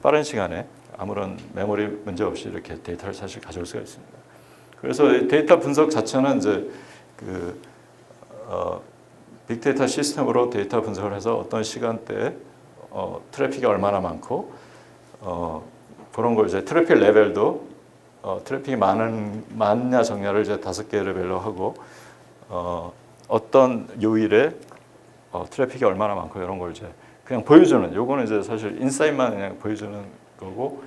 빠른 시간에 아무런 메모리 문제 없이 이렇게 데이터를 사실 가져올 수가 있습니다. 그래서 데이터 분석 자체는 이제 빅데이터 시스템으로 데이터 분석을 해서 어떤 시간대에 트래픽이 얼마나 많고 그런 걸 이제 트래픽 레벨도 트래픽이 많냐 적냐를 이제 5개 레벨로 하고 어떤 요일에 트래픽이 얼마나 많고 이런 걸 이제 그냥 보여주는 요거는 이제 사실 인사이트만 그냥 보여주는 거고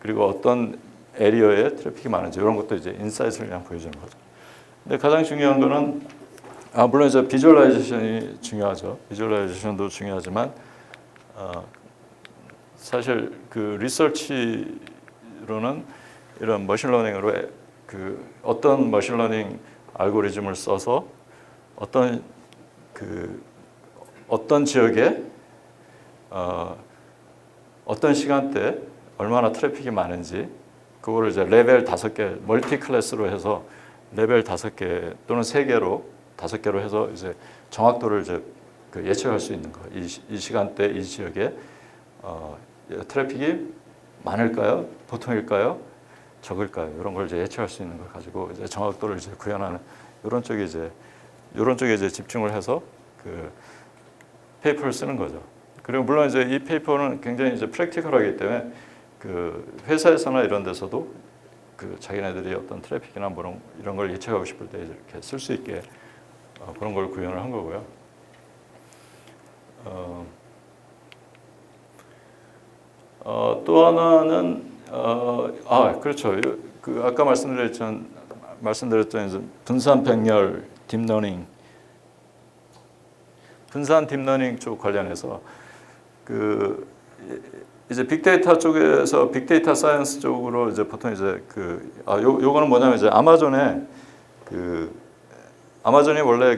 그리고 어떤 에리어에 트래픽이 많은지 이런 것도 이제 인사이트를 그냥 보여주는 거죠. 근데 가장 중요한 거는 물론 이제 비주얼라이제이션이 중요하죠. 비주얼라이제이션도 중요하지만 사실 그 리서치로는 이런 머신러닝으로 어떤 머신러닝 알고리즘을 써서 어떤 지역에 어떤 시간대에 얼마나 트래픽이 많은지 그거를 이제 레벨 5개 멀티 클래스로 해서 레벨 5개 또는 3개로 5개로 해서 이제 정확도를 이제 예측할 수 있는 거. 이 시간대 이 지역에 트래픽이 많을까요? 보통일까요? 적을까요? 이런 걸 이제 예측할 수 있는 걸 가지고 이제 정확도를 이제 구현하는 이런 쪽에 이제 집중을 해서 페이퍼를 쓰는 거죠. 그리고 물론 이제 이 페이퍼는 굉장히 이제 프랙티컬하기 때문에 회사에서나 이런 데서도 자기네들이 어떤 트래픽이나 뭐 이런 걸 예측하고 싶을 때 이렇게 쓸 수 있게 그런 걸 구현을 한 거고요. 또 하나는 그렇죠. 아까 말씀드렸던 이제 분산 백렬 딥러닝, 분산 딥러닝 쪽 관련해서 이제 빅데이터 쪽에서 빅데이터 사이언스 쪽으로 이제 보통 이제 요거는 뭐냐면 이제 아마존이 원래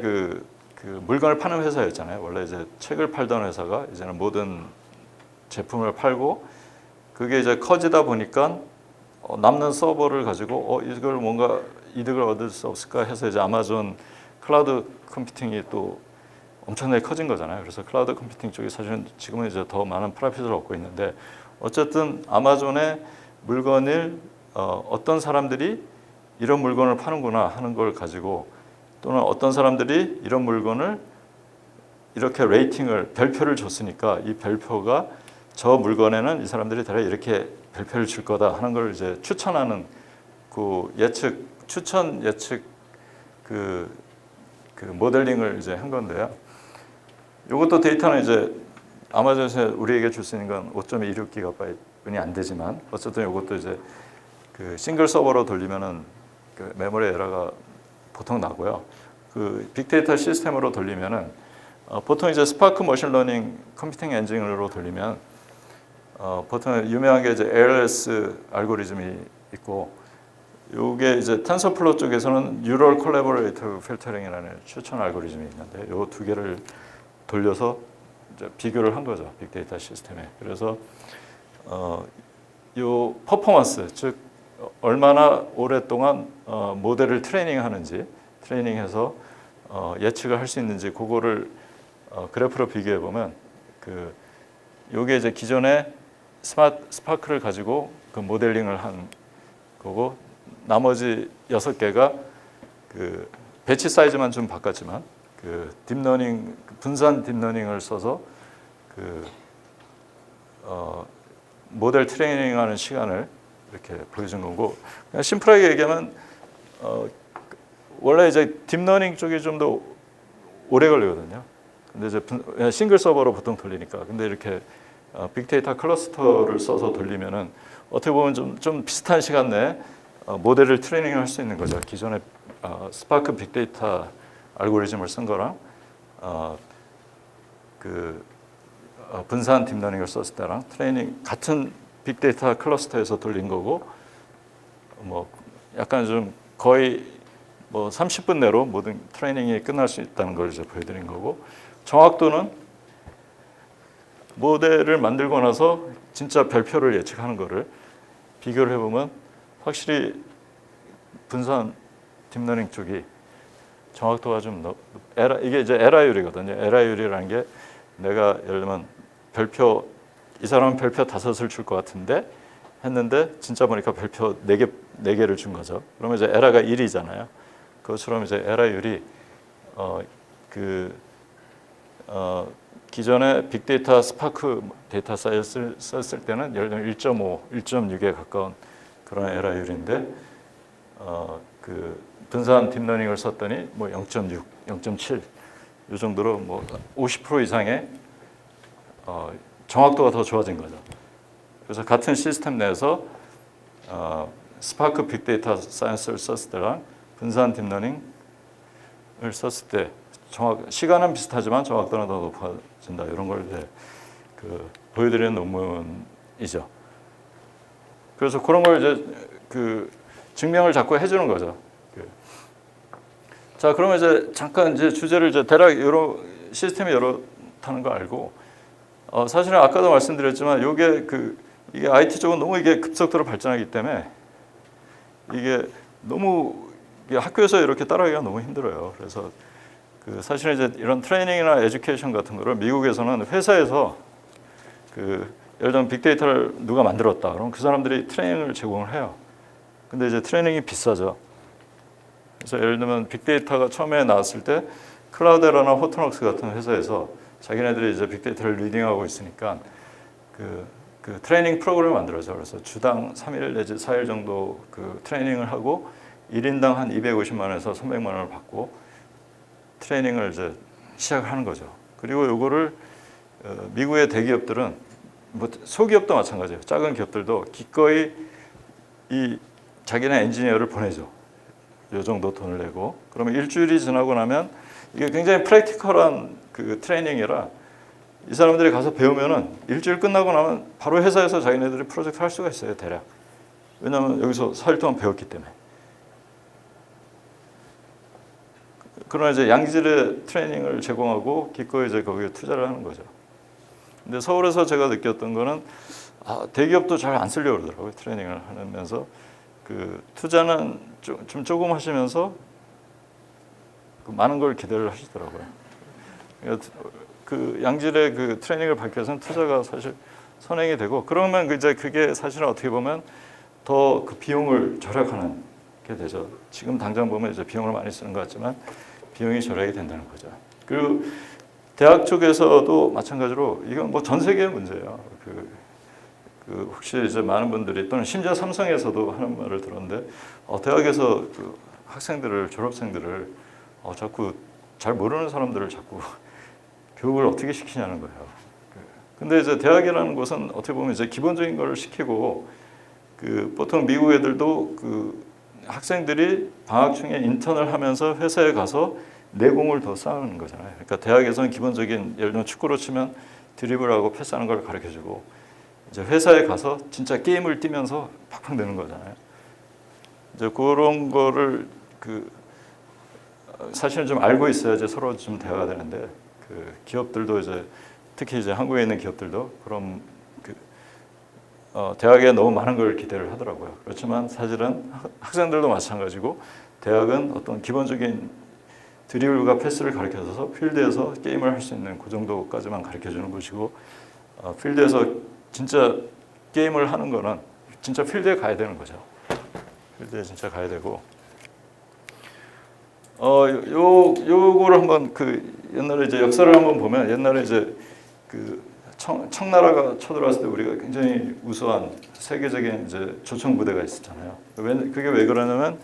물건을 파는 회사였잖아요. 원래 이제 책을 팔던 회사가 이제는 모든 제품을 팔고 그게 이제 커지다 보니까 남는 서버를 가지고 이걸 뭔가 이득을 얻을 수 없을까 해서 이제 아마존 클라우드 컴퓨팅이 또 엄청나게 커진 거잖아요. 그래서 클라우드 컴퓨팅 쪽이 사실은 지금은 이제 더 많은 프로핏을 얻고 있는데 어쨌든 아마존의 물건을 어떤 사람들이 이런 물건을 파는구나 하는 걸 가지고 또는 어떤 사람들이 이런 물건을 이렇게 레이팅을 별표를 줬으니까 이 별표가 저 물건에는 이 사람들이 다 이렇게 별표를 줄 거다 하는 걸 이제 추천하는 추천 예측 모델링을 이제 한 건데요. 이것도 데이터는 이제 아마존에서 우리에게 줄 수 있는 건 5.26GB뿐이 안 되지만 어쨌든 이것도 이제 싱글 서버로 돌리면은 메모리 에러가 보통 나고요. 빅데이터 시스템으로 돌리면은 보통 이제 스파크 머신러닝 컴퓨팅 엔진으로 돌리면 보통 유명한 게 이제 ALS 알고리즘이 있고 요게 이제 텐서플로 쪽에서는 뉴럴 콜래보레이터 필터링이라는 추천 알고리즘이 있는데 요 두 개를 돌려서 이제 비교를 한 거죠. 빅데이터 시스템에. 그래서 요 퍼포먼스 즉 얼마나 오랫동안 모델을 트레이닝해서 예측을 할 수 있는지 그거를 그래프로 비교해 보면 요게 이제 기존에 스파크를 가지고 모델링을 한 거고 나머지 6개가 배치 사이즈만 좀 바꿨지만 딥러닝 분산 딥러닝을 써서 모델 트레이닝하는 시간을 이렇게 보여준 거고 그냥 심플하게 얘기하면 원래 이제 딥러닝 쪽이 좀 더 오래 걸리거든요. 근데 이제 싱글 서버로 보통 돌리니까 근데 이렇게 빅데이터 클러스터를 써서 돌리면은 어떻게 보면 좀 비슷한 시간 내에 모델을 트레이닝할 수 있는 거죠. 기존에 스파크 빅데이터 알고리즘을 쓴 거랑 분산 딥러닝을 썼을 때랑 트레이닝 같은 빅데이터 클러스터에서 돌린 거고 뭐 약간 좀 거의 뭐 30분 내로 모든 트레이닝이 끝날 수 있다는 걸 이제 보여드린 거고, 정확도는 모델을 만들고 나서 진짜 별표를 예측하는 거를 비교를 해보면 확실히 분산 딥러닝 쪽이 정확도가 좀 이게 이제 에라율이거든요. 에라율이라는 게 내가 예를 들면 별표, 이 사람은 별표 5을 줄 것 같은데 했는데 진짜 보니까 별표 4개를 준 거죠. 그러면 이제 에라가 1이잖아요. 그것처럼 이제 에라율이 기존에 빅데이터 스파크 데이터 사이언스 썼을 때는 예를 들면 1.5, 1.6에 가까운 그런 에라율인데 그 분산 딥러닝을 썼더니 뭐 0.6, 0.7 이 정도로 뭐 50% 이상의 정확도가 더 좋아진 거죠. 그래서 같은 시스템 내에서 스파크 빅데이터 사이언스를 썼을 때랑 분산 딥러닝을 썼을 때 시간은 비슷하지만 정확도는 더 높아진다. 이런 걸 이제 보여드리는 논문이죠. 그래서 그런 걸 이제 증명을 자꾸 해주는 거죠. 자, 그러면 이제 잠깐 이제 주제를 이제 대략 여러 시스템이 이렇다는 거 알고, 사실은 아까도 말씀드렸지만 이게 IT 쪽은 너무 이게 급속도로 발전하기 때문에 이게 너무 학교에서 이렇게 따라하기가 너무 힘들어요. 그래서 사실은 이제 이런 트레이닝이나 에듀케이션 같은 거를 미국에서는 회사에서 예를 들면 빅데이터를 누가 만들었다. 그럼 그 사람들이 트레이닝을 제공을 해요. 근데 이제 트레이닝이 비싸죠. 그래서 예를 들면 빅데이터가 처음에 나왔을 때 클라우데라나 호트넉스 같은 회사에서 자기네들이 이제 빅데이터를 리딩하고 있으니까 그 트레이닝 프로그램을 만들어서 그래서 주당 3일 내지 4일 정도 트레이닝을 하고 1인당 한 250만 원에서 300만 원을 받고 트레이닝을 이제 시작하는 거죠. 그리고 요거를 미국의 대기업들은 뭐 소기업도 마찬가지예요. 작은 기업들도 기꺼이 이 자기네 엔지니어를 보내죠. 요 정도 돈을 내고. 그러면 일주일이 지나고 나면 이게 굉장히 프랙티컬한 트레이닝이라 이 사람들이 가서 배우면은 일주일 끝나고 나면 바로 회사에서 자기네들이 프로젝트 할 수가 있어요, 대략. 왜냐하면 여기서 4일 동안 배웠기 때문에. 그러나 이제 양질의 트레이닝을 제공하고 기꺼이 이제 거기에 투자를 하는 거죠. 근데 서울에서 제가 느꼈던 거는 대기업도 잘 안 쓰려고 그러더라고요, 트레이닝을 하면서. 투자는 좀 조금 하시면서 많은 걸 기대를 하시더라고요. 양질의 트레이닝을 받기 위해서는 투자가 사실 선행이 되고, 그러면 이제 그게 사실은 어떻게 보면 더 비용을 절약하는 게 되죠. 지금 당장 보면 이제 비용을 많이 쓰는 것 같지만 비용이 절약이 된다는 거죠. 그리고 대학 쪽에서도 마찬가지로 이건 뭐 전 세계의 문제예요. 혹시 이제 많은 분들이 또는 심지어 삼성에서도 하는 말을 들었는데 대학에서 학생들을 졸업생들을 자꾸 잘 모르는 사람들을 자꾸 교육을 어떻게 시키냐는 거예요. 근데 이제 대학이라는 곳은 어떻게 보면 이제 기본적인 걸 시키고 보통 미국 애들도 학생들이 방학 중에 인턴을 하면서 회사에 가서 내공을 더 쌓는 거잖아요. 그러니까 대학에서는 기본적인 예를 들면 축구로 치면 드리블하고 패스하는 걸 가르쳐주고 이제 회사에 가서 진짜 게임을 뛰면서 팍팍 내는 거잖아요. 이제 그런 거를 사실은 좀 알고 있어야지 서로 좀 대화가 되는데 기업들도 이제 특히 이제 한국에 있는 기업들도 그럼 대학에 너무 많은 걸 기대를 하더라고요. 그렇지만 사실은 학생들도 마찬가지고 대학은 어떤 기본적인 드리블과 패스를 가르쳐줘서 필드에서 게임을 할 수 있는 그 정도까지만 가르쳐주는 것이고 필드에서 진짜 게임을 하는 거는 진짜 필드에 가야 되는 거죠. 필드에 진짜 가야 되고 요거를 한번 옛날에 이제 역사를 한번 보면 옛날에 이제 청나라가 쳐들어왔을 때 우리가 굉장히 우수한 세계적인 이제 조총 부대가 있었잖아요. 그게 왜 그러냐면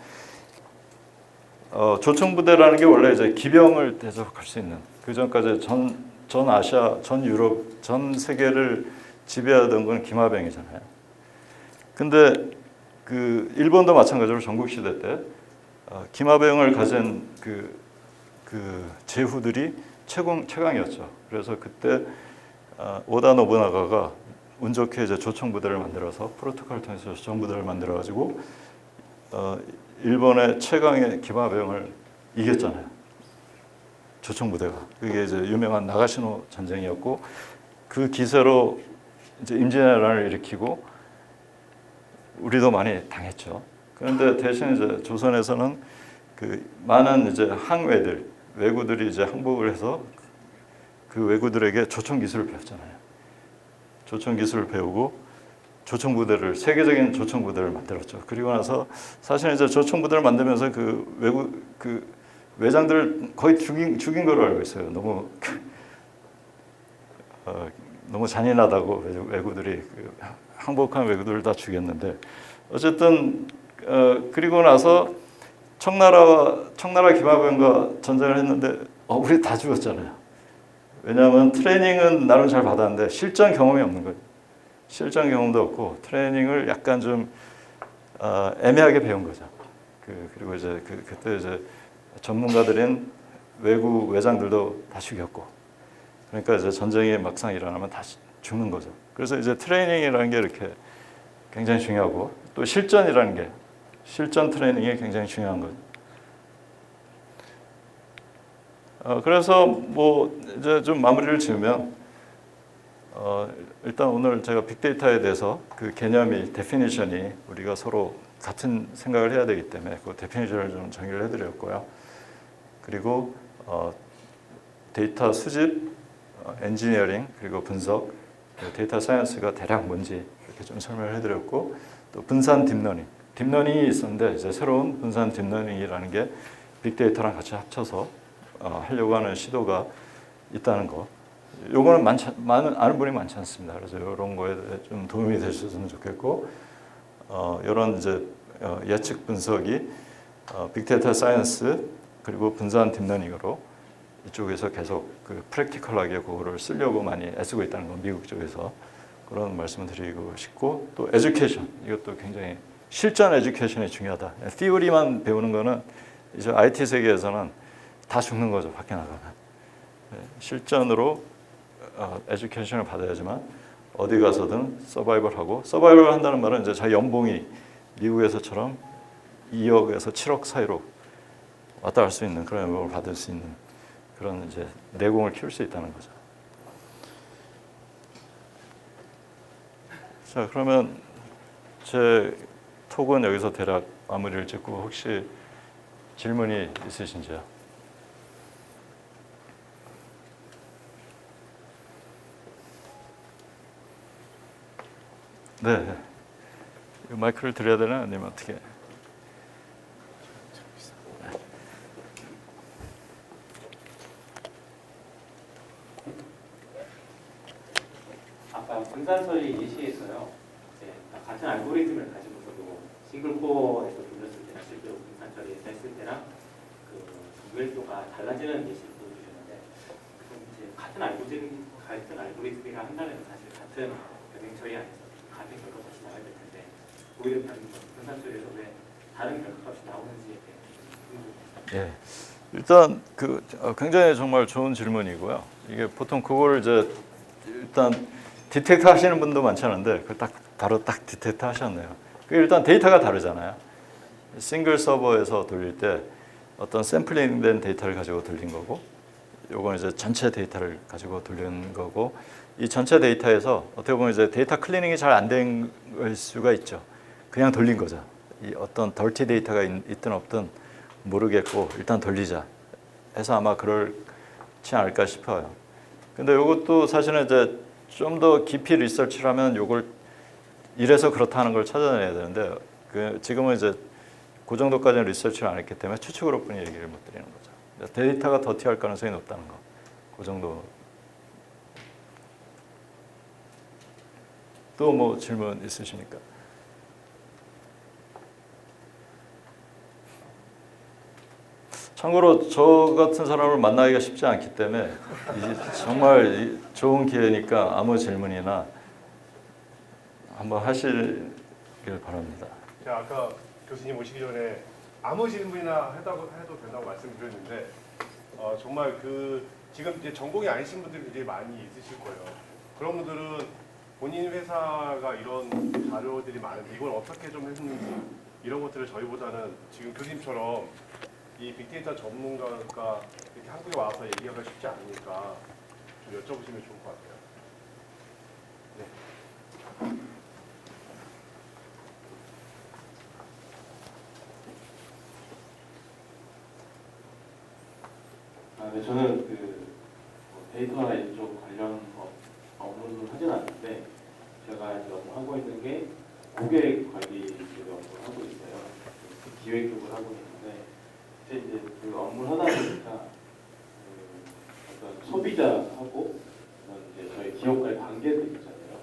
조총 부대라는 게 원래 이제 기병을 대적할 수 있는 그 전까지 전 아시아, 전 유럽, 전 세계를 지배하던 건 기마병이잖아요. 근데 일본도 마찬가지로 전국시대 때 기마병을 가진 제후들이 최강이었죠. 그래서 그때 오다 노부나가가 운 좋게 이제 조총 부대를 만들어서 프로토콜을 통해서 조총 부대를 만들어 가지고 일본의 최강의 기마병을 이겼잖아요. 조총부대가. 그게 이제 유명한 나가시노 전쟁이었고 그 기세로 이제 임진왜란을 일으키고 우리도 많이 당했죠. 그런데 대신 이제 조선에서는 그 많은 이제 항외들 왜구들이 이제 항복을 해서 그 왜구들에게 조총 기술을 배웠잖아요. 조총 기술을 배우고 조총 부대를 세계적인 조총 부대를 만들었죠. 그리고 나서 사실 이제 조총 부대를 만들면서 그 외구 그 외장들을 거의 죽인 걸로 알고 있어요. 너무 잔인하다고 왜구들이 그 항복한 왜구들을 다 죽였는데 어쨌든 그리고 나서 청나라 기마병과 전쟁을 했는데 우리 다 죽었잖아요. 왜냐하면 트레이닝은 나름 잘 받았는데 실전 경험이 없는 거예요. 실전 경험도 없고 트레이닝을 약간 좀 애매하게 배운 거죠. 그리고 이제 그때 이제 전문가들인 외구 외장들도 다 죽였고, 그러니까 이제 전쟁이 막상 일어나면 다 죽는 거죠. 그래서 이제 트레이닝이라는 게 이렇게 굉장히 중요하고 또 실전이라는 게 실전 트레이닝이 굉장히 중요한 거죠. 그래서 뭐 이제 좀 마무리를 지으면 일단 오늘 제가 빅데이터에 대해서 그 개념이 데피니션이 우리가 서로 같은 생각을 해야 되기 때문에 그 데피니션을 좀 정의를 해드렸고요. 그리고 데이터 수집, 엔지니어링 그리고 분석, 데이터 사이언스가 대략 뭔지 이렇게 좀 설명을 해드렸고 또 분산 딥러닝이 있었는데 이제 새로운 분산 딥러닝이라는 게 빅데이터랑 같이 합쳐서 하려고 하는 시도가 있다는 거. 요거는 아는 분이 많지 않습니다. 그래서 이런 거에 좀 도움이 되셨으면 좋겠고, 이런 이제 예측 분석이 빅데이터 사이언스 그리고 분산 딥러닝으로 이쪽에서 계속 그 프랙티컬하게 그거를 쓰려고 많이 애쓰고 있다는 건 미국 쪽에서 그런 말씀을 드리고 싶고, 또 에듀케이션 이것도 굉장히 실전 에듀케이션이 중요하다. 티오리만 배우는 거는 이제 IT 세계에서는 다 죽는 거죠. 밖에 나가면 실전으로 에듀케이션을 받아야지만 어디 가서든 서바이벌하고, 서바이벌 한다는 말은 이제 자기 연봉이 미국에서처럼 2억에서 7억 사이로 왔다 갈 수 있는 그런 연봉을 받을 수 있는 그런 이제 내공을 키울 수 있다는 거죠. 자, 그러면 제 톡은 여기서 대략 마무리를 짓고 혹시 질문이 있으신지요? 네. 마이크를 드려야 되나 아니면 어떻게? 아까 분산처리 예시에서요. 이제 같은 알고리즘을 가지고서도 싱글코어에서 돌렸을 때나 실제로 분산처리에서 했을 때랑 그 정밀도가 달라지는 예시를 보여주셨는데, 이제 같은 알고리즘이라 한다면 사실 같은 변형 처리 안에서 같은 결과값이 나와야 될 텐데 오히려 분산처리에서 왜 다른 결과값이 나오는지에 대해 예. 일단 그 굉장히 정말 좋은 질문이고요. 이게 보통 그걸 이제 일단 디텍트 하시는 분도 많지 않은데 그걸 바로 딱 디텍트 하셨네요. 일단 데이터가 다르잖아요. 싱글 서버에서 돌릴 때 어떤 샘플링된 데이터를 가지고 돌린 거고, 요건 이제 전체 데이터를 가지고 돌린 거고, 이 전체 데이터에서 어떻게 보면 이제 데이터 클리닝이 잘 안 된 걸 수가 있죠. 그냥 돌린 거죠. 이 어떤 덜티 데이터가 있든 없든 모르겠고 일단 돌리자 해서 아마 그렇지 않을까 싶어요. 근데 이것도 사실은 이제 좀 더 깊이 리서치를 하면 요걸 이래서 그렇다는 걸 찾아내야 되는데 지금은 이제 그 정도까지는 리서치를 안 했기 때문에 추측으로뿐이 얘기를 못 드리는 거죠. 데이터가 더티할 가능성이 높다는 거. 그 정도. 또 뭐 질문 있으십니까? 참고로 저 같은 사람을 만나기가 쉽지 않기 때문에 정말 좋은 기회니까 아무 질문이나 한번 하시길 바랍니다. 제가 아까 교수님 오시기 전에 아무 질문이나 해도 된다고 말씀드렸는데 정말 그 지금 이제 전공이 아니신 분들이 굉장히 많이 있으실 거예요. 그런 분들은 본인 회사가 이런 자료들이 많은데 이걸 어떻게 좀 했는지 이런 것들을 저희보다는 지금 교수님처럼 이 빅데이터 전문가가 이렇게 한국에 와서 얘기하기가 쉽지 않으니까 좀 여쭤보시면 좋을 것 같아요. 네. 네, 저는 데이터나 이쪽 관련 업무를 하진 않는데 제가 이제 업무하고 있는 게 고객 관리 쪽의 업무를 하고 있어요. 기획 쪽을 하고 있는데 이제 그 업무를 하다 보니까 어떤 소비자하고 이제 저희 기업과의 관계들 있잖아요.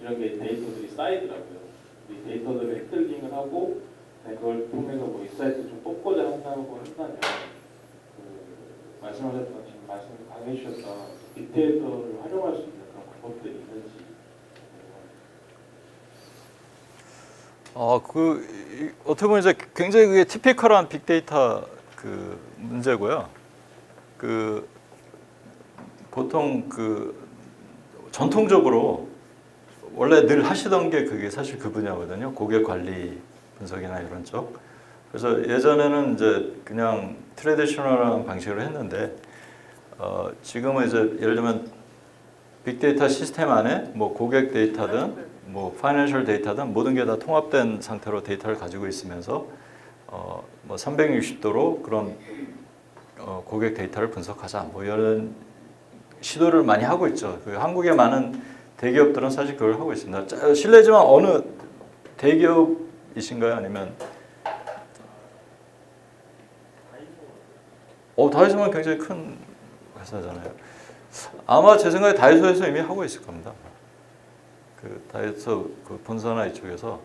이런 게 데이터들이 쌓이더라고요. 이 데이터들을 획득을 하고 그걸 통해서 뭐 인사이트를 좀 뽑고자 한다고 한다면 말씀하셨던 지금 말씀 강해 주셨던 빅데이터를 활용할 수 있는 그런 방법들이 있는지. 어떻게 보면 이제 굉장히 그게 티피컬한 빅데이터 그 문제고요. 보통 전통적으로 원래 늘 하시던 게 그게 사실 그 분야거든요. 고객 관리 분석이나 이런 쪽. 그래서 예전에는 이제 그냥 트레디셔널한 방식으로 했는데 지금은 이제 예를 들면 빅데이터 시스템 안에 뭐 고객 데이터든 뭐 파이낸셜 데이터든 모든 게 다 통합된 상태로 데이터를 가지고 있으면서 뭐 360도로 그런 고객 데이터를 분석하자 뭐 이런 시도를 많이 하고 있죠. 한국의 많은 대기업들은 사실 그걸 하고 있습니다. 실례지만 어느 대기업이신가요? 아니면 다이소는 굉장히 큰 회사잖아요. 아마 제 생각에 다이소에서 이미 하고 있을 겁니다. 다이소 본사나 이쪽에서.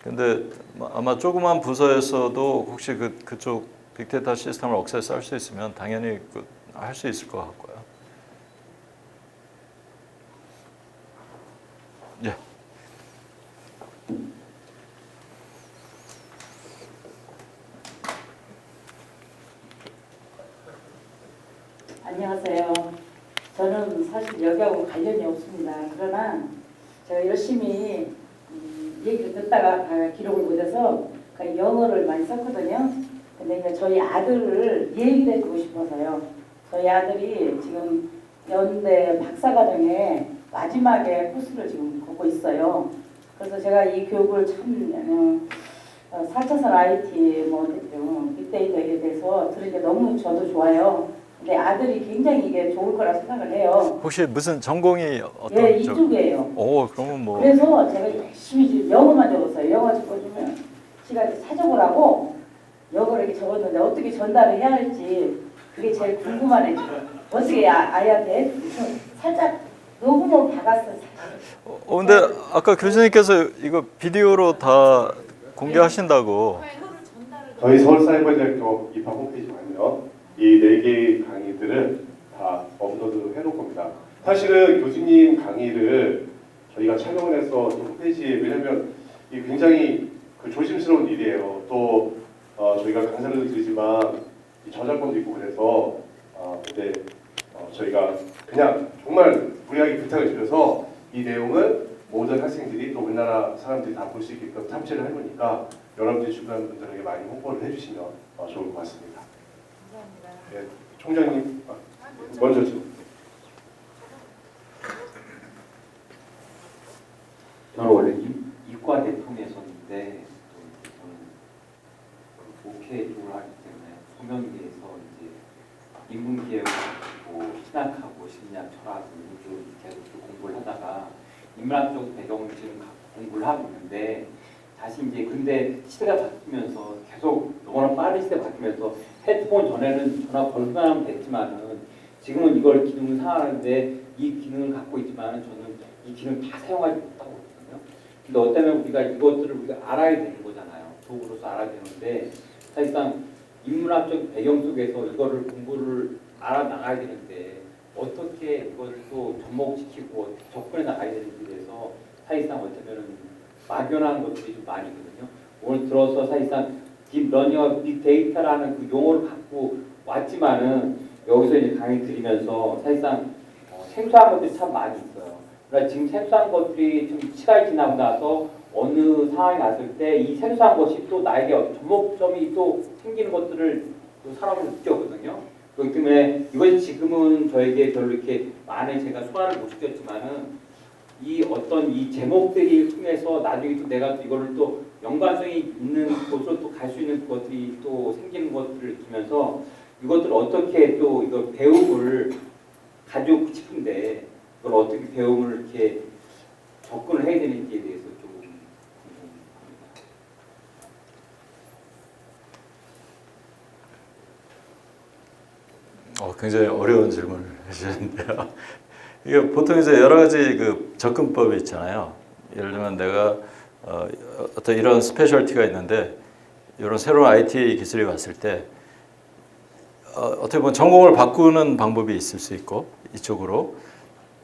근데 아마 조그만 부서에서도 혹시 그쪽 빅데이터 시스템을 억세스 할 수 있으면 당연히 할 수 있을 것 같고요. 예. 안녕하세요. 저는 사실 여기하고 관련이 없습니다. 그러나 제가 열심히 얘기를 듣다가 기록을 못해서 영어를 많이 썼거든요. 근데 이제 저희 아들을 얘기를 해주고 싶어서요. 저희 아들이 지금 연대 박사과정에 마지막에 코스를 지금 걷고 있어요. 그래서 제가 이 교육을 참 4차선 IT 빅데이터에 대해서 들은 게 너무 저도 좋아요. 근데 아들이 굉장히 이게 좋을 거라 생각을 해요. 혹시 무슨 전공이 어떤 예, 쪽? 이쪽이에요. 그러면 뭐. 그래서 제가 열심히 지금 영어만 적었어요. 영어 적어주면 시간에 사적을 하고 영어를 이렇게 적었는데 어떻게 전달을 해야 할지 그게 제일 궁금하네. 어떻게 아이한테 살짝 녹음을 박았어. 근데 아까 교수님께서 이거 비디오로 다 공개하신다고. 저희 서울사이버대학교 입학 홈페이지 가면 이 4개의 강의들을 다 업로드 해놓을 겁니다. 사실은 교수님 강의를 저희가 촬영을 해서 홈페이지에, 왜냐면 이게 굉장히 조심스러운 일이에요. 또 저희가 강사를 드리지만 이 저작권도 있고 그래서 근데 저희가 그냥 정말 무리하게 부탁을 드려서 이 내용을 모든 학생들이 또 우리나라 사람들이 다 볼 수 있게끔 탑재를 할 거니까 여러분들 주변 분들에게 많이 홍보를 해주시면 좋을 것 같습니다. 감사합니다. 네, 총장님 먼저 지금. 저는 원래 이과 대통령이었는데 저는 목회 쪽을 하기 때문에 소명리에서 이제 인문계열 뭐 신학하고 심리학, 철학 이런 쪽 계속 공부를 하다가 인문학적 배경을 지금 공부를 하고 있는데 다시 이제 근데 시대가 바뀌면서 계속 너무나 빠른 시대가 바뀌면서 헤드폰 전에는 전화 걸기만 됐지만은 지금은 이걸 기능을 사용하는데 이 기능을 갖고 있지만은 저는 이 기능을 다 사용하지 못하고 있거든요. 근데 어쩌면 우리가 이것들을 우리가 알아야 되는 거잖아요. 도구로서 알아야 되는데 사실상 인문학적 배경 속에서 이거를 공부를 알아나가야 되는데 어떻게 이걸 또 접목시키고 접근해 나가야 되는지에 대해서 사실상 어쩌면은 막연한 것들이 좀 많이 있거든요. 오늘 들어서 사실상 딥러닝과 빅데이터라는 그 용어를 갖고 왔지만은 여기서 이제 강의 드리면서 사실상 생소한 것들이 참 많이 있어요. 그러니까 지금 생소한 것들이 좀 시간이 지나고 나서 어느 상황이 났을 때 이 생소한 것이 또 나에게 접목점이 또 생기는 것들을 또 사람으로 느꼈거든요. 그렇기 때문에 이것이 지금은 저에게 별로 이렇게 많은 제가 소화를 못 시켰지만은 이 어떤 이 제목들이 통해서 나중에 또 내가 이거를 또 연관성이 있는 곳으로 또 갈 수 있는 것들이 또 생기는 것들을 느끼면서 이것들을 어떻게 또 이거 배움을 가지고 싶은데 이걸 어떻게 배움을 이렇게 접근을 해야 되는지에 대해서 좀 궁금합니다. 굉장히 어려운 질문을 해주셨는데요. 이게 보통 이제 여러 가지 그 접근법이 있잖아요. 예를 들면 내가 어떤 이런 스페셜티가 있는데 이런 새로운 IT 기술이 왔을 때 어떻게 보면 전공을 바꾸는 방법이 있을 수 있고 이쪽으로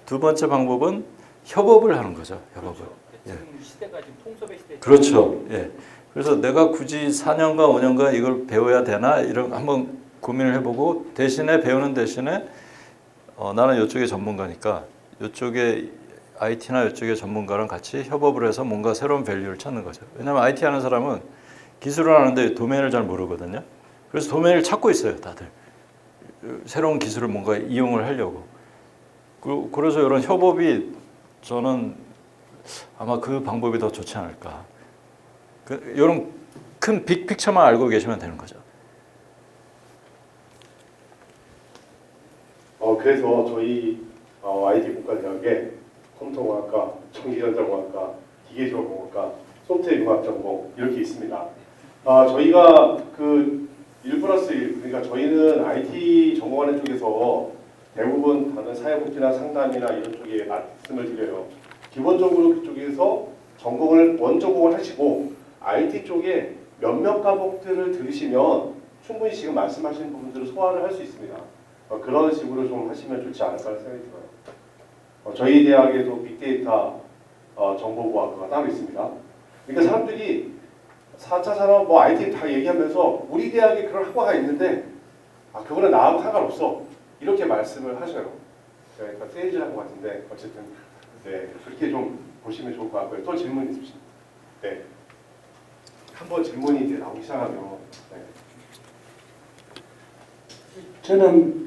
두 번째 방법은 협업을 하는 거죠. 협업을. 지금 시대가 지금 통섭의 시대. 그렇죠. 예. 그래서 내가 굳이 4년간 5년간 이걸 배워야 되나 이런 한번 고민을 해보고 대신에 배우는 대신에 나는 이쪽의 전문가니까 이쪽에 IT나 이쪽의 전문가랑 같이 협업을 해서 뭔가 새로운 밸류를 찾는 거죠. 왜냐하면 IT 하는 사람은 기술을 하는데 도메인을 잘 모르거든요. 그래서 도메인을 찾고 있어요, 다들. 새로운 기술을 뭔가 이용을 하려고. 그래서 이런 협업이 저는 아마 그 방법이 더 좋지 않을까. 이런 큰 빅픽처만 알고 계시면 되는 거죠. 그래서 저희 IT 국가대학에 컴퓨터공학과, 전기전자공학과, 기계지원공학과, 소프트웨어융합 전공 이렇게 있습니다. 저희가 그 1+1, 그러니까 저희는 IT 전공하는 쪽에서 대부분 다른 사회복지나 상담이나 이런 쪽에 말씀을 드려요. 기본적으로 그쪽에서 원전공을 하시고 IT 쪽에 몇몇 과목들을 들으시면 충분히 지금 말씀하신 부분들을 소화를 할 수 있습니다. 그런 식으로 좀 하시면 좋지 않을까 생각이 들어요. 저희 대학에도 빅데이터 정보과학과가 따로 있습니다. 그러니까 사람들이 4차 산업 IT 다 얘기하면서 우리 대학에 그런 학과가 있는데 그거는 나하고 상관없어 이렇게 말씀을 하셔요. 그러니까 세일즈 한것 같은데 어쨌든 네, 그렇게 좀 보시면 좋을 것 같고요. 또 질문 있으십니까? 네. 한번 질문이 이제 나오기 시작하면 네. 저는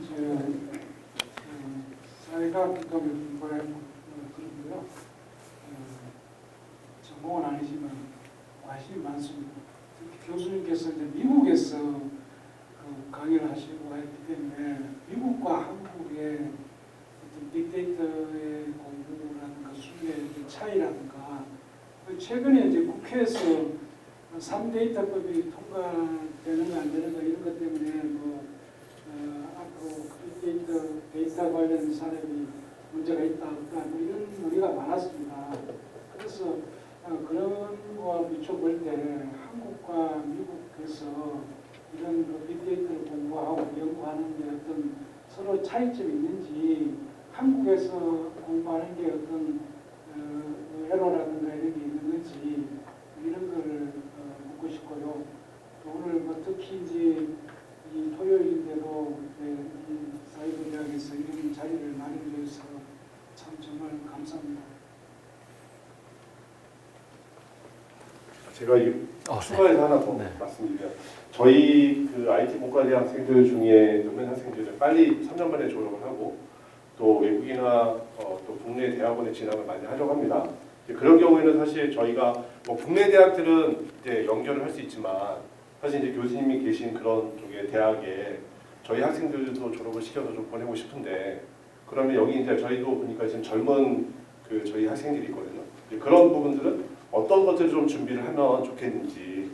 사회과학 기독을 그러고요. 전공은 아니지만 관심이 많습니다. 교수님께서 이제 미국에서 강의를 하시고 했기 때문에 미국과 한국의 어떤 빅데이터의 공부라든가 수준의 차이라든가 최근에 이제 국회에서 3데이터법이 통과되는가 안 되는가 이런 것 때문에 앞으로 데이터 관련 산업이 문제가 있다 없다 이런 우리가 많았습니다. 그래서 그런 거와 비춰볼 때 한국과 미국에서 이런 빅데이터를 공부하고 연구하는 게 어떤 서로 차이점이 있는지 한국에서 공부하는 게 어떤 애로라든가 이런 게 있는 건지 이런 거를 묻고 싶고요. 또 오늘 특히 이제 이 토요일인데도 이 사이버대학에서 이런 자리를 마련해 주셔서 참 정말 감사합니다. 제가 추가해서 하나 더 말씀드리면 저희 그 IT 문과대 학생들 중에 몇몇 학생들은 빨리 3년 만에 졸업을 하고 또 외국이나 또 국내 대학원에 진학을 많이 하려고 합니다. 그런 경우에는 사실 저희가 국내 대학들은 이제 연결을 할 수 있지만 사실 이제 교수님이 계신 그런 쪽의 대학에 저희 학생들도 졸업을 시켜서 좀 보내고 싶은데 그러면 여기 이제 저희도 보니까 지금 젊은 그 저희 학생들이 있거든요. 그런 부분들은 어떤 것들을 좀 준비를 하면 좋겠는지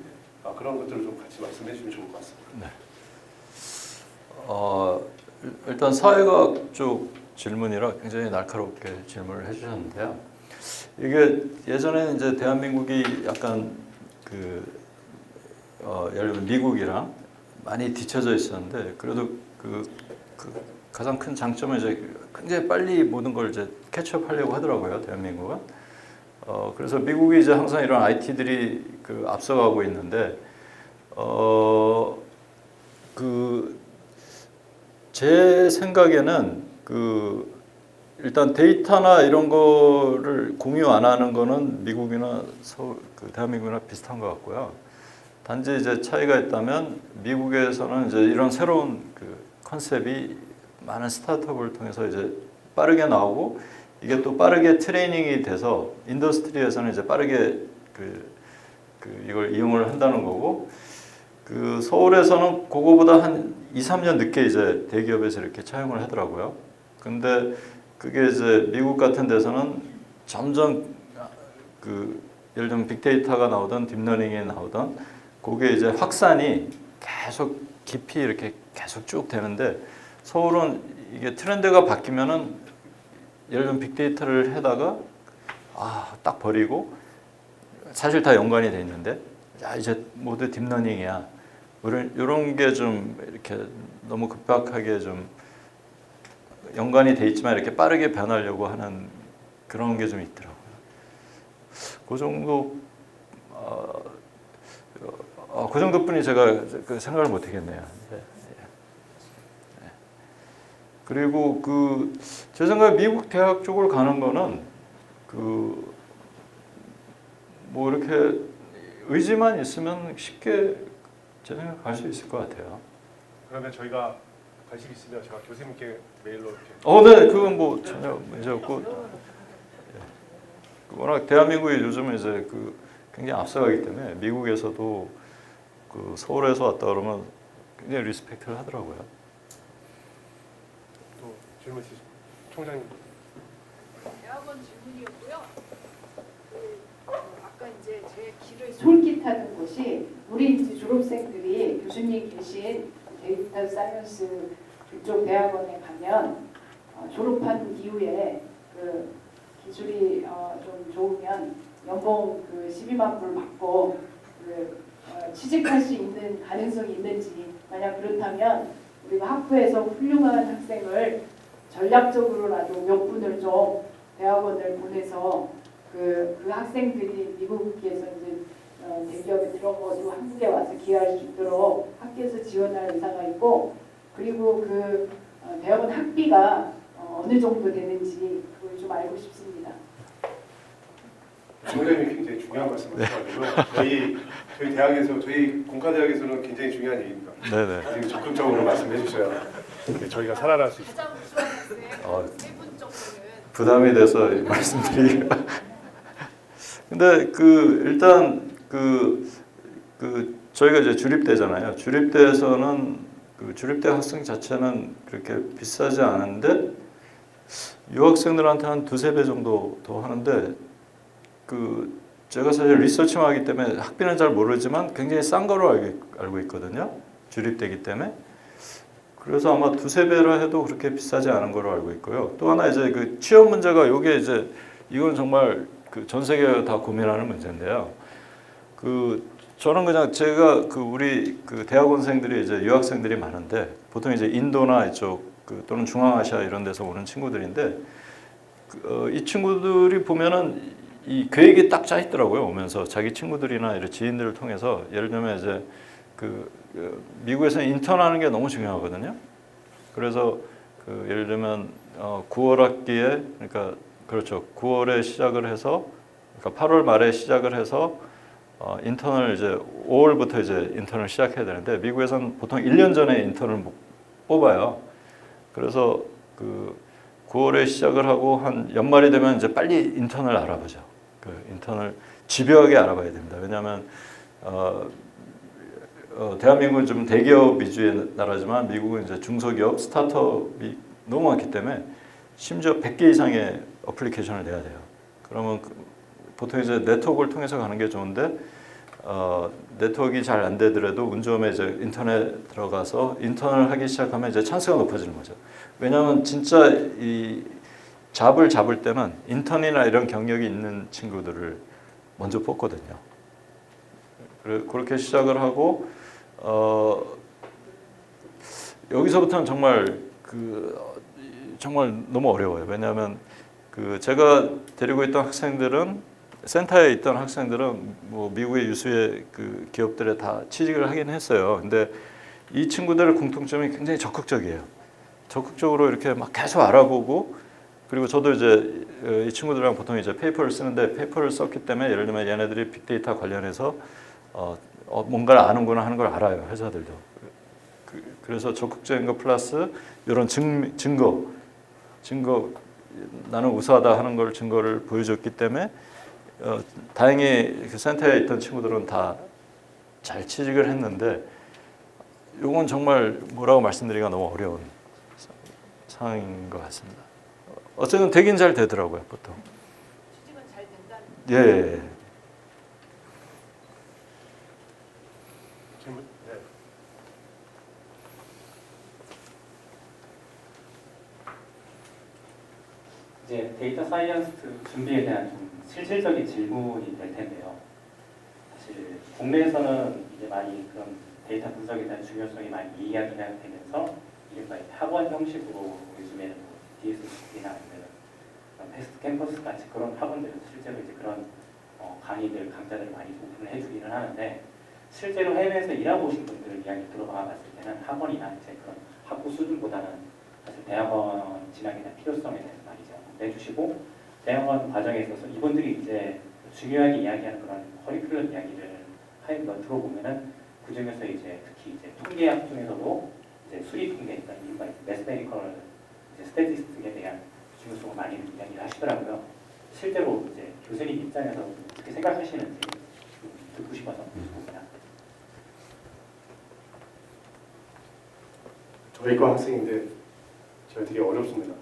그런 것들을 좀 같이 말씀해 주시면 좋을 것 같습니다. 네. 일단 사회과학 쪽 질문이라 굉장히 날카롭게 질문을 해주셨는데요. 이게 예전에는 이제 대한민국이 약간 예를 들면 미국이랑 많이 뒤쳐져 있었는데 그래도 그 가장 큰 장점은 이제 굉장히 빨리 모든 걸 이제 캐치업하려고 하더라고요, 대한민국은. 그래서 미국이 이제 항상 이런 IT들이 앞서가고 있는데 제 생각에는 일단 데이터나 이런 거를 공유 안 하는 거는 미국이나 대한민국이나 비슷한 것 같고요. 단지 이제 차이가 있다면 미국에서는 이제 이런 새로운 그 컨셉이 많은 스타트업을 통해서 이제 빠르게 나오고 이게 또 빠르게 트레이닝이 돼서 인더스트리에서는 이제 빠르게 이걸 이용을 한다는 거고 그 서울에서는 그거보다 한 2, 3년 늦게 이제 대기업에서 이렇게 차용을 하더라고요. 근데 그게 이제 미국 같은 데서는 점점 예를 들면 빅데이터가 나오든 딥러닝이 나오든 그게 이제 확산이 계속 깊이 이렇게 계속 쭉 되는데 서울은 이게 트렌드가 바뀌면은 예를 들면 빅데이터를 해다가 딱 버리고 사실 다 연관이 돼 있는데 이제 모두 딥러닝이야. 이런 게 좀 이렇게 너무 급박하게 좀 연관이 돼 있지만 이렇게 빠르게 변하려고 하는 그런 게 좀 있더라고요. 그 정도 그 정도뿐이 제가 그 생각을 못 하겠네요. 네. 네. 그리고 제 생각에 미국 대학 쪽을 가는 거는 뭐 이렇게 의지만 있으면 쉽게 제 생각에 갈 수 있을 것 같아요. 그러면 저희가 관심 있으면 제가 교수님께 메일로 이렇게. 네, 그건 뭐 전혀 문제 없고. 워낙 대한민국이 요즘은 이제 굉장히 앞서가기 때문에 미국에서도 서울에서 왔다 그러면 굉장히 리스펙트를 하더라고요. 또 질문 있으신 총장님. 대학원 질문이었고요. 아까 이제 제 길을 솔깃하는 곳이 우리 이제 졸업생들이 교수님 계신 데이터 사이언스 그쪽 대학원에 가면 졸업한 이후에 기술이 좀 좋으면 연봉 12만 불 받고 취직할 수 있는 가능성이 있는지 만약 그렇다면 우리가 학부에서 훌륭한 학생을 전략적으로라도 몇 분을 좀 대학원을 보내서 그 학생들이 미국에서 이제 대기업에 들어가고 한국에 와서 기여할 수 있도록 학교에서 지원할 의사가 있고 그리고 대학원 학비가 어느 정도 되는지 그걸 좀 알고 싶습니다. 총장님이 굉장히 중요한 말씀하셔가지고요. 저희 대학에서 저희 공과대학에서는 굉장히 중요한 얘기입니다. 네네. 지금 적극적으로 말씀해 주셔야 저희가 살아날 수 있습니다. 가장 우수한 학생 세분 정도는 부담이 돼서 말씀드리기가. 근데 일단 저희가 이제 주립대잖아요. 주립대에서는 주립대 학생 자체는 그렇게 비싸지 않은데 유학생들한테 한 2~3배 정도 더 하는데 제가 사실 리서치만 하기 때문에 학비는 잘 모르지만 굉장히 싼 거로 알고 있거든요. 주립대이기 때문에. 그래서 아마 2~3배라 해도 그렇게 비싸지 않은 거로 알고 있고요. 또 하나 이제 취업 문제가 이건 정말 전 세계가 다 고민하는 문제인데요. 저는 그냥 제가 우리 대학원생들이 이제 유학생들이 많은데 보통 이제 인도나 이쪽 또는 중앙아시아 이런 데서 오는 친구들인데 이 친구들이 보면은 이 계획이 딱 짜 있더라고요. 오면서 자기 친구들이나 이런 지인들을 통해서 예를 들면 이제 미국에서는 인턴하는 게 너무 중요하거든요. 그래서 예를 들면 9월 학기에 그러니까 그렇죠. 9월에 시작을 해서 그러니까 8월 말에 시작을 해서 인턴을 이제 5월부터 이제 인턴을 시작해야 되는데 미국에서는 보통 1년 전에 인턴을 뽑아요. 그래서 9월에 시작을 하고 한 연말이 되면 이제 빨리 인턴을 알아보죠. 인턴을 집요하게 알아봐야 됩니다. 왜냐하면 대한민국은 좀 대기업 위주의 나라지만 미국은 이제 중소기업, 스타트업이 너무 많기 때문에 심지어 100개 이상의 어플리케이션을 내야 돼요. 그러면 보통 이제 네트워크를 통해서 가는 게 좋은데 네트워크가 잘 안 되더라도 운 좋으면 이제 인터넷 들어가서 인턴을 하기 시작하면 이제 찬스가 높아지는 거죠. 왜냐하면 진짜 이 잡을 잡을 때는 인턴이나 이런 경력이 있는 친구들을 먼저 뽑거든요. 그렇게 시작을 하고 여기서부터는 정말 정말 너무 어려워요. 왜냐하면 제가 데리고 있던 학생들은 센터에 있던 학생들은 뭐 미국의 유수의 기업들에 다 취직을 하긴 했어요. 근데 이 친구들의 공통점이 굉장히 적극적이에요. 적극적으로 이렇게 막 계속 알아보고 그리고 저도 이제 이 친구들이랑 보통 이제 페이퍼를 쓰는데 페이퍼를 썼기 때문에 예를 들면 얘네들이 빅데이터 관련해서 뭔가를 아는구나 하는 걸 알아요. 회사들도. 그래서 적극적인 거 플러스 이런 증거 나는 우수하다 하는 걸 증거를 보여줬기 때문에 다행히 그 센터에 있던 친구들은 다 잘 취직을 했는데 이건 정말 뭐라고 말씀드리기가 너무 어려운 상황인 것 같습니다. 어쨌든 되긴 잘 되더라고요, 보통. 취직은 잘 된다는. 예. 질문? 네. 이제 데이터 사이언스 준비에 대한 좀 실질적인 질문이 될 텐데요. 사실 국내에서는 이제 많이 그런 데이터 분석에 대한 중요성이 많이 이야기가 되면서 이른바 학원 형식으로 요즘에는 뭐 DSC나 아니면 패스트 캠퍼스 같이 그런 학원들에서 실제로 이제 그런 강의들, 강좌들을 많이 오픈을 해주기는 하는데 실제로 해외에서 일하고 오신 분들 이야기 들어봐 봤을 때는 학원이나 이제 그런 학부 수준보다는 사실 대학원 진학에 대한 필요성에 대해서 많이 내주시고 대학원 과정에 있어서 이분들이 이제 중요하게 이야기하는 그런 커리큘럼 이야기를 하이브가 들어보면은 그 중에서 이제 특히 이제 통계학 중에서도 이제 수리 통계, 그러니까 이른바 매스메디컬 이제 스태티스틱에 대한 중요성을 많이 이야기를 하시더라고요. 실제로 이제 교수님 입장에서 어떻게 생각하시는지 좀 듣고 싶어서 묻습니다. 저희과 학생인데 저희 되게 어렵습니다.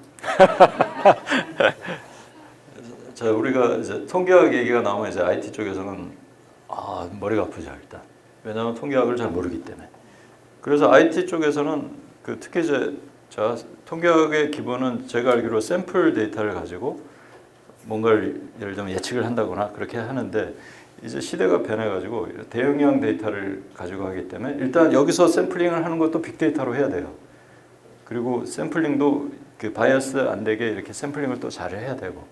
자, 우리가 이제 통계학 얘기가 나오면 이제 IT 쪽에서는 머리가 아프죠, 일단. 왜냐하면 통계학을 잘 모르기 때문에. 그래서 IT 쪽에서는 특히 이제 통계학의 기본은 제가 알기로 샘플 데이터를 가지고 뭔가를 예를 들면 예측을 한다거나 그렇게 하는데 이제 시대가 변해가지고 대용량 데이터를 가지고 하기 때문에 일단 여기서 샘플링을 하는 것도 빅데이터로 해야 돼요. 그리고 샘플링도 그 바이어스 안 되게 이렇게 샘플링을 또 잘 해야 되고.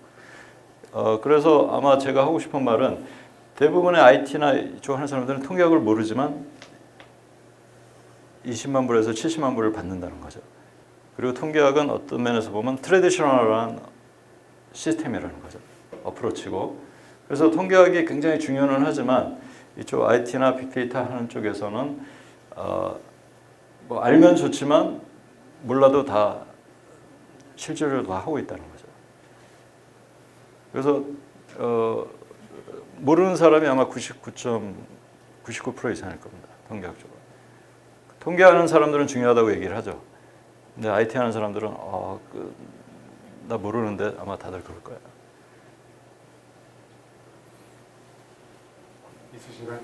그래서 아마 제가 하고 싶은 말은 대부분의 IT나 이쪽 하는 사람들은 통계학을 모르지만 20만 불에서 70만 불을 받는다는 거죠. 그리고 통계학은 어떤 면에서 보면 트레디셔널한 시스템이라는 거죠. 어프로치고. 그래서 통계학이 굉장히 중요는 하지만 이쪽 IT나 빅데이터 하는 쪽에서는 뭐 알면 좋지만 몰라도 다 실제로 다 하고 있다는 거죠. 그래서 모르는 사람이 아마 99.99% 이상일 겁니다. 통계학적으로. 통계하는 사람들은 중요하다고 얘기를 하죠. 근데 IT 하는 사람들은 나 모르는데 아마 다들 그럴 거예요. 있으신가요?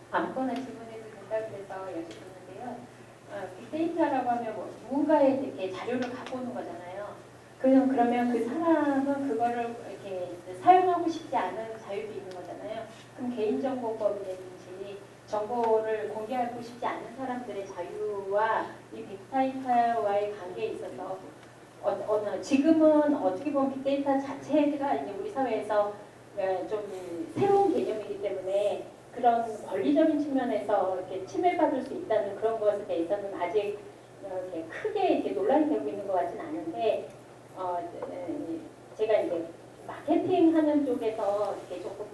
아무거나 질문해도 된다고 해서 여쭤보는데요. 빅데이터라고 하면 뭐 누군가의 이렇게 자료를 갖고 오는 거잖아요. 그러면 그 사람은 그거를 이렇게 사용하고 싶지 않은 자유도 있는 거잖아요. 그럼 개인정보법이라든지 정보를 공개하고 싶지 않은 사람들의 자유와 이 빅데이터와의 관계에 있어서 지금은 어떻게 보면 빅데이터 자체가 이제 우리 사회에서 좀 새로운 개념이기 때문에 그런 권리적인 측면에서 이렇게 침해받을 수 있다는 그런 것에 대해서는 아직 이렇게 크게 이렇게 논란이 되고 있는 것 같지는 않은데 제가 이제 마케팅하는 쪽에서 이렇게 조금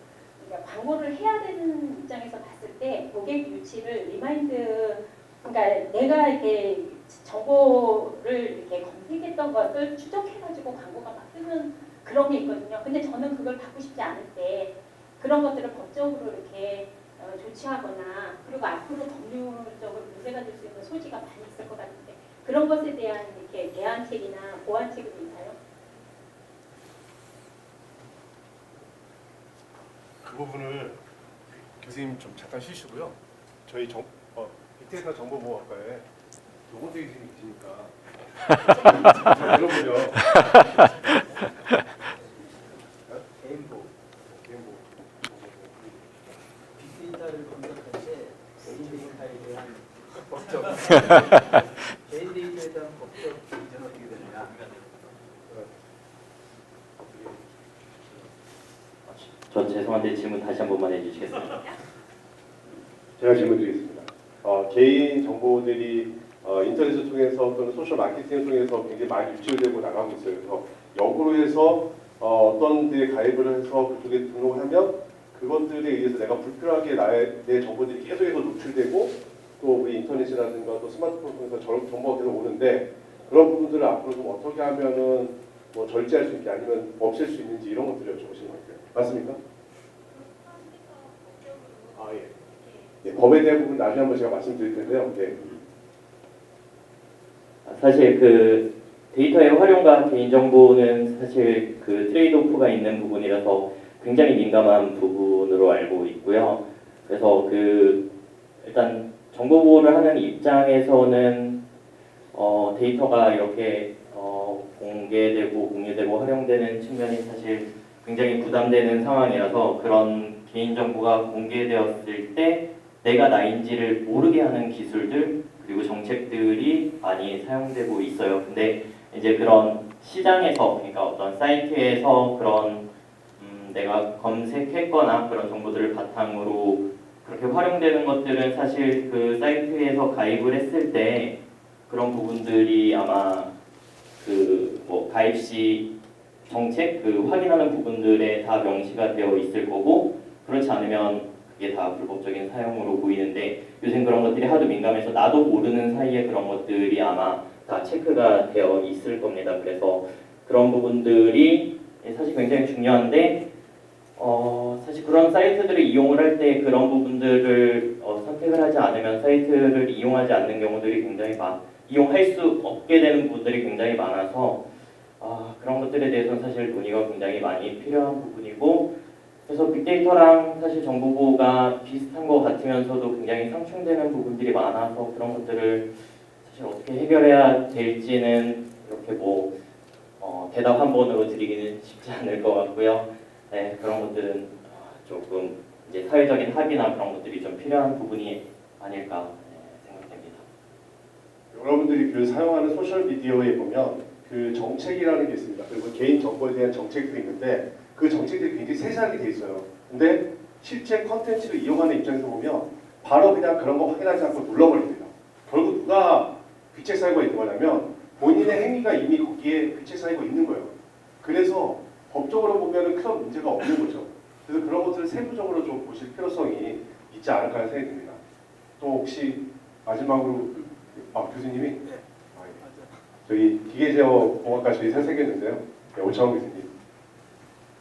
그러니까 광고를 해야 되는 입장에서 봤을 때 고객 유치를 리마인드 그러니까 내가 이렇게 정보를 이렇게 검색했던 것을 추적해가지고 광고가 막 뜨는 그런 게 있거든요. 근데 저는 그걸 받고 싶지 않을 때 그런 것들을 법적으로 이렇게 조치하거나 그리고 앞으로 법률적으로 문제가 될 수 있는 소지가 많이 있을 것 같은데 그런 것에 대한 이렇게 대안책이나 보완책이 있나요? 그 부분을 교수님 좀 잠깐 쉬시고요. 저희 빅데이터 정보보호학과에 노건대 교수님 계시니까 잘 들어보죠. 개인보. 빅데이터를 분석할 때 개인 데이터에 대한 법적 개인 데이터에 대한 법적 기준은 어떻게 되느냐? 저 죄송한데 질문 다시 한 번만 해주시겠어요? 제가 질문 드리겠습니다. 개인 정보들이 인터넷을 통해서 또는 소셜 마케팅을 통해서 굉장히 많이 유출되고 나가고 있어요. 그래서 역으로 해서 어떤 데에 가입을 해서 그쪽에 등록을 하면 그것들에 의해서 내가 불필요하게 내 정보들이 계속해서 노출되고 또 우리 인터넷이라든가 또 스마트폰 통해서 정보가 계속 오는데 그런 부분들을 앞으로 좀 어떻게 하면은 뭐 절제할 수 있게 아니면 없앨 수 있는지 이런 것들을 여쭤보시는 것 같아요. 맞습니까? 아 예. 예, 법에 대한 부분 나중에 한번 제가 말씀드릴 텐데요. 네. 사실 그 데이터의 활용과 개인정보는 사실 그 트레이드오프가 있는 부분이라서 굉장히 민감한 부분으로 알고 있고요. 그래서 그 일단 정보 보호를 하는 입장에서는 데이터가 이렇게 공개되고 공유되고 활용되는 측면이 사실 굉장히 부담되는 상황이라서 그런 개인정보가 공개되었을 때 내가 나인지를 모르게 하는 기술들 그리고 정책들이 많이 사용되고 있어요. 근데 이제 그런 시장에서 그러니까 어떤 사이트에서 그런 내가 검색했거나 그런 정보들을 바탕으로 그렇게 활용되는 것들은 사실 그 사이트에서 가입을 했을 때 그런 부분들이 아마 그 뭐 가입 시 정책 그 확인하는 부분들에 다 명시가 되어 있을 거고 그렇지 않으면 그게 다 불법적인 사용으로 보이는데 요즘 그런 것들이 하도 민감해서 나도 모르는 사이에 그런 것들이 아마 다 체크가 되어 있을 겁니다. 그래서 그런 부분들이 사실 굉장히 중요한데 사실 그런 사이트들을 이용을 할 때 그런 부분들을 선택을 하지 않으면 사이트를 이용하지 않는 경우들이 굉장히 이용할 수 없게 되는 부분들이 굉장히 많아서 그런 것들에 대해서는 사실 논의가 굉장히 많이 필요한 부분이고 그래서 빅데이터랑 사실 정보보호가 비슷한 것 같으면서도 굉장히 상충되는 부분들이 많아서 그런 것들을 사실 어떻게 해결해야 될지는 이렇게 뭐 대답 한 번으로 드리기는 쉽지 않을 것 같고요. 네, 그런 것들은 조금 이제 사회적인 합의나 그런 것들이 좀 필요한 부분이 아닐까 생각됩니다. 여러분들이 그 사용하는 소셜 미디어에 보면 그 정책이라는 게 있습니다. 그리고 개인 정보에 대한 정책들이 있는데 그 정책들이 굉장히 세세하게 돼 있어요. 근데 실제 컨텐츠를 이용하는 입장에서 보면 바로 그냥 그런 거 확인하지 않고 눌러버립니다. 결국 누가 귀책 사유가 있는 거냐면 본인의 행위가 이미 거기에 귀책 사유가 있는 거예요. 그래서 법적으로 보면 큰 문제가 없는 거죠. 그래서 그런 것들을 세부적으로 좀 보실 필요성이 있지 않을까 하는 생각이 듭니다. 또 혹시 마지막으로 교수님이 저희 기계제어공학과 저희 새 생겼는데요. 네, 오창훈 교수님.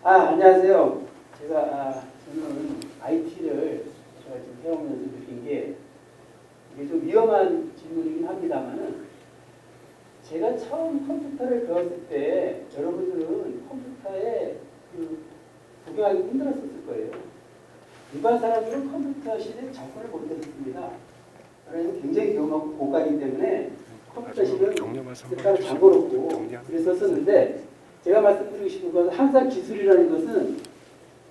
안녕하세요. 저는 IT를 제가 지금 해오면서 느낀 게 이게 좀 위험한 질문이긴 합니다만은 제가 처음 컴퓨터를 배웠을 때 여러분들은 컴퓨터에 적용하기 힘들었을 거예요. 일반 사람들은 컴퓨터 시대에 접근을 못했습니다. 그래서 굉장히 위험하고 고가이기 때문에 컴퓨터 시대는 따로 잠궈놓고 그랬었는데 제가 말씀드리고 싶은 것은 항상 기술이라는 것은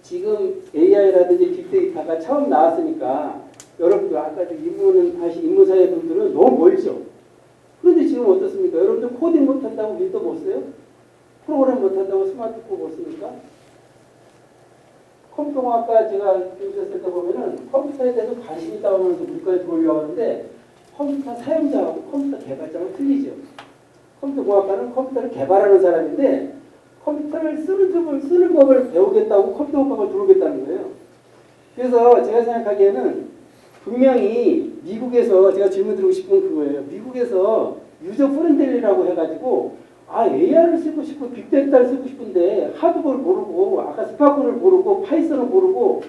지금 AI라든지 빅데이터가 처음 나왔으니까 여러분들 아까도 입문하신 입문사회 분들은 너무 멀죠. 그런데 지금 어떻습니까? 여러분들 코딩 못한다고 윈도 못 써요? 프로그램 못한다고 스마트폰 못 씁니까? 컴퓨터공학과 제가 교수였을 때 보면은 컴퓨터에 대해서 관심이 있다고 하면서 물가에 들어오려고 하는데 컴퓨터 사용자하고 컴퓨터 개발자하고 틀리죠. 컴퓨터공학과는 컴퓨터를 개발하는 사람인데 컴퓨터를 쓰는 법을 배우겠다고 컴퓨터공학과를 들어오겠다는 거예요. 그래서 제가 생각하기에는 분명히 미국에서 제가 질문 드리고 싶은 그거예요. 미국에서 유저 프렌들리라고 해가지고 AI를 쓰고 싶고 빅데이터를 쓰고 싶은데 하드볼 모르고 아까 스파크를 모르고 파이썬을 모르고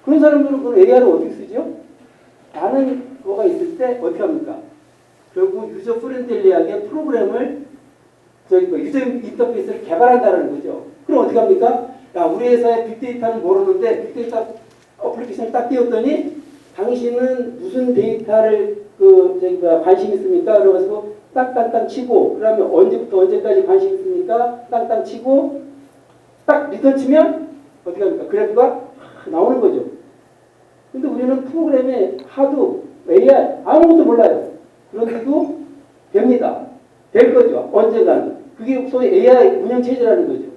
그런 사람들은 그런 AI를 어떻게 쓰죠? 라는 거가 있을 때 어떻게 합니까? 결국 유저 프렌들리하게 프로그램을 유저 인터페이스를 개발한다는 거죠. 그럼 어떻게 합니까? 우리 회사에 빅데이터는 모르는데 빅데이터 어플리케이션을 딱 띄웠더니 당신은 무슨 데이터를 관심 있습니까? 그래가지고 땅땅땅 치고 그러면 언제부터 언제까지 관심 있습니까? 땅땅 치고 딱 리턴 치면 어떻게 합니까? 그래프가 나오는 거죠. 근데 우리는 프로그램에 하도 AI 아무것도 몰라요. 그런데도 됩니다. 될 거죠. 언젠가는. 그게 소위 AI 운영체제라는 거죠.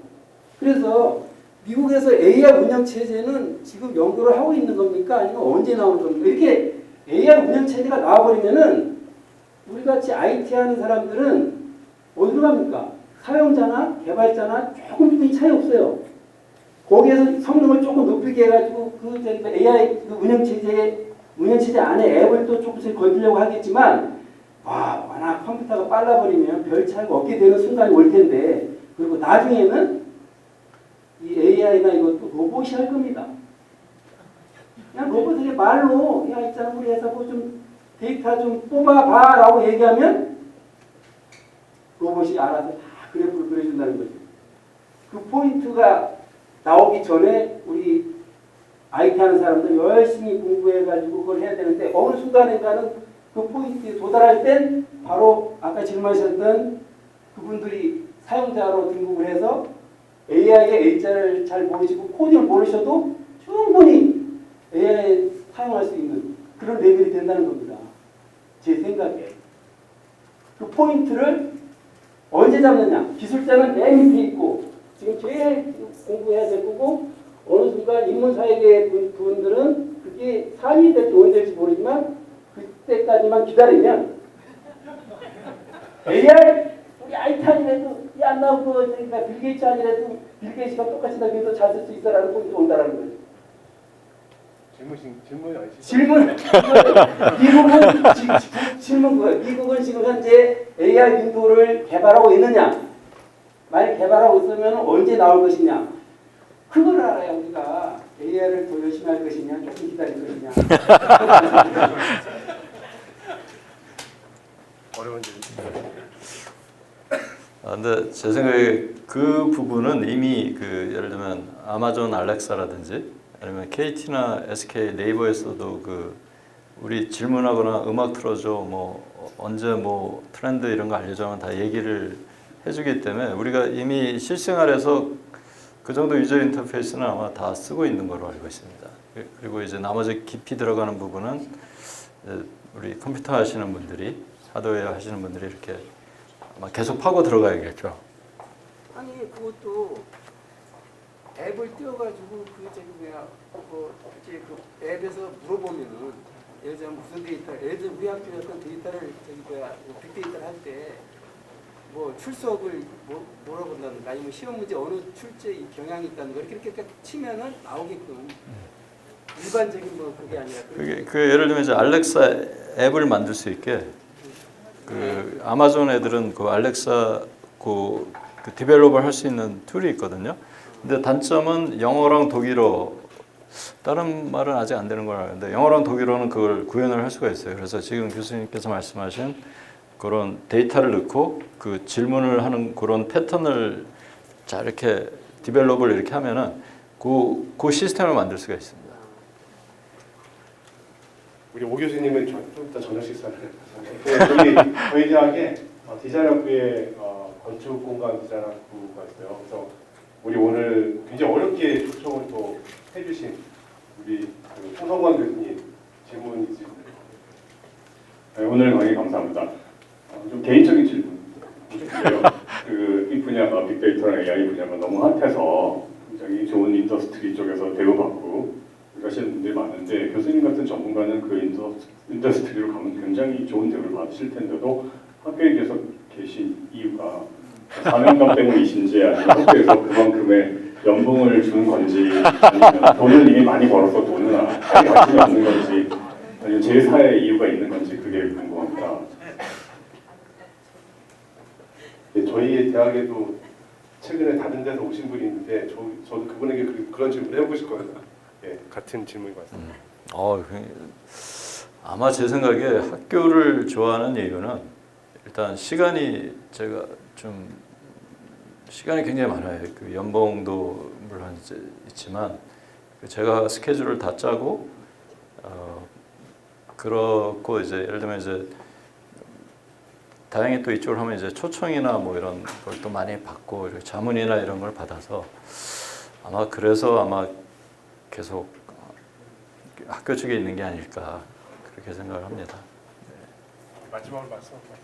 그래서 미국에서 AI 운영 체제는 지금 연구를 하고 있는 겁니까? 아니면 언제 나오는 겁니까? 이렇게 AI 운영 체제가 나와버리면은 우리 같이 IT 하는 사람들은 어디로 갑니까? 사용자나 개발자나 조금 차이 없어요. 거기에서 성능을 조금 높이게 해가지고 그 AI 그 운영 체제 안에 앱을 또 조금씩 건드려고 하겠지만 워낙 컴퓨터가 빨라버리면 별 차이가 없게 되는 순간이 올 텐데 그리고 나중에는 이 AI나 이것도 로봇이 할 겁니다. 그냥 로봇에게 말로 야 있잖아 우리 회사 뭐 좀 데이터 좀 뽑아봐라고 얘기하면 로봇이 알아서 다 그래프를 그려준다는 거죠. 그 포인트가 나오기 전에 우리 IT 하는 사람들 열심히 공부해가지고 그걸 해야 되는데 어느 순간인가는 그 포인트에 도달할 땐 바로 아까 질문하셨던 그분들이 사용자로 등록을 해서 AI의 A자를 잘 모르시고 코딩을 모르셔도 충분히 AI 사용할 수 있는 그런 레벨이 된다는 겁니다. 제 생각에. 그 포인트를 언제 잡느냐. 기술자는 맨 밑에 있고 지금 제일 공부해야 될 거고 어느 순간 인문사회계 분들은 그게 상위 될지 언제 될지 모르지만 그때까지만 기다리면 AI 우리 IT 아니래도 안 나오고 그러니까 빌 게이츠 아니래도 빌 게이츠가 똑같이 나기도 잘 쓸 수 있어라는 포인트 온다라는 거죠. 질문이 아니시죠? 질문 질문 그거예요. 미국은 지금 현재 AI 윈도우를 개발하고 있느냐? 만약 개발하고 있으면 언제 나올 것이냐? 그걸 알아야 우리가 AI를 더 열심히 할 것이냐, 조금 기다릴 것이냐. 어려운 질문. 근데 제 생각에 그 부분은 이미 그 예를 들면 아마존 알렉사라든지 아니면 KT나 SK 네이버에서도 그 우리 질문하거나 음악 틀어줘 뭐 언제 뭐 트렌드 이런 거 알려주면 다 얘기를 해주기 때문에 우리가 이미 실생활에서 그 정도 유저 인터페이스는 아마 다 쓰고 있는 걸로 알고 있습니다. 그리고 이제 나머지 깊이 들어가는 부분은 우리 컴퓨터 하시는 분들이 하드웨어 하시는 분들이 이렇게 아마 계속 파고 들어가야겠죠. 아니 그것도 앱을 띄워가지고 그 저기 뭐야 이제 그 앱에서 물어보면은 예를 들면 무슨 데이터, 예를 들면 우리 학교에 어떤 데이터를 저기 뭐야 빅데이터를 할 때 뭐 출석을 뭐라고 한다든가 아니면 시험 문제 어느 출제 경향이 있다는 거 이렇게 치면은 나오게끔 일반적인 뭐 그게 아니라 그 예를 들면 이제 알렉사 앱을 만들 수 있게 그 아마존 애들은 그 알렉사 그 디벨롭을 할 수 있는 툴이 있거든요. 근데 단점은 영어랑 독일어 다른 말은 아직 안 되는 걸 아는데 영어랑 독일어는 그걸 구현을 할 수가 있어요. 그래서 지금 교수님께서 말씀하신 그런 데이터를 넣고 그 질문을 하는 그런 패턴을 자 이렇게 디벨롭을 이렇게 하면은 그 시스템을 만들 수가 있습니다. 우리 오 교수님은 좀 이따 저녁 식사를 저희 대학에 디자인학부에 건축공간 디자인학부가 있어요. 그래서 우리 오늘 굉장히 어렵게 초청을 또 해주신 우리 홍성관 교수님 질문 있으신가요? 네, 오늘 강의 감사합니다. 좀 개인적인 질문인데요. 이 분야가 빅데이터랑 AI 분야가 너무 핫해서 굉장히 좋은 인더스트리 쪽에서 대우받고 하시는 분들이 많은데 교수님 같은 전문가는 그 인더스트리로 가면 굉장히 좋은 대우를 받으실 텐데도 학교에 계속 계신 이유가 사명감 때문이신지 아니면 학교에서 그만큼의 연봉을 주는 건지 아니면 돈을 이미 많이 벌어서 돈을 아예 관심이 없는 건지 아니면 제4의 이유가 있는 건지 그게 궁금합니다. 네, 저희 대학에도 최근에 다른 데서 오신 분이 있는데 저도 그분에게 그런 질문을 해보고 싶거든요. 예, 같은 질문이 맞습니다. 아마 제 생각에 학교를 좋아하는 이유는 일단 시간이 제가 좀 시간이 굉장히 많아요. 그 연봉도 물론 있지만 제가 스케줄을 다 짜고 그렇고 이제 예를 들면 이제 다행히 또 이쪽을 하면 이제 초청이나 뭐 이런 걸 또 많이 받고 이렇게 자문이나 이런 걸 받아서 아마 그래서 아마 계속 학교 쪽에 있는 게 아닐까 그렇게 생각을 합니다. 마지막으로 말씀하세요.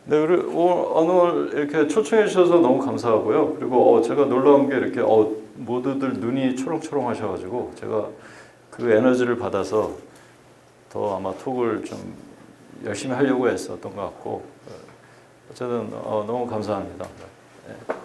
네, 오늘 이렇게 초청해 주셔서 너무 감사하고요. 그리고 제가 놀라운 게 이렇게 모두들 눈이 초롱초롱 하셔가지고 제가 그 에너지를 받아서 더 아마 톡을 좀 열심히 하려고 했었던 것 같고 어쨌든 너무 감사합니다. 네.